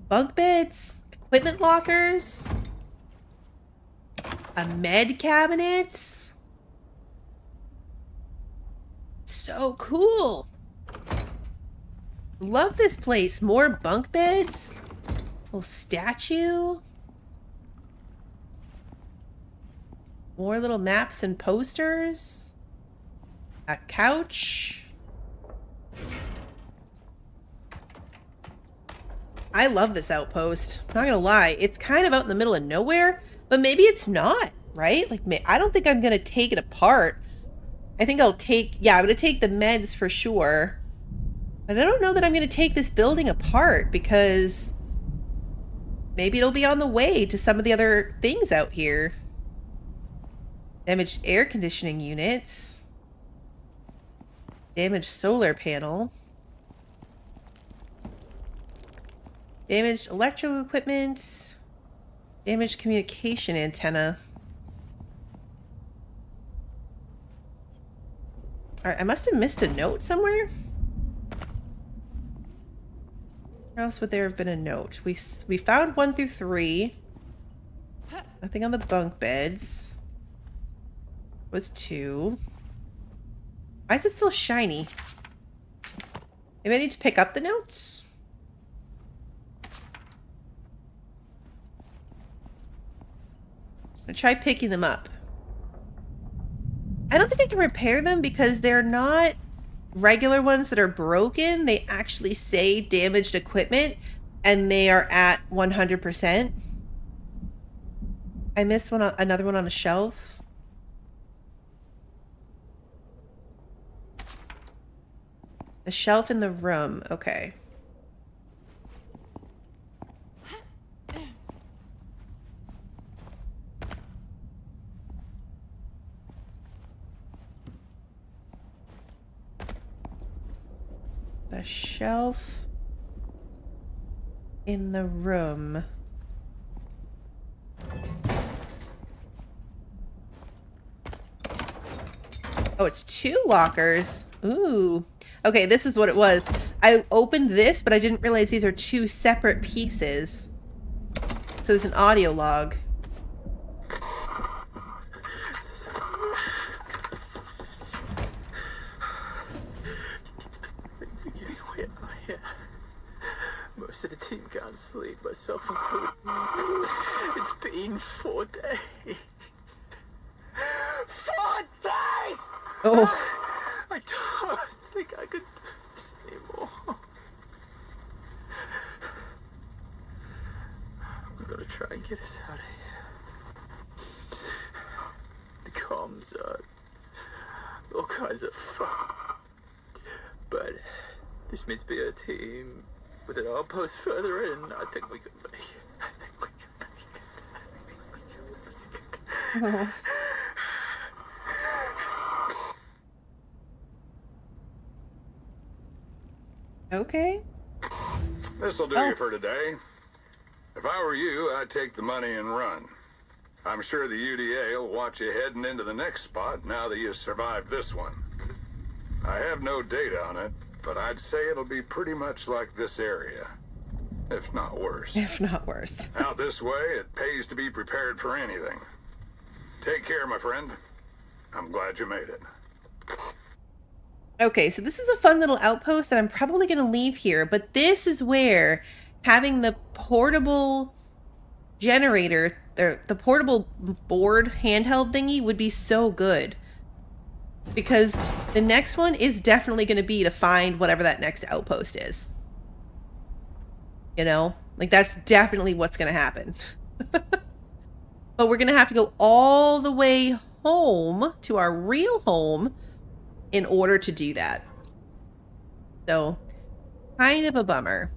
Bunk beds, equipment lockers, a med cabinet. So cool. Love this place. More bunk beds. Little statue. More little maps and posters. A couch. I love this outpost. Not gonna lie, it's kind of out in the middle of nowhere, but maybe it's not, right? Like, I don't think I'm gonna take it apart. I think I'll take, yeah, I'm gonna take the meds for sure. But I don't know that I'm gonna take this building apart because maybe it'll be on the way to some of the other things out here. Damaged air conditioning units. Damaged solar panel. Damaged electrical equipment. Damaged communication antenna. Alright, I must have missed a note somewhere. Where else would there have been a note? We found 1 through 3. Nothing on the bunk beds. Was 2. Why is it still shiny? Maybe I need to pick up the notes? I'm gonna try picking them up. I don't think I can repair them because they're not regular ones that are broken. They actually say damaged equipment and they are at 100%. I missed one, another one on a shelf. The shelf in the room. Okay. The shelf in the room. Oh, it's 2 lockers. Ooh. Okay, this is what it was. I opened this, but I didn't realize these are 2 separate pieces. So there's an audio log. Most of the team can't sleep, myself included. It's been 4 days. 4 days! Oh. I don't think I could do this anymore. I'm gonna try and get us out of here. The comms are all kinds of fun. But this means be a team with an outpost further in. I think we could make it. Oh. Okay. This'll do you for today. If I were you, I'd take the money and run. I'm sure the UDA will want you heading into the next spot now that you've survived this one. I have no data on it, but I'd say it'll be pretty much like this area. If not worse. If not worse. Out this way, it pays to be prepared for anything. Take care, my friend. I'm glad you made it. Okay, so this is a fun little outpost that I'm probably going to leave here, but this is where having the portable generator, or the portable board handheld thingy would be so good. Because the next one is definitely going to be to find whatever that next outpost is. You know? Like, that's definitely what's going to happen. But we're going to have to go all the way home to our real home in order to do that. So, kind of a bummer.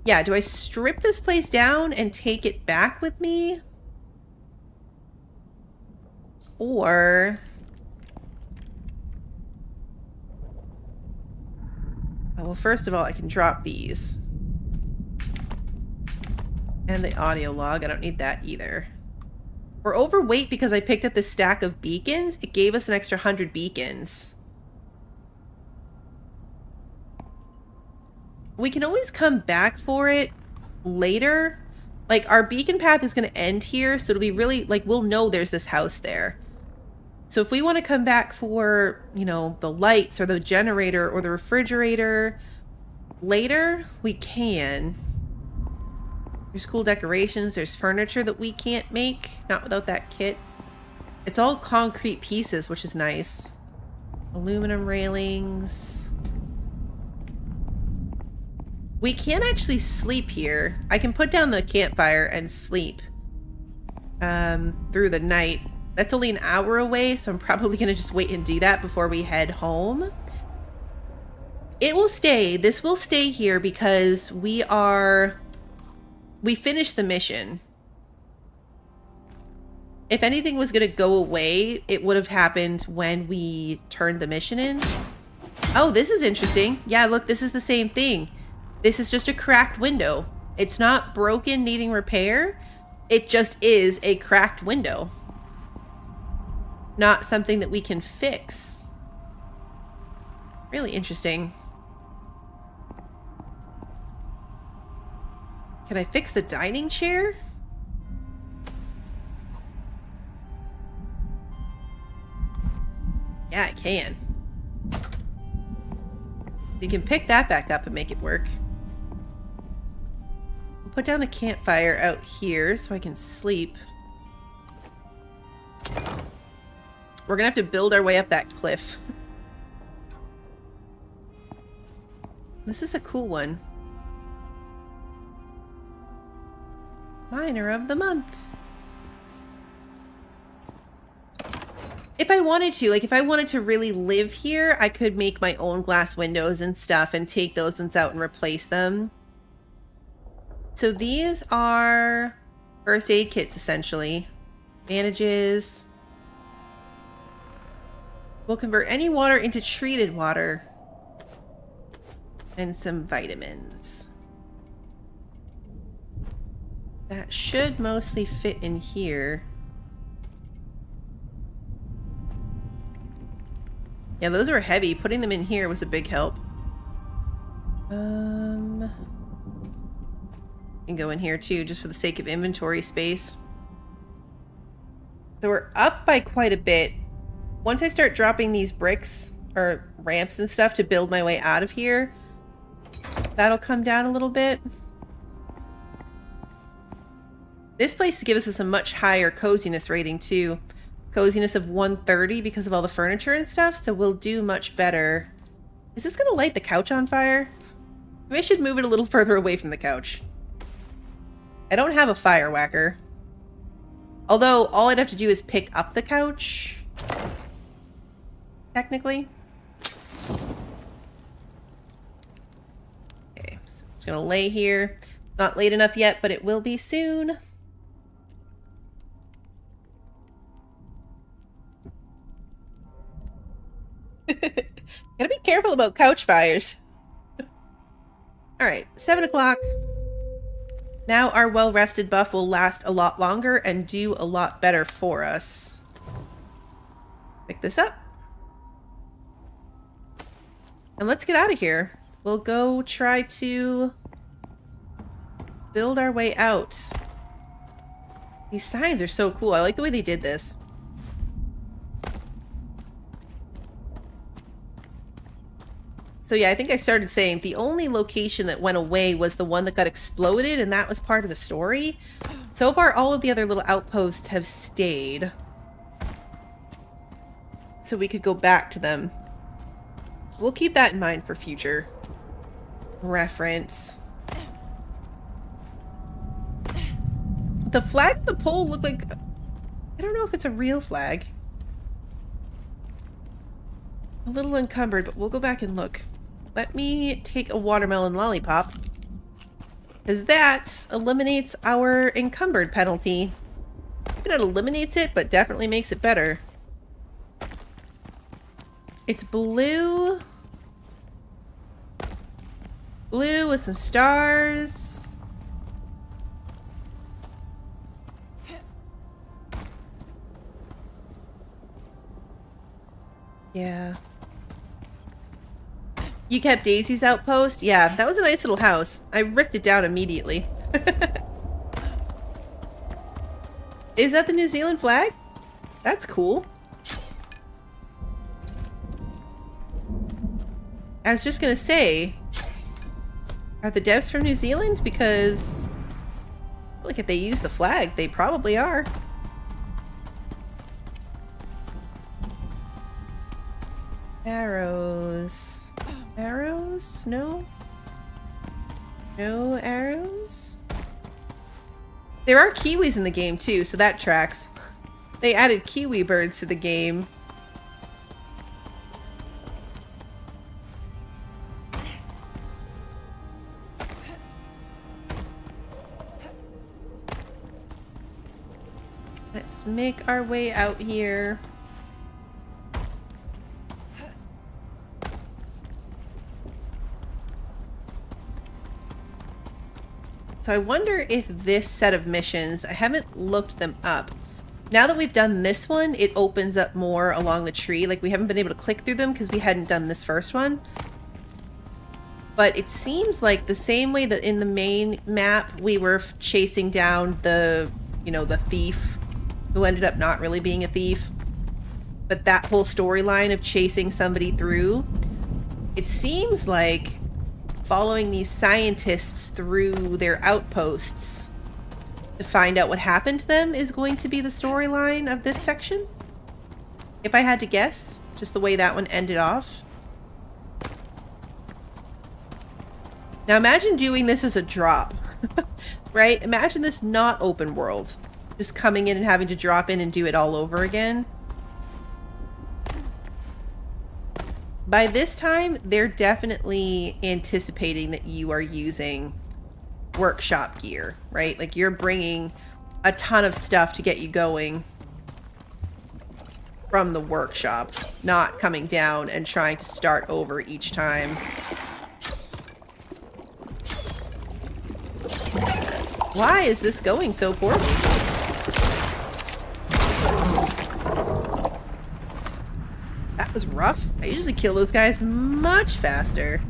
Yeah, do I strip this place down and take it back with me? Or... oh, well, first of all, I can drop these. And the audio log. I don't need that either. We're overweight because I picked up this stack of beacons. It gave us an extra 100 beacons. We can always come back for it later. Like, our beacon path is going to end here, so it'll be really, like, we'll know there's this house there. So if we want to come back for, you know, the lights or the generator or the refrigerator later, we can. There's cool decorations. There's furniture that we can't make. Not without that kit. It's all concrete pieces, which is nice. Aluminum railings. We can't actually sleep here. I can put down the campfire and sleep through the night. That's only an hour away, so I'm probably going to just wait and do that before we head home. It will stay. This will stay here because we finished the mission. If anything was going to go away, it would have happened when we turned the mission in. Oh, this is interesting. Yeah, look, this is the same thing. This is just a cracked window. It's not broken, needing repair. It just is a cracked window. Not something that we can fix. Really interesting. Can I fix the dining chair? Yeah, I can. You can pick that back up and make it work. I'll put down the campfire out here so I can sleep. We're gonna have to build our way up that cliff. This is a cool one. Miner of the month. If I wanted to, like if I wanted to really live here, I could make my own glass windows and stuff and take those ones out and replace them. So these are first aid kits, essentially. Bandages. We'll convert any water into treated water. And some vitamins. That should mostly fit in here. Yeah, those were heavy. Putting them in here was a big help. And go in here too, just for the sake of inventory space. So we're up by quite a bit. Once I start dropping these bricks or ramps and stuff to build my way out of here, that'll come down a little bit. This place gives us a much higher coziness rating too. Coziness of 130 because of all the furniture and stuff, so we'll do much better. Is this gonna light the couch on fire? Maybe I should move it a little further away from the couch. I don't have a fire whacker. Although, all I'd have to do is pick up the couch. Technically. Okay, so I'm just gonna lay here. Not late enough yet, but it will be soon. Gotta be careful about couch fires. Alright, 7 o'clock. Now our well-rested buff will last a lot longer and do a lot better for us. Pick this up. And let's get out of here. We'll go try to build our way out. These signs are so cool. I like the way they did this. So yeah, I think I started saying the only location that went away was the one that got exploded, and that was part of the story. So far, all of the other little outposts have stayed. So we could go back to them. We'll keep that in mind for future reference. The flag on the pole looked like... I don't know if it's a real flag. A little encumbered, but we'll go back and look. Let me take a watermelon lollipop. Because that eliminates our encumbered penalty. Maybe not eliminates it, but definitely makes it better. It's blue. Blue with some stars. Yeah. You kept Daisy's outpost? Yeah, that was a nice little house. I ripped it down immediately. Is that the New Zealand flag? That's cool. I was just gonna say, are the devs from New Zealand? Because, like, if they use the flag, they probably are. Arrows. Arrows? No? No arrows? There are kiwis in the game too, so that tracks. They added kiwi birds to the game. Let's make our way out here. So I wonder if this set of missions, I haven't looked them up. Now that we've done this one, it opens up more along the tree. Like, we haven't been able to click through them because we hadn't done this first one. But it seems like the same way that in the main map we were chasing down the, you know, the thief who ended up not really being a thief. But that whole storyline of chasing somebody through, it seems like following these scientists through their outposts to find out what happened to them is going to be the storyline of this section. If I had to guess, just the way that one ended off. Now imagine doing this as a drop, right? Imagine this not open world. Just coming in and having to drop in and do it all over again. By this time, they're definitely anticipating that you are using workshop gear, right? Like, you're bringing a ton of stuff to get you going from the workshop, not coming down and trying to start over each time. Why is this going so poorly? That was rough. I usually kill those guys much faster.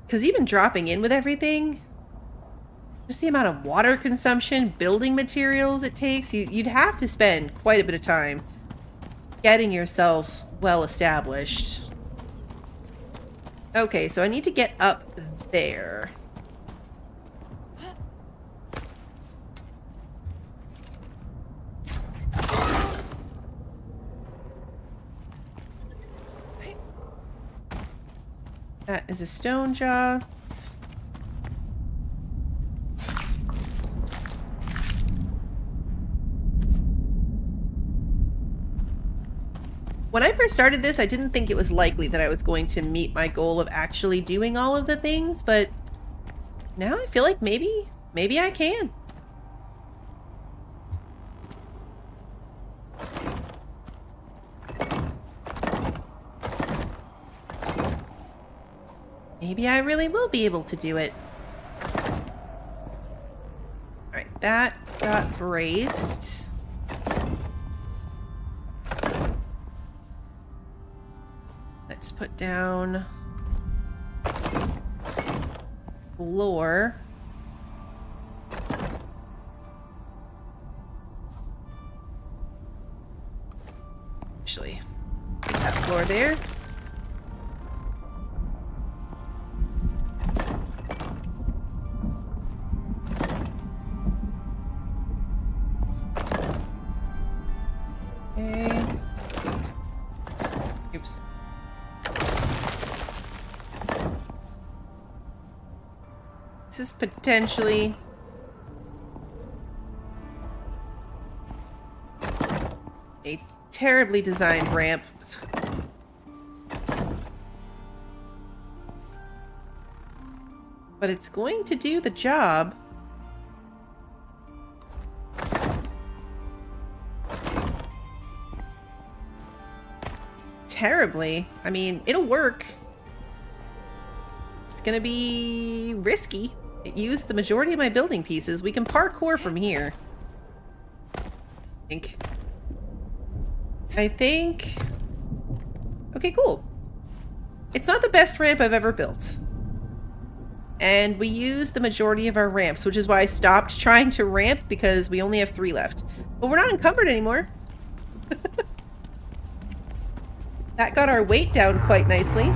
Because even dropping in with everything, just the amount of water consumption, building materials it takes, you'd have to spend quite a bit of time getting yourself well established. Okay, so I need to get up there. That is a stone jaw. When I first started this, I didn't think it was likely that I was going to meet my goal of actually doing all of the things, but now I feel like maybe I can. Maybe I really will be able to do it. Alright, that got braced. Let's put down floor. Actually, put that floor there. Oops. This is potentially a terribly designed ramp. But it's going to do the job. Terribly. I mean, it'll work. It's gonna be risky. It used the majority of my building pieces. We can parkour from here. I think... Okay, cool. It's not the best ramp I've ever built. And we used the majority of our ramps, which is why I stopped trying to ramp, because we only have 3 left. But we're not encumbered anymore. That got our weight down quite nicely.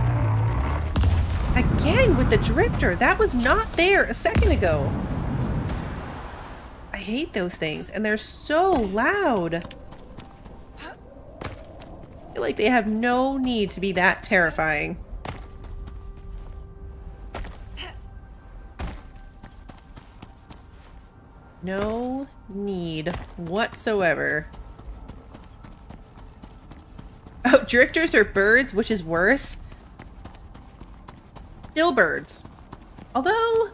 Again with the drifter. That was not there a second ago. I hate those things, and they're so loud. feel like they have no need to be that terrifying. No need whatsoever. Oh, drifters are birds, which is worse. Still birds. Although,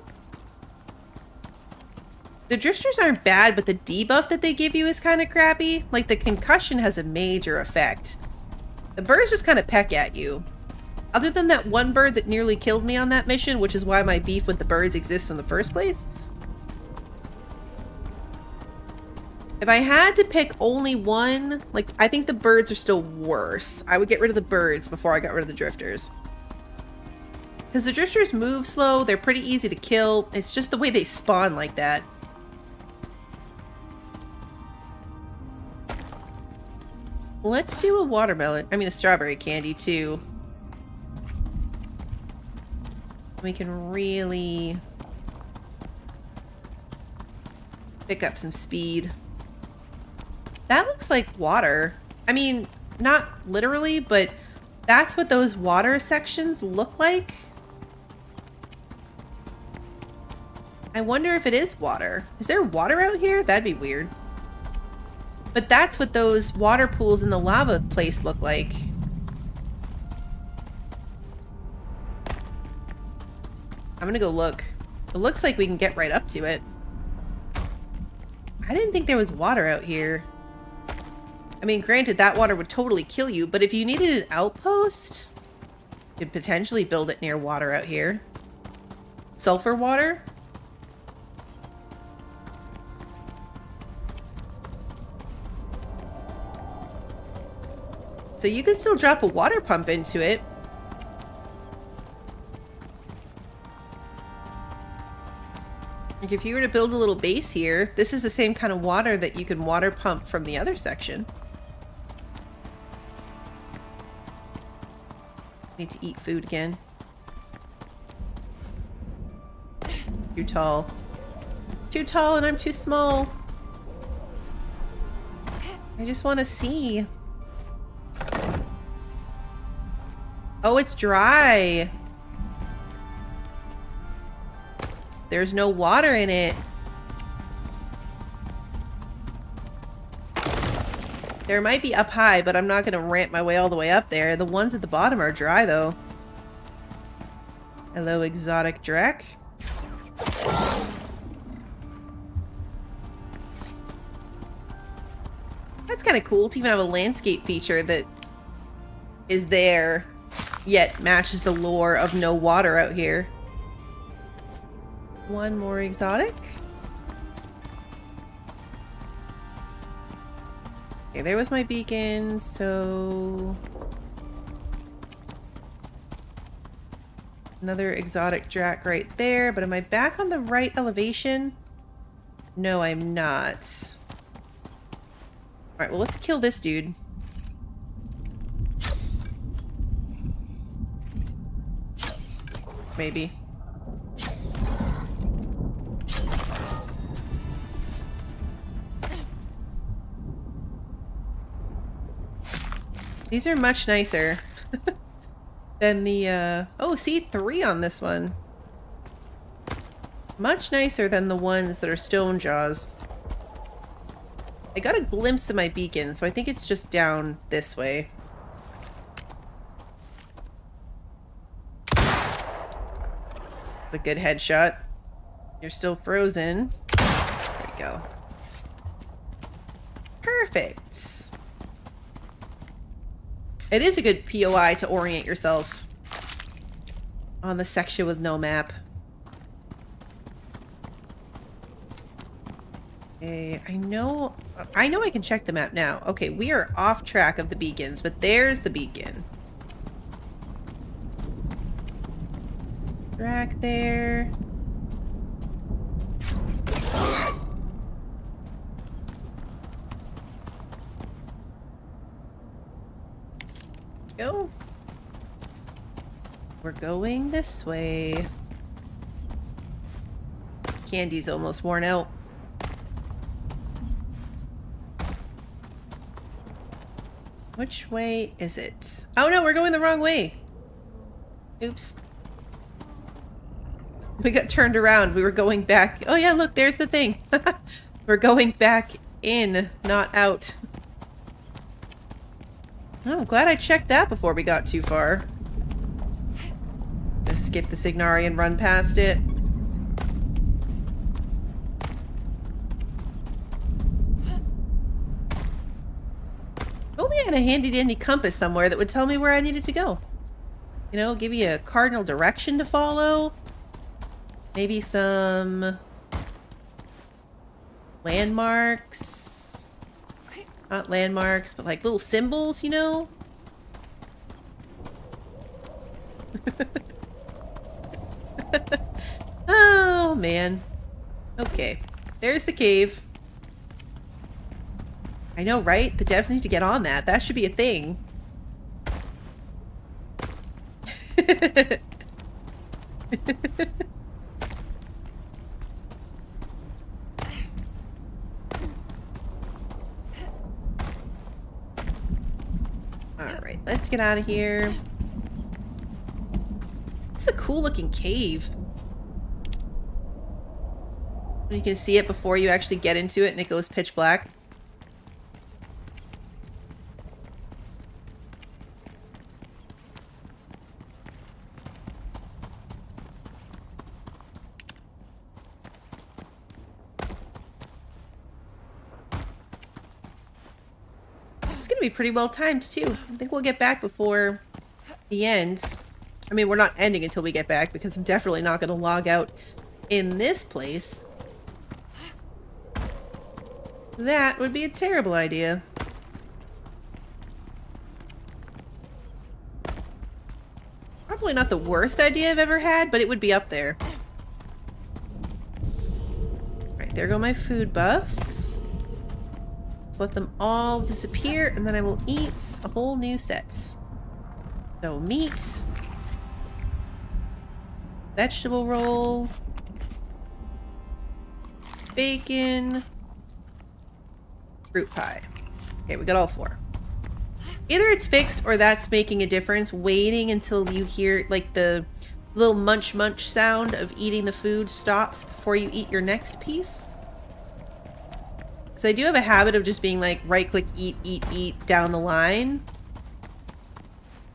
the drifters aren't bad, but the debuff that they give you is kind of crappy. Like, the concussion has a major effect. The birds just kind of peck at you. Other than that one bird that nearly killed me on that mission, which is why my beef with the birds exists in the first place. If I had to pick only one, like, I think the birds are still worse. I would get rid of the birds before I got rid of the drifters. Because the drifters move slow, they're pretty easy to kill. It's just the way they spawn like that. Let's do a watermelon. I mean, a strawberry candy, too. We can really pick up some speed. That looks like water. I mean, not literally, but that's what those water sections look like. I wonder if it is water. Is there water out here? That'd be weird. But that's what those water pools in the lava place look like. I'm gonna go look. It looks like we can get right up to it. I didn't think there was water out here. I mean, granted, that water would totally kill you, but if you needed an outpost, you could potentially build it near water out here. Sulfur water? So you could still drop a water pump into it. Like if you were to build a little base here, this is the same kind of water that you can water pump from the other section. Need to eat food again. Too tall. Too tall and I'm too small. I just want to see. Oh, it's dry. There's no water in it. There might be up high, but I'm not going to ramp my way all the way up there. The ones at the bottom are dry, though. Hello, exotic Drek. That's kind of cool to even have a landscape feature that is there, yet matches the lore of no water out here. One more exotic. Okay, there was my beacon, so... Another exotic Drak right there, but am I back on the right elevation? No, I'm not. Alright, well, let's kill this dude. Maybe. These are much nicer than the, oh, see, 3 on this one. Much nicer than the ones that are stone jaws. I got a glimpse of my beacon, so I think it's just down this way. A good headshot. You're still frozen. There we go. Perfect. It is a good POI to orient yourself on the section with no map. Okay, I know I can check the map now. Okay, we are off track of the beacons, but there's the beacon. Track there. Go. We're going this way. Candy's almost worn out. Which way is it? Oh no, we're going the wrong way. Oops. We got turned around. We were going back. Oh yeah, look, there's the thing. We're going back in, not out. Oh, I'm glad I checked that before we got too far. Just skip the Signari and run past it. If only I had a handy dandy compass somewhere that would tell me where I needed to go. You know, give me a cardinal direction to follow. Maybe some landmarks. Not landmarks, but like little symbols, you know? Oh, man. Okay. There's the cave. I know, right? The devs need to get on that. That should be a thing. Alright, let's get out of here. It's a cool looking cave. You can see it before you actually get into it and it goes pitch black. It's gonna be pretty well timed too. I think we'll get back before the ends. I mean, we're not ending until we get back because I'm definitely not gonna log out in this place. That would be a terrible idea. Probably not the worst idea I've ever had, but it would be up there. Right, there go my food buffs. Let's let them all disappear, and then I will eat a whole new set. So, meat. Vegetable roll. Bacon. Fruit pie. Okay, we got all 4. Either it's fixed or that's making a difference. Waiting until you hear like the little munch munch sound of eating the food stops before you eat your next piece. Because I do have a habit of just being like right click, eat down the line.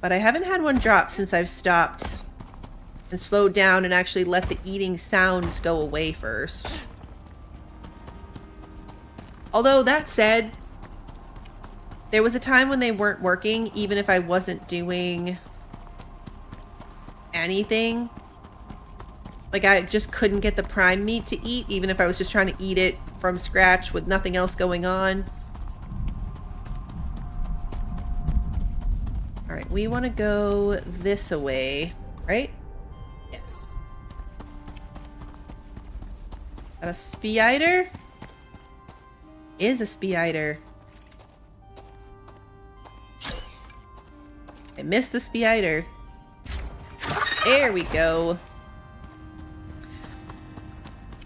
But I haven't had one drop since I've stopped and slowed down and actually let the eating sounds go away first. Although, that said, there was a time when they weren't working, even if I wasn't doing anything. Like, I just couldn't get the prime meat to eat, even if I was just trying to eat it from scratch with nothing else going on. Alright, we want to go this way, right? Yes. Got a spider? Is a spider. I missed the spider. There we go.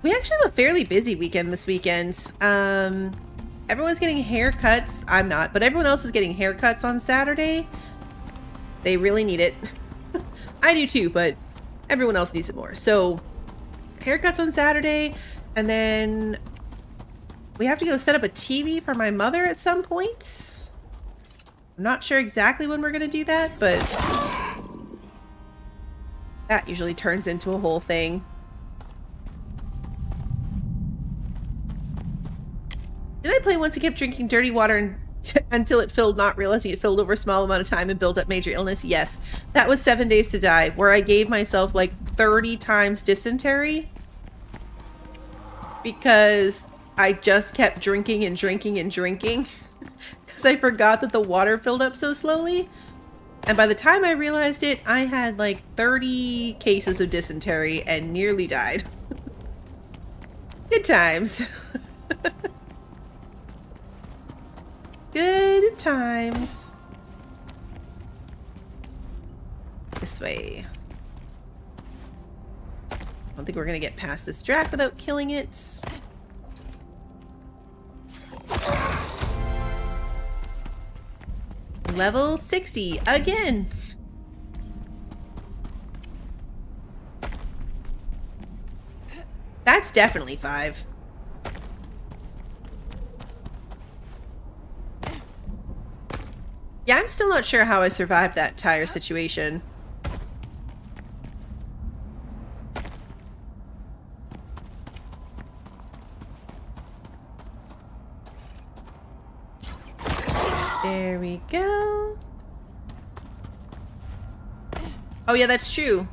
We actually have a fairly busy weekend this weekend. Everyone's getting haircuts. I'm not, but everyone else is getting haircuts on Saturday. They really need it. I do too, but everyone else needs it more. So, haircuts on Saturday, and then we have to go set up a TV for my mother at some point. I'm not sure exactly when we're going to do that, but that usually turns into a whole thing. Did I play once I kept drinking dirty water until it filled, not realizing it filled over a small amount of time and built up major illness? Yes. That was 7 Days to Die, where I gave myself like 30 times dysentery because I just kept drinking and drinking and drinking because I forgot that the water filled up so slowly. And by the time I realized it, I had like 30 cases of dysentery and nearly died. Good times. Good times. This way. I don't think we're gonna get past this drac without killing it. level 60 again. That's definitely 5. Yeah, I'm still not sure how I survived that entire situation. There we go. Oh yeah, that's true.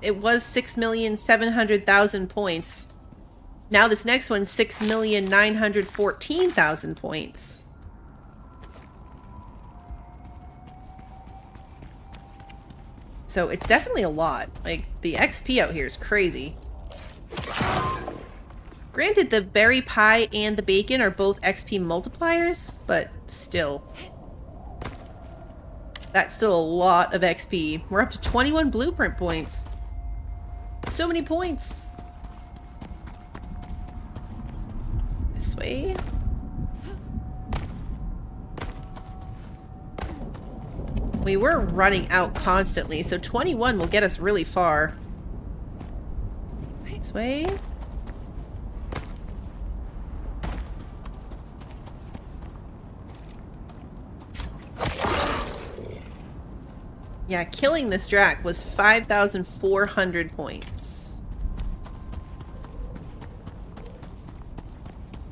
It was 6,700,000 points. Now this next one's 6,914,000 points. So it's definitely a lot. Like, the XP out here is crazy. Granted, the berry pie and the bacon are both XP multipliers, but still. That's still a lot of XP. We're up to 21 blueprint points. So many points. This way. We were running out constantly, so 21 will get us really far. This way. Yeah, killing this Drac was 5,400 points.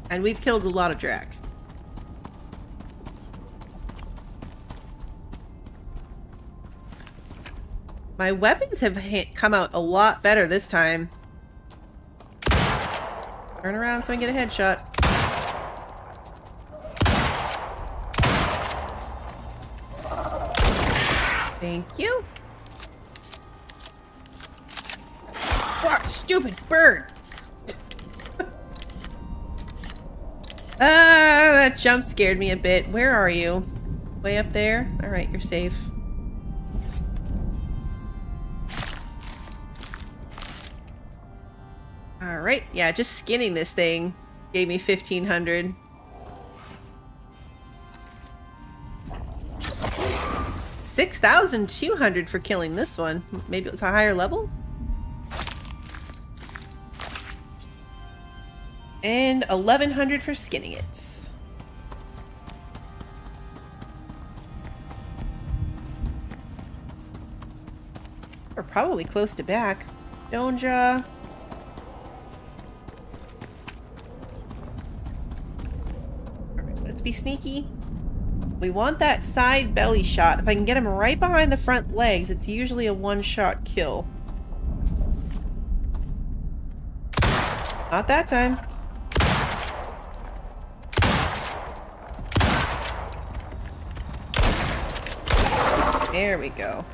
And we've killed a lot of Drac. My weapons have come out a lot better this time. Turn around so I can get a headshot. Thank you. What stupid bird! That jump scared me a bit. Where are you? Way up there? Alright, you're safe. Alright, yeah, just skinning this thing gave me 1,500. $6,200 for killing this one. Maybe it was a higher level? And 1,100 for skinning it. We're probably close to back. Donja. Alright, let's be sneaky. We want that side belly shot. If I can get him right behind the front legs, it's usually a one-shot kill. Not that time. There we go.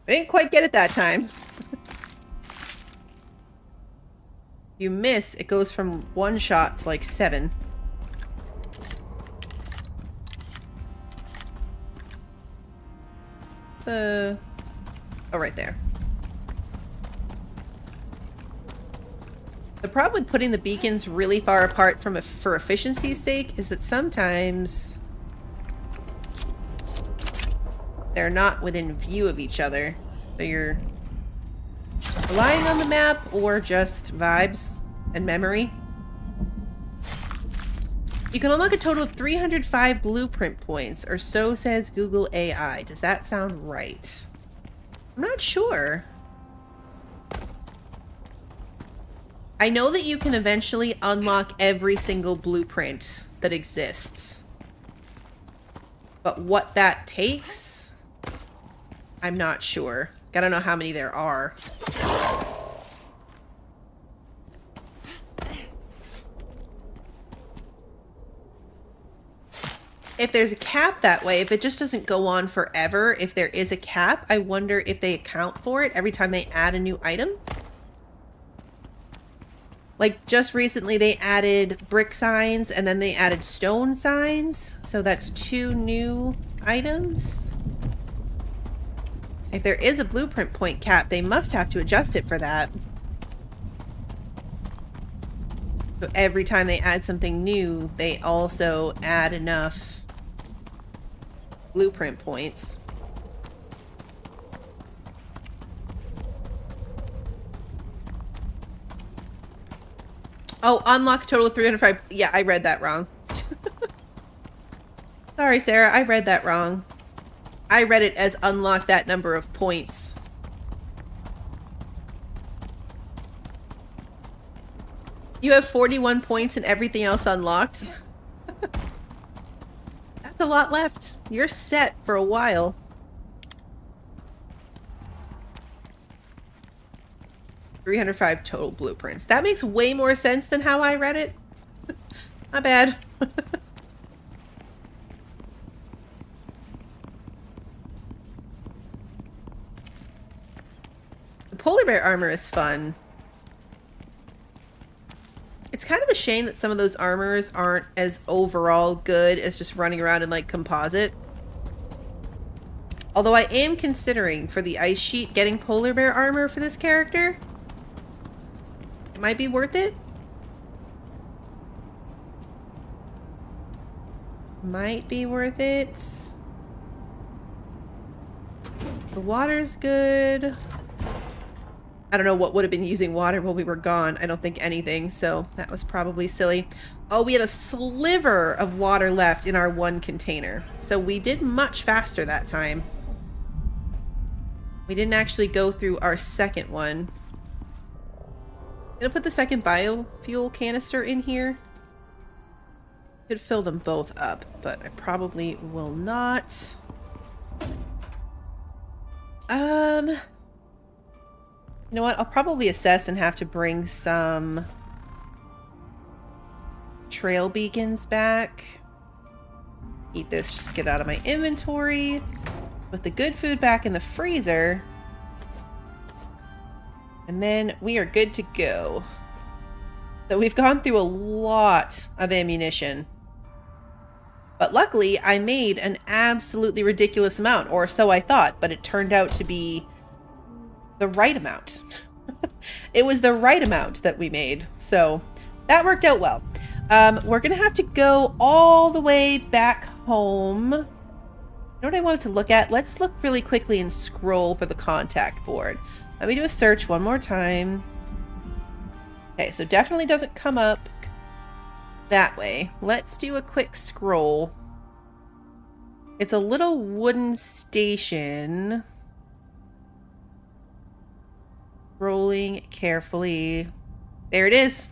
I didn't quite get it that time. You miss, it goes from one shot to like 7. Oh, right there. The problem with putting the beacons really far apart for efficiency's sake is that sometimes they're not within view of each other. So you're relying on the map or just vibes and memory. You can unlock a total of 305 blueprint points, or so says Google AI. Does that sound right? I'm not sure. I know that you can eventually unlock every single blueprint that exists. But what that takes, I'm not sure. Gotta know how many there are. If there's a cap that way, if it just doesn't go on forever, if there is a cap, I wonder if they account for it every time they add a new item. Like, just recently they added brick signs and then they added stone signs. So that's 2 new items. If there is a blueprint point cap, they must have to adjust it for that. So every time they add something new, they also add enough blueprint points. Oh, unlock a total of 305. Yeah, I read that wrong. Sorry, Sarah, I read that wrong. I read it as unlock that number of points. You have 41 points and everything else unlocked? That's a lot left. You're set for a while. $305 total blueprints. That makes way more sense than how I read it. Not bad. The polar bear armor is fun. It's kind of a shame that some of those armors aren't as overall good as just running around in, like, composite. Although I am considering, for the ice sheet, getting polar bear armor for this character. It might be worth it. Might be worth it. The water's good. I don't know what would have been using water while we were gone. I don't think anything, so that was probably silly. Oh, we had a sliver of water left in our one container. So we did much faster that time. We didn't actually go through our second one. I'm gonna put the second biofuel canister in here. Could fill them both up, but I probably will not. You know what? I'll probably assess and have to bring some trail beacons back. Eat this, just get out of my inventory. Put the good food back in the freezer. And then we are good to go. So we've gone through a lot of ammunition. But luckily, I made an absolutely ridiculous amount, or so I thought, but it turned out to be the right amount. It was the right amount that we made, so that worked out well. We're gonna have to go all the way back home. You know what I wanted to look at? Let's look really quickly and scroll for the contact board. Let me do a search one more time. Okay, so definitely doesn't come up that way. Let's do a quick scroll. It's a little wooden station. Rolling carefully. There it is.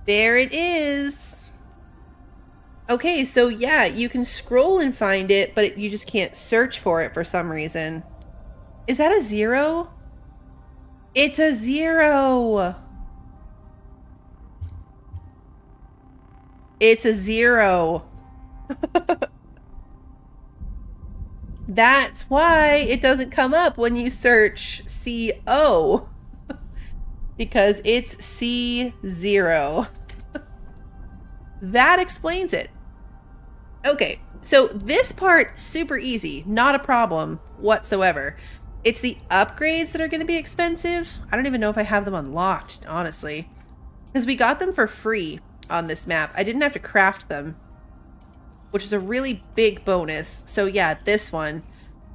There it is. Okay, so yeah, you can scroll and find it, but you just can't search for it for some reason. Is that a 0? It's a 0. It's a 0. That's why it doesn't come up when you search CO. Because it's C0. That explains it. Okay, so this part, super easy. Not a problem whatsoever. It's the upgrades that are going to be expensive. I don't even know if I have them unlocked, honestly. Because we got them for free on this map. I didn't have to craft them, which is a really big bonus. So yeah, this one.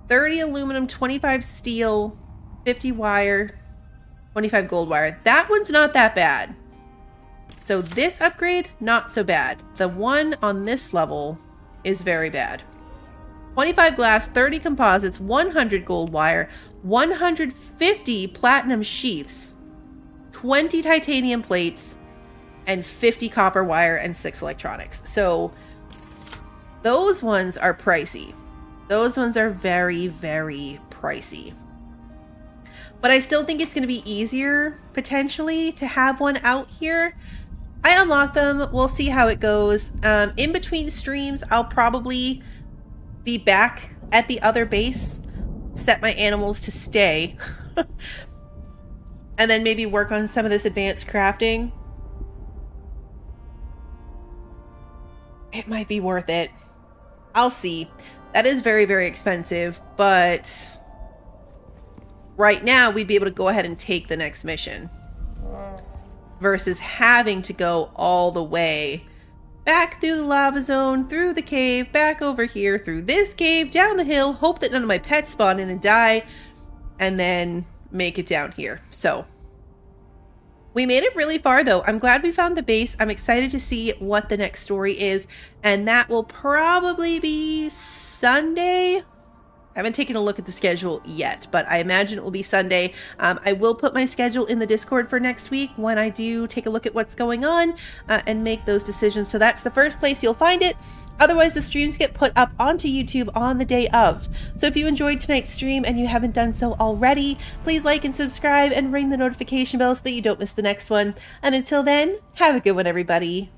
30 aluminum, 25 steel, 50 wire, 25 gold wire. That one's not that bad. So this upgrade, not so bad. The one on this level is very bad. 25 glass, 30 composites, 100 gold wire, 150 platinum sheaths, 20 titanium plates, and 50 copper wire and 6 electronics. So those ones are pricey. Those ones are very, very pricey. But I still think it's going to be easier, potentially, to have one out here. I unlock them. We'll see how it goes. In between streams, I'll probably be back at the other base, set my animals to stay, and then maybe work on some of this advanced crafting. It might be worth it. I'll see. That is very, very expensive, but right now we'd be able to go ahead and take the next mission. versus having to go all the way back through the lava zone, through the cave, back over here, through this cave, down the hill, hope that none of my pets spawn in and die, and then make it down here. So we made it really far though. I'm glad we found the base. I'm excited to see what the next story is, and that will probably be Sunday. I haven't taken a look at the schedule yet, but I imagine it will be Sunday. I will put my schedule in the Discord for next week when I do take a look at what's going on and make those decisions. So that's the first place you'll find it. Otherwise, the streams get put up onto YouTube on the day of. So if you enjoyed tonight's stream and you haven't done so already, please like and subscribe and ring the notification bell so that you don't miss the next one. And until then, have a good one, everybody.